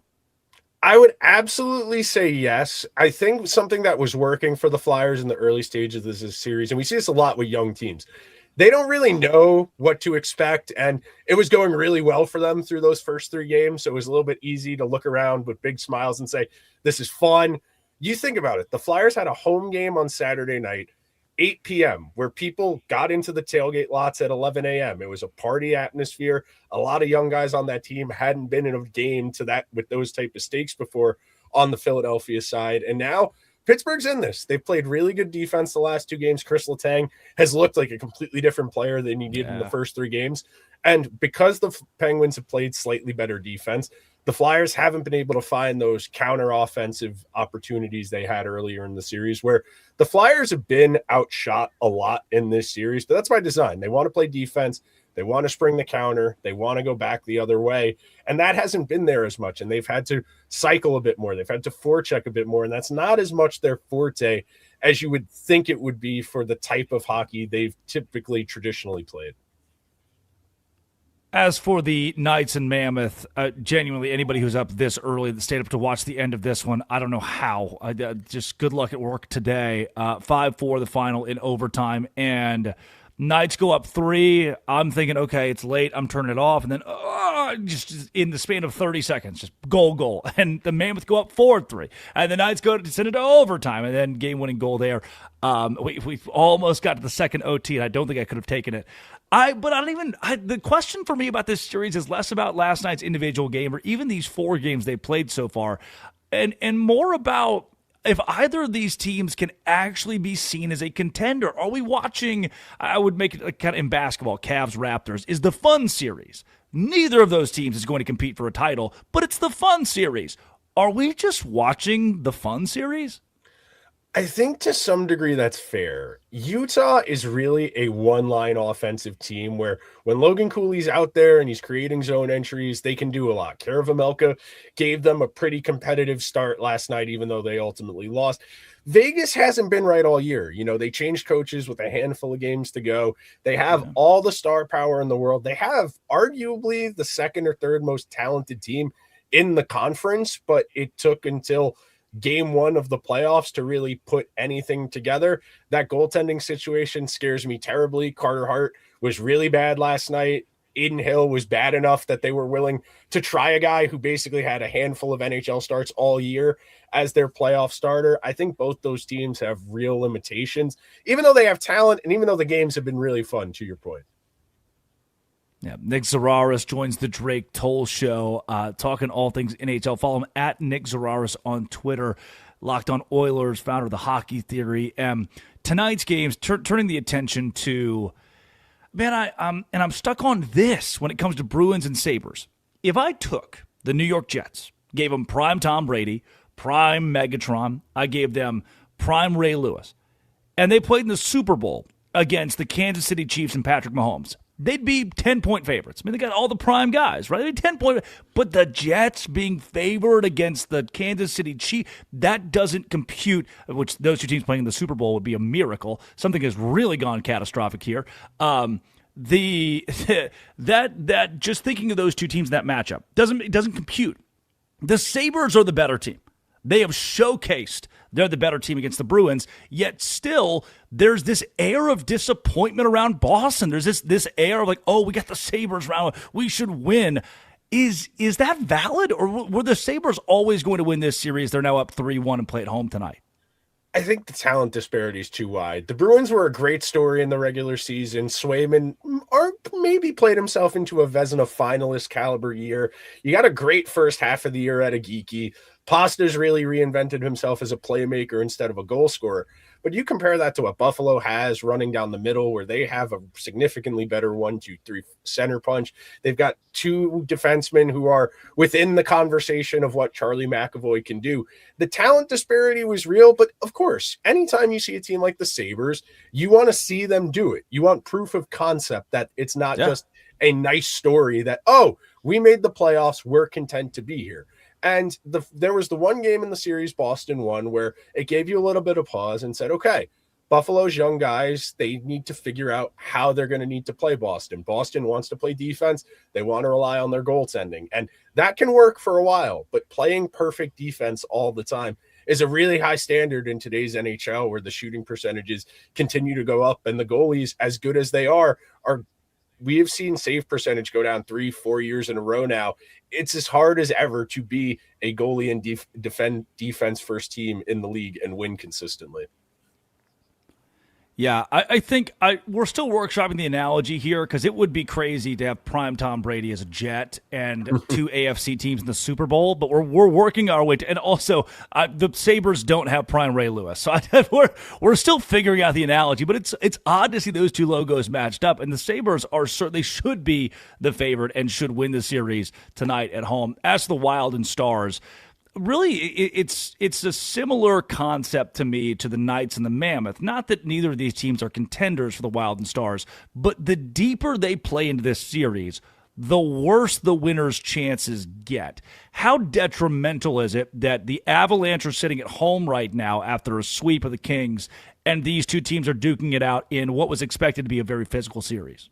I would absolutely say yes. I think something that was working for the Flyers in the early stages of this series, and we see this a lot with young teams, they don't really know what to expect, and it was going really well for them through those first 3 games, so it was a little bit easy to look around with big smiles and say, this is fun. You think about it. The Flyers had a home game on Saturday night, 8 p.m., where people got into the tailgate lots at 11 a.m. It was a party atmosphere. A lot of young guys on that team hadn't been in a game to that with those type of stakes before on the Philadelphia side, and now Pittsburgh's in this. They've played really good defense the last 2 games. Chris Letang has looked like a completely different player than he did in the first 3 games. And because the Penguins have played slightly better defense, the Flyers haven't been able to find those counter-offensive opportunities they had earlier in the series, where the Flyers have been outshot a lot in this series. But that's by design. They want to play defense. They want to spring the counter. They want to go back the other way. And that hasn't been there as much. And they've had to cycle a bit more. They've had to forecheck a bit more. And that's not as much their forte as you would think it would be for the type of hockey they've typically traditionally played. As for the Knights and Mammoth, genuinely, anybody who's up this early that stayed up to watch the end of this one, I don't know how. Just good luck at work today. 5-4 the final in overtime, and Knights go up 3. I'm thinking, okay, it's late. I'm turning it off. And then just in the span of 30 seconds, just goal. And the Mammoth go up 4-3. And the Knights go to send it to overtime. And then game-winning goal there. We've almost got to the second OT, and I don't think I could have taken it. The question for me about this series is less about last night's individual game or even these 4 games they played so far, and more about if either of these teams can actually be seen as a contender. Are we watching, I would make it kind of in basketball, Cavs, Raptors, is the fun series. Neither of those teams is going to compete for a title, but it's the fun series. Are we just watching the fun series? I think to some degree that's fair. Utah is really a one-line offensive team where when Logan Cooley's out there and he's creating zone entries, they can do a lot. Kara Vejmelka gave them a pretty competitive start last night, even though they ultimately lost. Vegas hasn't been right all year. You know, they changed coaches with a handful of games to go. They have all the star power in the world. They have arguably the second or third most talented team in the conference, but it took until game 1 of the playoffs to really put anything together. That goaltending situation scares me terribly. Carter Hart was really bad last night. Aiden Hill was bad enough that they were willing to try a guy who basically had a handful of NHL starts all year as their playoff starter. I think both those teams have real limitations, even though they have talent and even though the games have been really fun, to your point. Yeah, Nick Zeraris joins the Drake Toll Show, talking all things NHL. Follow him at Nick Zeraris on Twitter. Locked On Oilers, founder of the Hockey Theory. Tonight's games, turning the attention to, man, I'm stuck on this when it comes to Bruins and Sabres. If I took the New York Jets, gave them prime Tom Brady, prime Megatron, I gave them prime Ray Lewis, and they played in the Super Bowl against the Kansas City Chiefs and Patrick Mahomes, they'd be 10-point favorites. I mean, they got all the prime guys, right? They'd be 10-point. But the Jets being favored against the Kansas City Chiefs, that doesn't compute, which those two teams playing in the Super Bowl would be a miracle. Something has really gone catastrophic here. That just thinking of those two teams in that matchup doesn't compute. The Sabres are the better team. They have showcased they're the better team against the Bruins, yet still there's this air of disappointment around Boston. There's this air of like, oh, we got the Sabres round, we should win. Is that valid, or were the Sabres always going to win this series? They're now up 3-1 and play at home tonight. I think the talent disparity is too wide. The Bruins were a great story in the regular season. Swayman maybe played himself into a Vezina finalist caliber year. You got a great first half of the year out of Geeky. Pasta's really reinvented himself as a playmaker instead of a goal scorer. But you compare that to what Buffalo has running down the middle, where they have a significantly better 1-2-3 center punch. They've got two defensemen who are within the conversation of what Charlie McAvoy can do. The talent disparity was real, but of course, anytime you see a team like the Sabres, you want to see them do it. You want proof of concept that it's not just a nice story that, oh, we made the playoffs, we're content to be here. And there was the one game in the series Boston won where it gave you a little bit of pause and said, okay, Buffalo's young guys, they need to figure out how they're going to need to play Boston. Boston wants to play defense. They want to rely on their goaltending. And that can work for a while, but playing perfect defense all the time is a really high standard in today's NHL, where the shooting percentages continue to go up and the goalies, as good as they are we have seen save percentage go down 3-4 years in a row now. It's as hard as ever to be a goalie and defense first team in the league and win consistently. Yeah, I think we're still workshopping the analogy here, because it would be crazy to have prime Tom Brady as a Jet and two AFC teams in the Super Bowl, but we're working our way to, and also the Sabres don't have prime Ray Lewis, so we're still figuring out the analogy. But it's odd to see those two logos matched up, and the Sabres they should be the favorite and should win the series tonight at home. As the Wild and Stars, really, it's a similar concept to me to the Knights and the Mammoth. Not that neither of these teams are contenders for the Wild and Stars, but the deeper they play into this series, the worse the winner's chances get. How detrimental is it that the Avalanche are sitting at home right now after a sweep of the Kings, and these two teams are duking it out in what was expected to be a very physical series?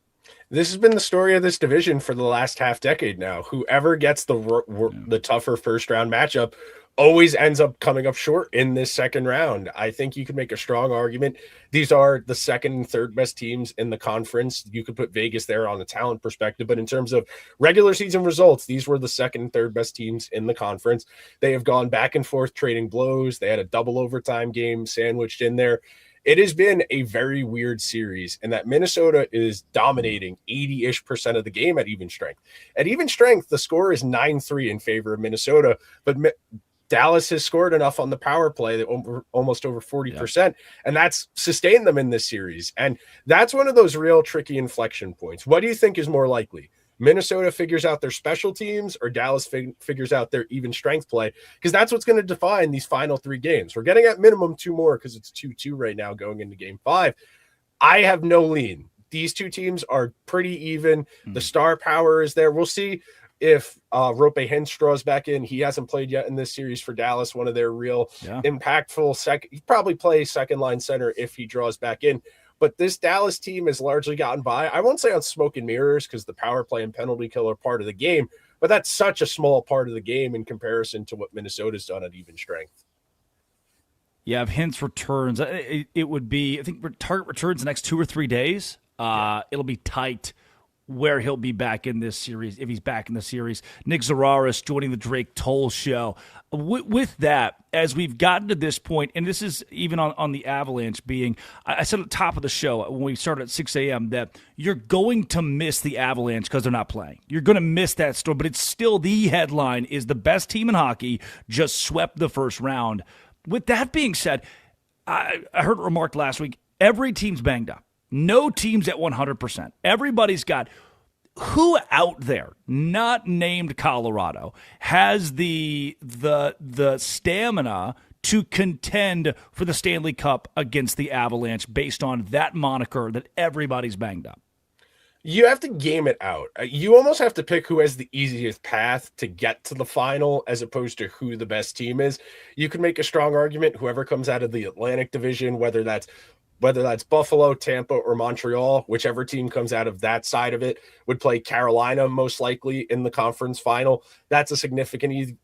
This has been the story of this division for the last half decade now. Whoever gets the tougher first round matchup always ends up coming up short in this second round. I think you could make a strong argument. These are the second and third best teams in the conference. You could put Vegas there on the talent perspective, but in terms of regular season results, these were the second and third best teams in the conference. They have gone back and forth trading blows. They had a double overtime game sandwiched in there. It has been a very weird series, and that Minnesota is dominating 80-ish% of the game at even strength. At even strength, the score is 9-3 in favor of Minnesota, but Dallas has scored enough on the power play that almost over 40%, and that's sustained them in this series. And that's one of those real tricky inflection points. What do you think is more likely? Minnesota figures out their special teams, or Dallas figures out their even strength play? Because that's what's going to define these final three games. We're getting at minimum two more because it's 2-2 right now going into game 5. I have no lean. These two teams are pretty even. The star power is there. We'll see if Rope Hintz draws back in. He hasn't played yet in this series for Dallas, one of their real impactful he probably plays second line center if he draws back in. But this Dallas team has largely gotten by. I won't say on smoke and mirrors, because the power play and penalty kill are part of the game, but that's such a small part of the game in comparison to what Minnesota's done at even strength. Yeah, if Hintz returns, it would be, I think Target returns the next 2 or 3 days. It'll be tight where he'll be back in this series, if he's back in the series. Nick Zeraris joining the Drake Toll Show. With that, as we've gotten to this point, and this is even on the Avalanche being, I said at the top of the show when we started at 6 a.m. that you're going to miss the Avalanche because they're not playing. You're going to miss that story, but it's still the headline is the best team in hockey just swept the first round. With that being said, I heard it remarked last week, every team's banged up. No team's at 100%. Everybody's got who out there, not named Colorado, has the stamina to contend for the Stanley Cup against the Avalanche based on that moniker that everybody's banged up. You have to game it out. You almost have to pick who has the easiest path to get to the final as opposed to who the best team is. You can make a strong argument, whoever comes out of the Atlantic Division, whether that's Buffalo, Tampa, or Montreal, whichever team comes out of that side of it would play Carolina most likely in the conference final. That's a significantly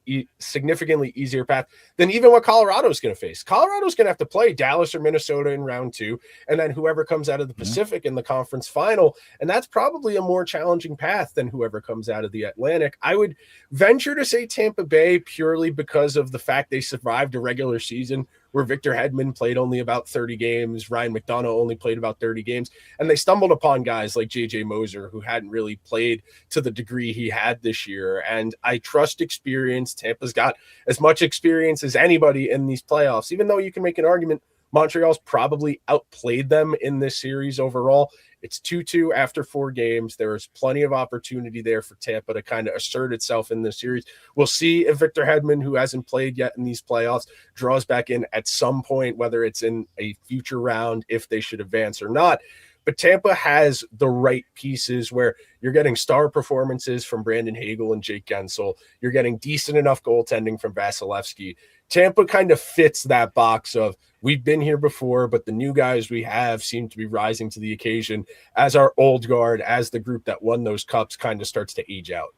easier path than even what Colorado's going to face. Colorado's going to have to play Dallas or Minnesota in round 2, and then whoever comes out of the Pacific in the conference final, and that's probably a more challenging path than whoever comes out of the Atlantic. I would venture to say Tampa Bay purely because of the fact they survived a regular season where Victor Hedman played only about 30 games, Ryan McDonough only played about 30 games, and they stumbled upon guys like J.J. Moser, who hadn't really played to the degree he had this year, and I trust experience. Tampa's got as much experience as anybody in these playoffs, even though you can make an argument Montreal's probably outplayed them in this series overall. It's 2-2 after 4 games. There is plenty of opportunity there for Tampa to kind of assert itself in this series. We'll see if Victor Hedman, who hasn't played yet in these playoffs, draws back in at some point, whether it's in a future round, if they should advance or not. But Tampa has the right pieces where you're getting star performances from Brandon Hagel and Jake Gensel. You're getting decent enough goaltending from Vasilevsky. Tampa kind of fits that box of we've been here before, but the new guys we have seem to be rising to the occasion as our old guard, as the group that won those cups kind of starts to age out.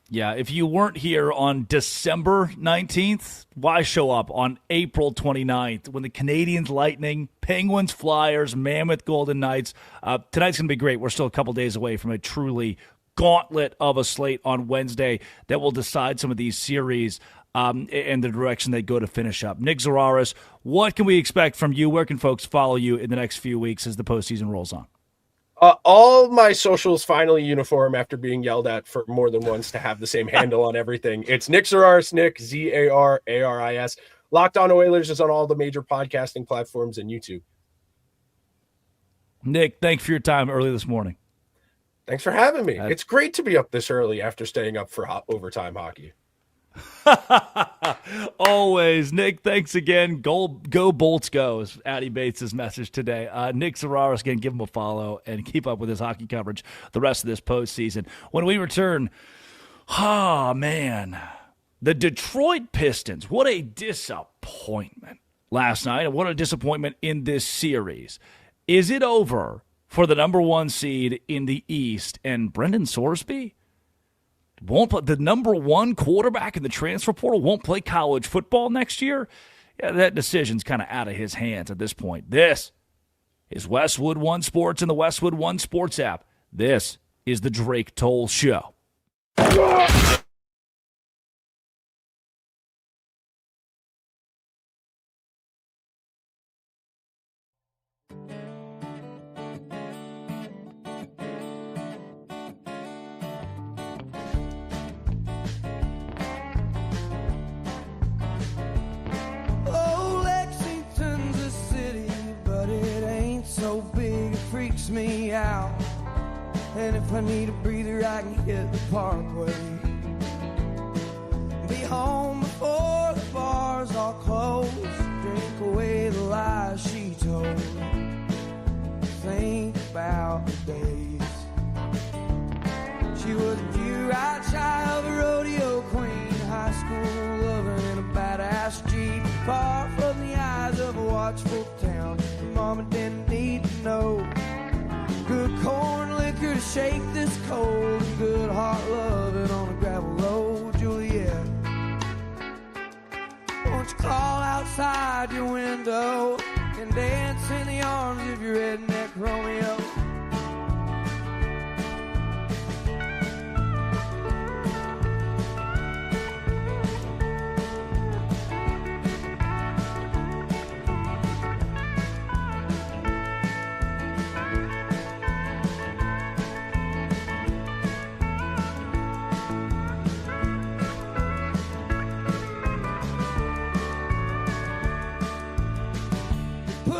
Yeah, if you weren't here on December 19th, why show up on April 29th when the Canadiens Lightning, Penguins Flyers, Mammoth Golden Knights, tonight's going to be great. We're still a couple days away from a truly gauntlet of a slate on Wednesday that will decide some of these series and the direction they go to finish up. Nick Zeraris, what can we expect from you? Where can folks follow you in the next few weeks as the postseason rolls on? All my socials finally uniform after being yelled at for more than once to have the same handle on everything. It's Nick Zeraris, Nick, Zararis. Locked On Oilers is on all the major podcasting platforms and YouTube. Nick, thanks for your time early this morning. Thanks for having me. It's great to be up this early after staying up for overtime hockey. Always. Nick, thanks again. Go Bolts go is Addy Bates' message today. Nick Zeraris, again, give him a follow and keep up with his hockey coverage the rest of this postseason. When we return, the Detroit Pistons, what a disappointment last night, and what a disappointment in this series. Is it over for the number 1 seed in the East and Brendan Sorsby? Won't play, the number 1 quarterback in the transfer portal won't play college football next year? Yeah, that decision's kind of out of his hands at this point. This is Westwood One Sports and the Westwood One Sports app. This is the Drake Toll Show. Me out, and if I need a breather I can hit the parkway. Be home before the bars all close, drink away the lies she told, think about the days she was a pure-eyed child, a rodeo queen, high school loving in a badass Jeep, far from the eyes of a watchful town. Mama didn't need to know. Good corn liquor to shake this cold, and good heart loving on a gravel road, Juliet. Won't you crawl outside your window and dance in the arms of your redneck Romeo?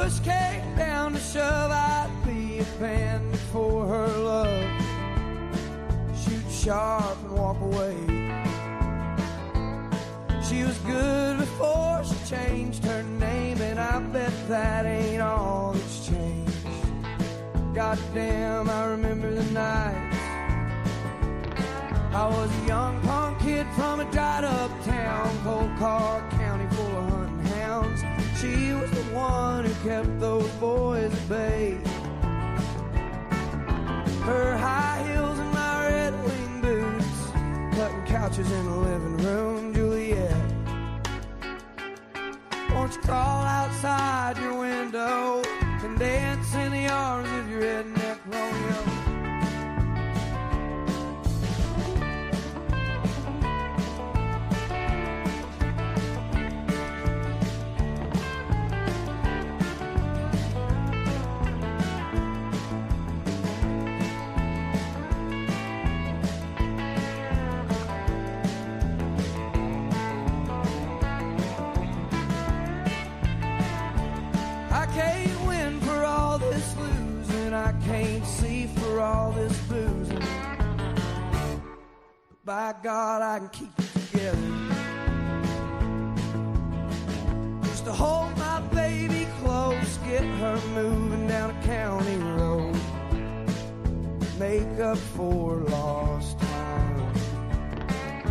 push came down to shove, I'd be a bandit for her love. Shoot sharp and walk away. She was good before she changed her name, and I bet that ain't all that's changed. Goddamn, I remember the nights. I was a young punk kid from a dried up town, Cold Car County full of hunting hounds. She was the one who kept those boys at bay. Her high heels and my red wing boots, cutting couches in the living room. Juliet, won't you crawl outside your window and dance in the arms of your redneck Romeo? Can't see for all this boozing. By God, I can keep it together. Just to hold my baby close, get her moving down a county road, make up for lost time.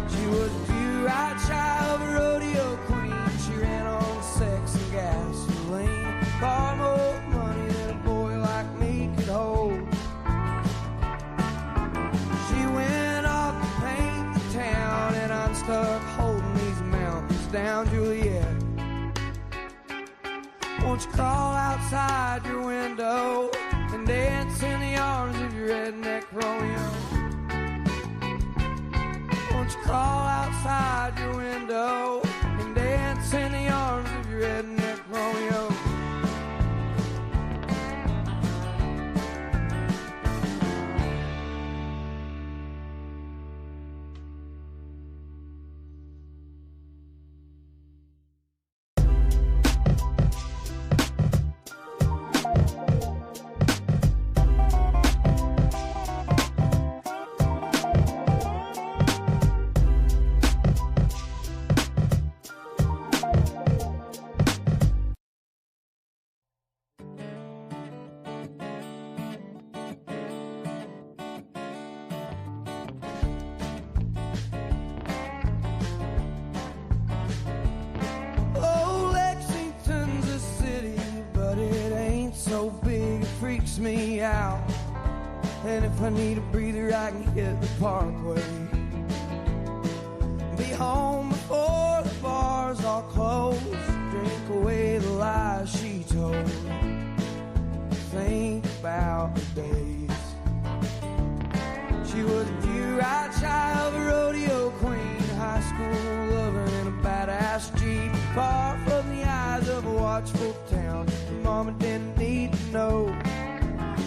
She was a few-eyed child of a rodeo queen. She ran on sex and gasoline, far more money than a boy like me could hold. She went off to paint the town, and I'm stuck holding these mountains down. Juliet, won't you crawl outside your window and dance in the arms of your redneck Romeo? Won't you crawl outside your window and dance in the arms of your redneck Romeo? Me out, and if I need a breather I can hit the parkway. Be home before the bars all close, drink away the lies she told, think about the days. She was a few-eyed child, a rodeo queen, high school lover in a badass Jeep, far from the eyes of a watchful town. Mama didn't need to know.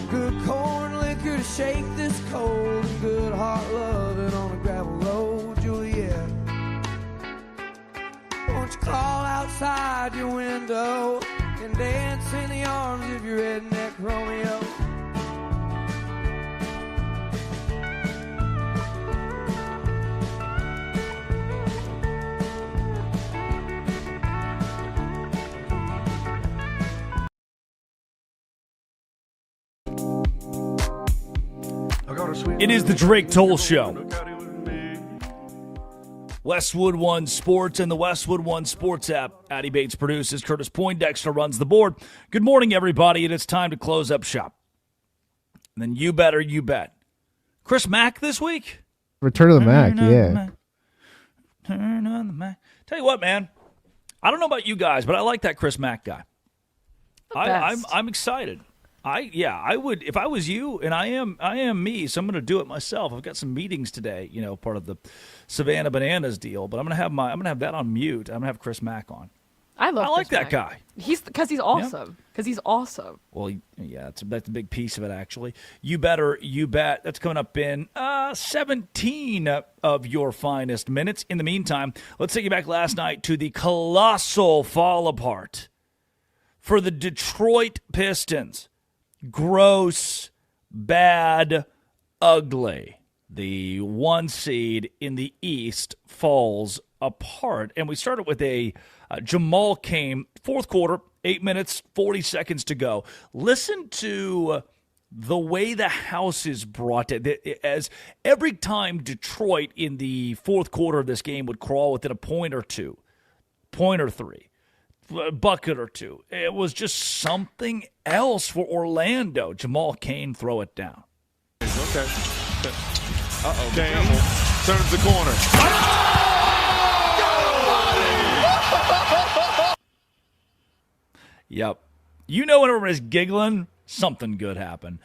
Good corn liquor to shake this cold, and good heart loving on a gravel road. Juliet, won't you crawl outside your window and dance in the arms of your redneck Romeo? It is the Drake Toll Show. Westwood One Sports and the Westwood One Sports app. Addie Bates produces. Curtis Poindexter runs the board. Good morning, everybody, and it's time to close up shop. And then you better, you bet. Chris Mack this week? Return of the Mac, yeah. Turn on the Mac. Tell you what, man. I don't know about you guys, but I like that Chris Mack guy. I'm excited. I would, if I was you, and I am me, so I'm going to do it myself. I've got some meetings today, part of the Savannah Bananas deal, but I'm going to have that on mute. I'm going to have Chris Mack on. I like that guy. Because he's awesome. Because he's awesome. Well, yeah, that's a big piece of it, actually. You better, you bet. That's coming up in 17 of your finest minutes. In the meantime, let's take you back last night to the colossal fall apart for the Detroit Pistons. Gross, bad, ugly. The 1 seed in the East falls apart. And we started with a Jamal Cain, fourth quarter, 8 minutes, 40 seconds to go. Listen to the way the house is brought to, as every time Detroit in the fourth quarter of this game would crawl within a point or two, point or three, a bucket or two. It was just something else for Orlando. Jamal Cain throw it down. Okay. Uh-oh. Cain turns the corner. Yep. You know when everybody's giggling, something good happened.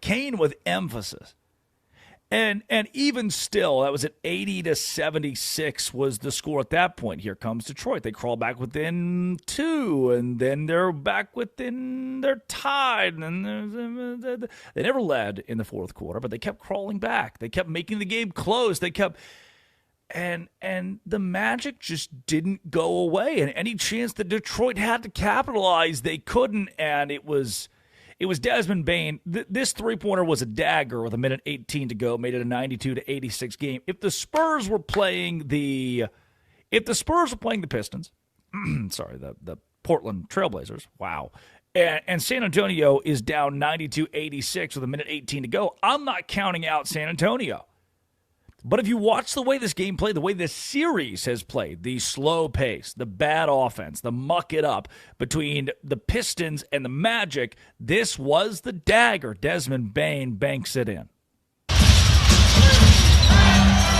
Cain with emphasis. And even still, that was at 80-76 was the score at that point. Here comes Detroit. They crawl back within 2, and then they're back within, they're tied. And they never led in the fourth quarter, but they kept crawling back. They kept making the game close. They kept, and the magic just didn't go away. And any chance that Detroit had to capitalize, they couldn't, and it was Desmond Bane. This three-pointer was a dagger with 1:18 to go, made it a 92-86 game. If the Spurs were playing the Pistons, sorry, the Portland Trailblazers, wow, and San Antonio is down 92-86 with 1:18 to go, I'm not counting out San Antonio. But if you watch the way this game played, the way this series has played, the slow pace, the bad offense, the muck it up between the Pistons and the Magic, this was the dagger. Desmond Bane banks it in.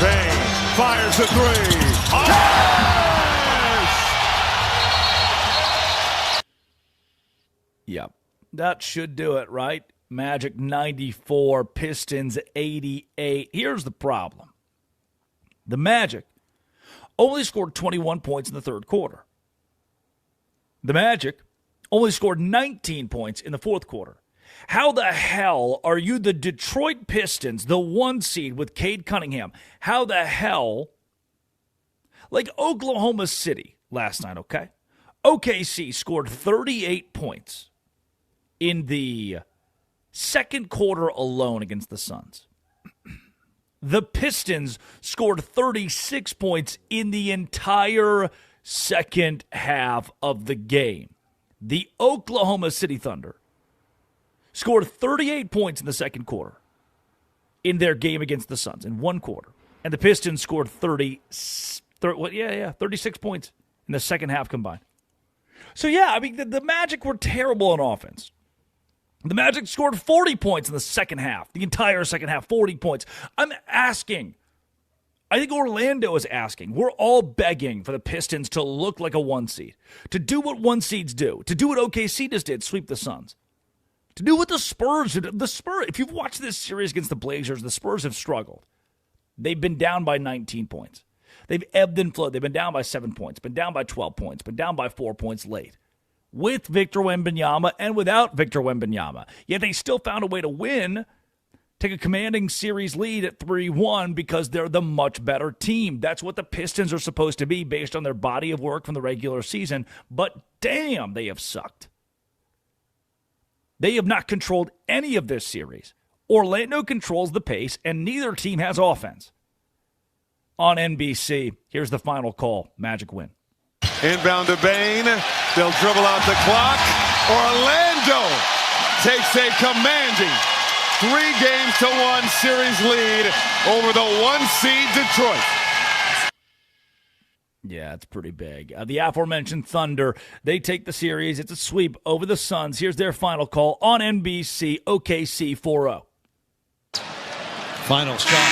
Bane fires a three. Yes! Yep, that should do it, right? Magic 94, Pistons 88. Here's the problem. The Magic only scored 21 points in the third quarter. The Magic only scored 19 points in the fourth quarter. How the hell are you the Detroit Pistons, the 1 seed with Cade Cunningham? How the hell, like Oklahoma City last night, okay? OKC scored 38 points in the second quarter alone against the Suns. The Pistons scored 36 points in the entire second half of the game. The Oklahoma City Thunder scored 38 points in the second quarter in their game against the Suns in one quarter. And the Pistons scored 36 points in the second half combined. So, yeah, I mean, the Magic were terrible on offense. The Magic scored 40 points in the second half, the entire second half, 40 points. I'm asking, I think Orlando is asking, we're all begging for the Pistons to look like a 1 seed, to do what 1 seeds do, to do what OKC just did, sweep the Suns, to do what the Spurs did. The Spurs, if you've watched this series against the Blazers, the Spurs have struggled. They've been down by 19 points. They've ebbed and flowed. They've been down by 7 points, been down by 12 points, been down by 4 points late. With Victor Wembanyama and without Victor Wembanyama. Yet they still found a way to win, take a commanding series lead at 3-1 because they're the much better team. That's what the Pistons are supposed to be based on their body of work from the regular season. But damn, they have sucked. They have not controlled any of this series. Orlando controls the pace, and neither team has offense. On NBC, here's the final call. Magic win. Inbound to Bane. They'll dribble out the clock. Orlando takes a commanding 3-1 series lead over the 1 seed Detroit. Yeah, it's pretty big. The aforementioned Thunder, they take the series. It's a sweep over the Suns. Here's their final call on NBC, OKC 4-0. Final shot.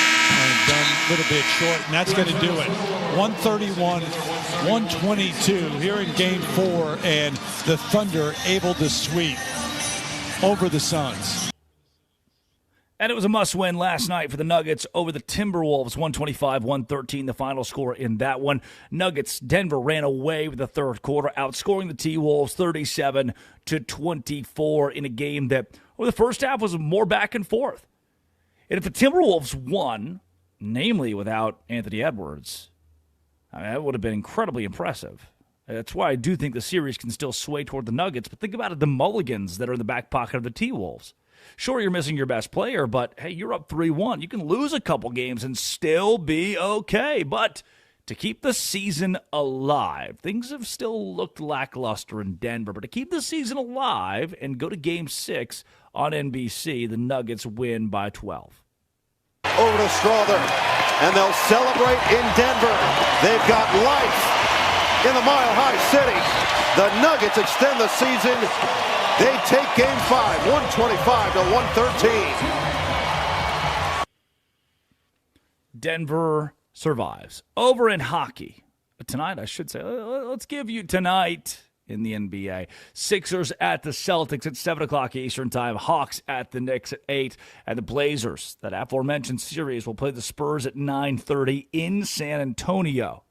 Done a little bit short, and that's going to do it. 131-122 here in Game 4, and the Thunder able to sweep over the Suns. And it was a must-win last night for the Nuggets over the Timberwolves, 125-113, the final score in that one. Nuggets, Denver ran away with the third quarter, outscoring the T-Wolves 37-24 in a game that, over the first half, was more back and forth. And if the Timberwolves won, namely without Anthony Edwards, I mean, that would have been incredibly impressive. That's why I do think the series can still sway toward the Nuggets. But think about it, the mulligans that are in the back pocket of the T-Wolves. Sure, you're missing your best player, but, hey, you're up 3-1. You can lose a couple games and still be okay. But to keep the season alive, things have still looked lackluster in Denver. But to keep the season alive and go to Game 6 on NBC, the Nuggets win by 12. Over to Strother, and they'll celebrate in Denver. They've got life in the Mile High City. The Nuggets extend the season. They take Game 5, 125-113. Denver survives. Over in hockey. Tonight, I should say, let's give you tonight in the NBA. Sixers at the Celtics at 7 o'clock Eastern Time. Hawks at the Knicks at 8. And the Blazers, that aforementioned series, will play the Spurs at 9:30 in San Antonio.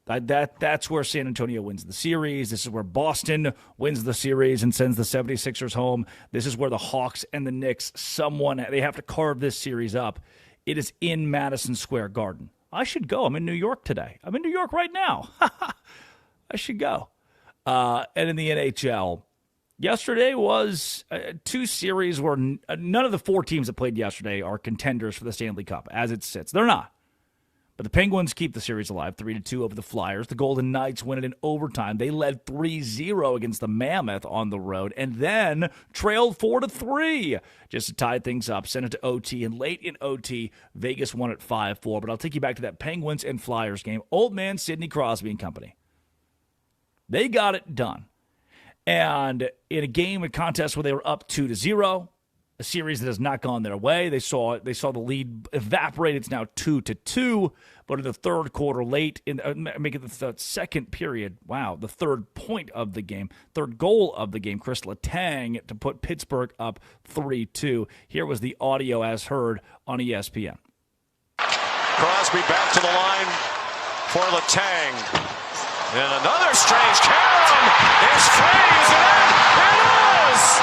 That's where San Antonio wins the series. This is where Boston wins the series and sends the 76ers home. This is where the Hawks and the Knicks, they have to carve this series up. It is in Madison Square Garden. I should go. I'm in New York today. I'm in New York right now. I should go. And in the NHL, yesterday was two series where none of the four teams that played yesterday are contenders for the Stanley Cup as it sits. They're not. But the Penguins keep the series alive, 3-2 over the Flyers. The Golden Knights win it in overtime. They led 3-0 against the Mammoth on the road and then trailed 4-3 just to tie things up, sent it to OT. And late in OT, Vegas won at 5-4. But I'll take you back to that Penguins and Flyers game. Old man Sidney Crosby and company. They got it done. And in a contest where they were up 2-0, a series that has not gone their way. They saw the lead evaporate. It's now 2-2. But in the third quarter, late in make it the second period. Wow, the third point of the game, third goal of the game. Chris Letang to put Pittsburgh up 3-2. Here was the audio as heard on ESPN. Crosby back to the line for Letang, and another strange carom is freeze, and it is.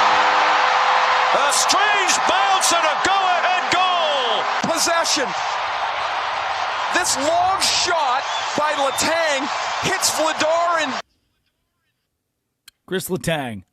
A strange bounce and a go-ahead goal. Possession. This long shot by Letang hits Vladar and Chris Letang.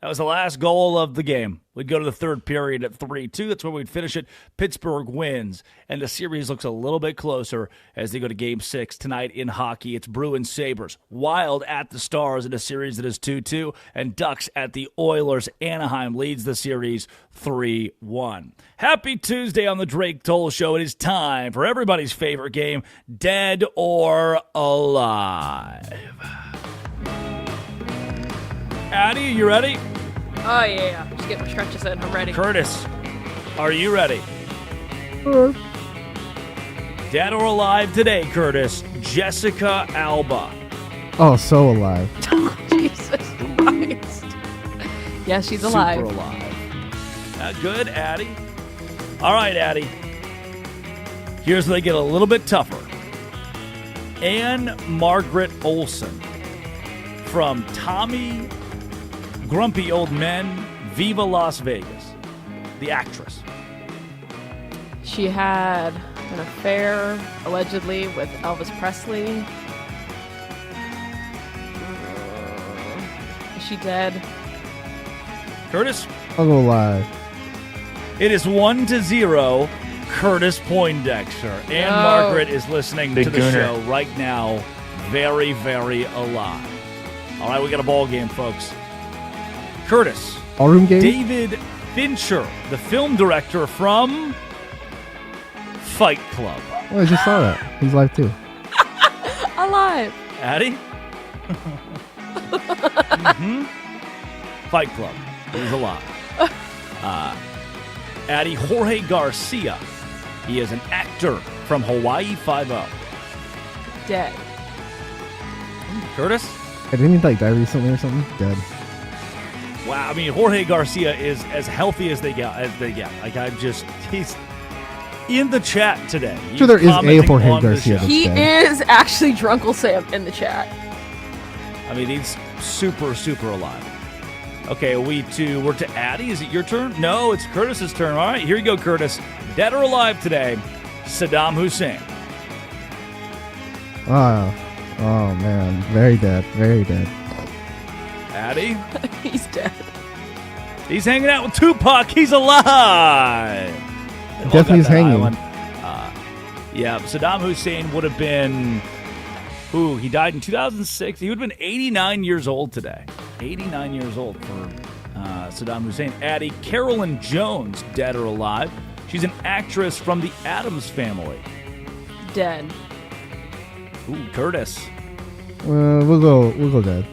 That was the last goal of the game. We'd go to the third period at 3-2. That's where we'd finish it. Pittsburgh wins, and the series looks a little bit closer as they go to Game 6 tonight in hockey. It's Bruins Sabres. Wild at the Stars in a series that is 2-2, and Ducks at the Oilers. Anaheim leads the series 3-1. Happy Tuesday on the Drake Toll Show. It is time for everybody's favorite game, Dead or Alive. Addie, you ready? Oh, yeah. Just get my stretches in. I'm ready. Curtis, are you ready? Dead or alive today, Curtis? Jessica Alba. Oh, so alive. Jesus Christ. Yeah, she's alive. Super alive. Good, Addie. All right, Addie. Here's where they get a little bit tougher. Anne Margaret Olsen from Tommy Grumpy Old Men, Viva Las Vegas, the actress. She had an affair, allegedly, with Elvis Presley. Is she dead? Curtis? I'll go live. It is 1-0, Curtis Poindexter. Anne Margaret is listening to the show right now, very, very alive. All right, we got a ball game, folks. Curtis. Ballroom game? David Fincher, the film director from Fight Club. Oh, I just saw that. He's live too. Alive. Addie? Fight Club. He's alive. Addie, Jorge Garcia. He is an actor from Hawaii Five-0. Dead. Curtis? Didn't he die recently or something? Dead. Wow, I mean, Jorge Garcia is as healthy as they get. Like, he's in the chat today. I'm sure there is a Jorge Garcia. He is actually Drunkle Sam in the chat. I mean, he's super, super alive. Okay, we're to Addie. Is it your turn? No, it's Curtis's turn. All right, here you go, Curtis. Dead or alive today, Saddam Hussein. Oh, man. Very dead. Very dead. Addie? He's dead. He's hanging out with Tupac. He's alive. Definitely is hanging. Yeah, Saddam Hussein would have been... Ooh, he died in 2006. He would have been 89 years old today. 89 years old for Saddam Hussein. Addie, Carolyn Jones, dead or alive. She's an actress from the Addams Family. Dead. Ooh, Curtis. We'll go dead.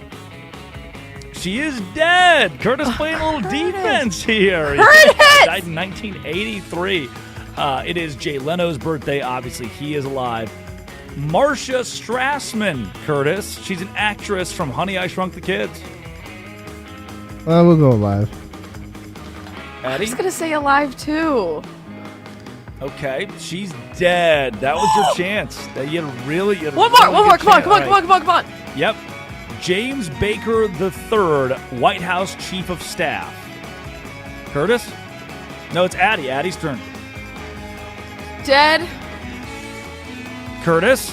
She is dead. Curtis playing a little defense here. Curtis! Died in 1983. It is Jay Leno's birthday. Obviously, he is alive. Marcia Strassman, Curtis. She's an actress from Honey, I Shrunk the Kids. We'll go alive. Addie? I was going to say alive, too. Okay, she's dead. That was your chance. You had really One more. Come on. Yep. James Baker III, White House Chief of Staff. Curtis? No, it's Addie. Addie's turn. Dead. Curtis?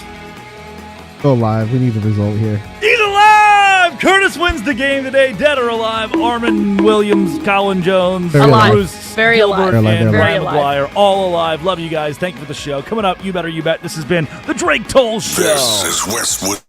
Go alive. We need the result here. He's alive! Curtis wins the game today. Dead or alive. Armin Williams, Colin Jones, Bruce Very Gilbert, alive. and Very Ryan alive. McGuire. All alive. Love you guys. Thank you for the show. Coming up, You Better You Bet. This has been The Drake Toll Show. This is Westwood.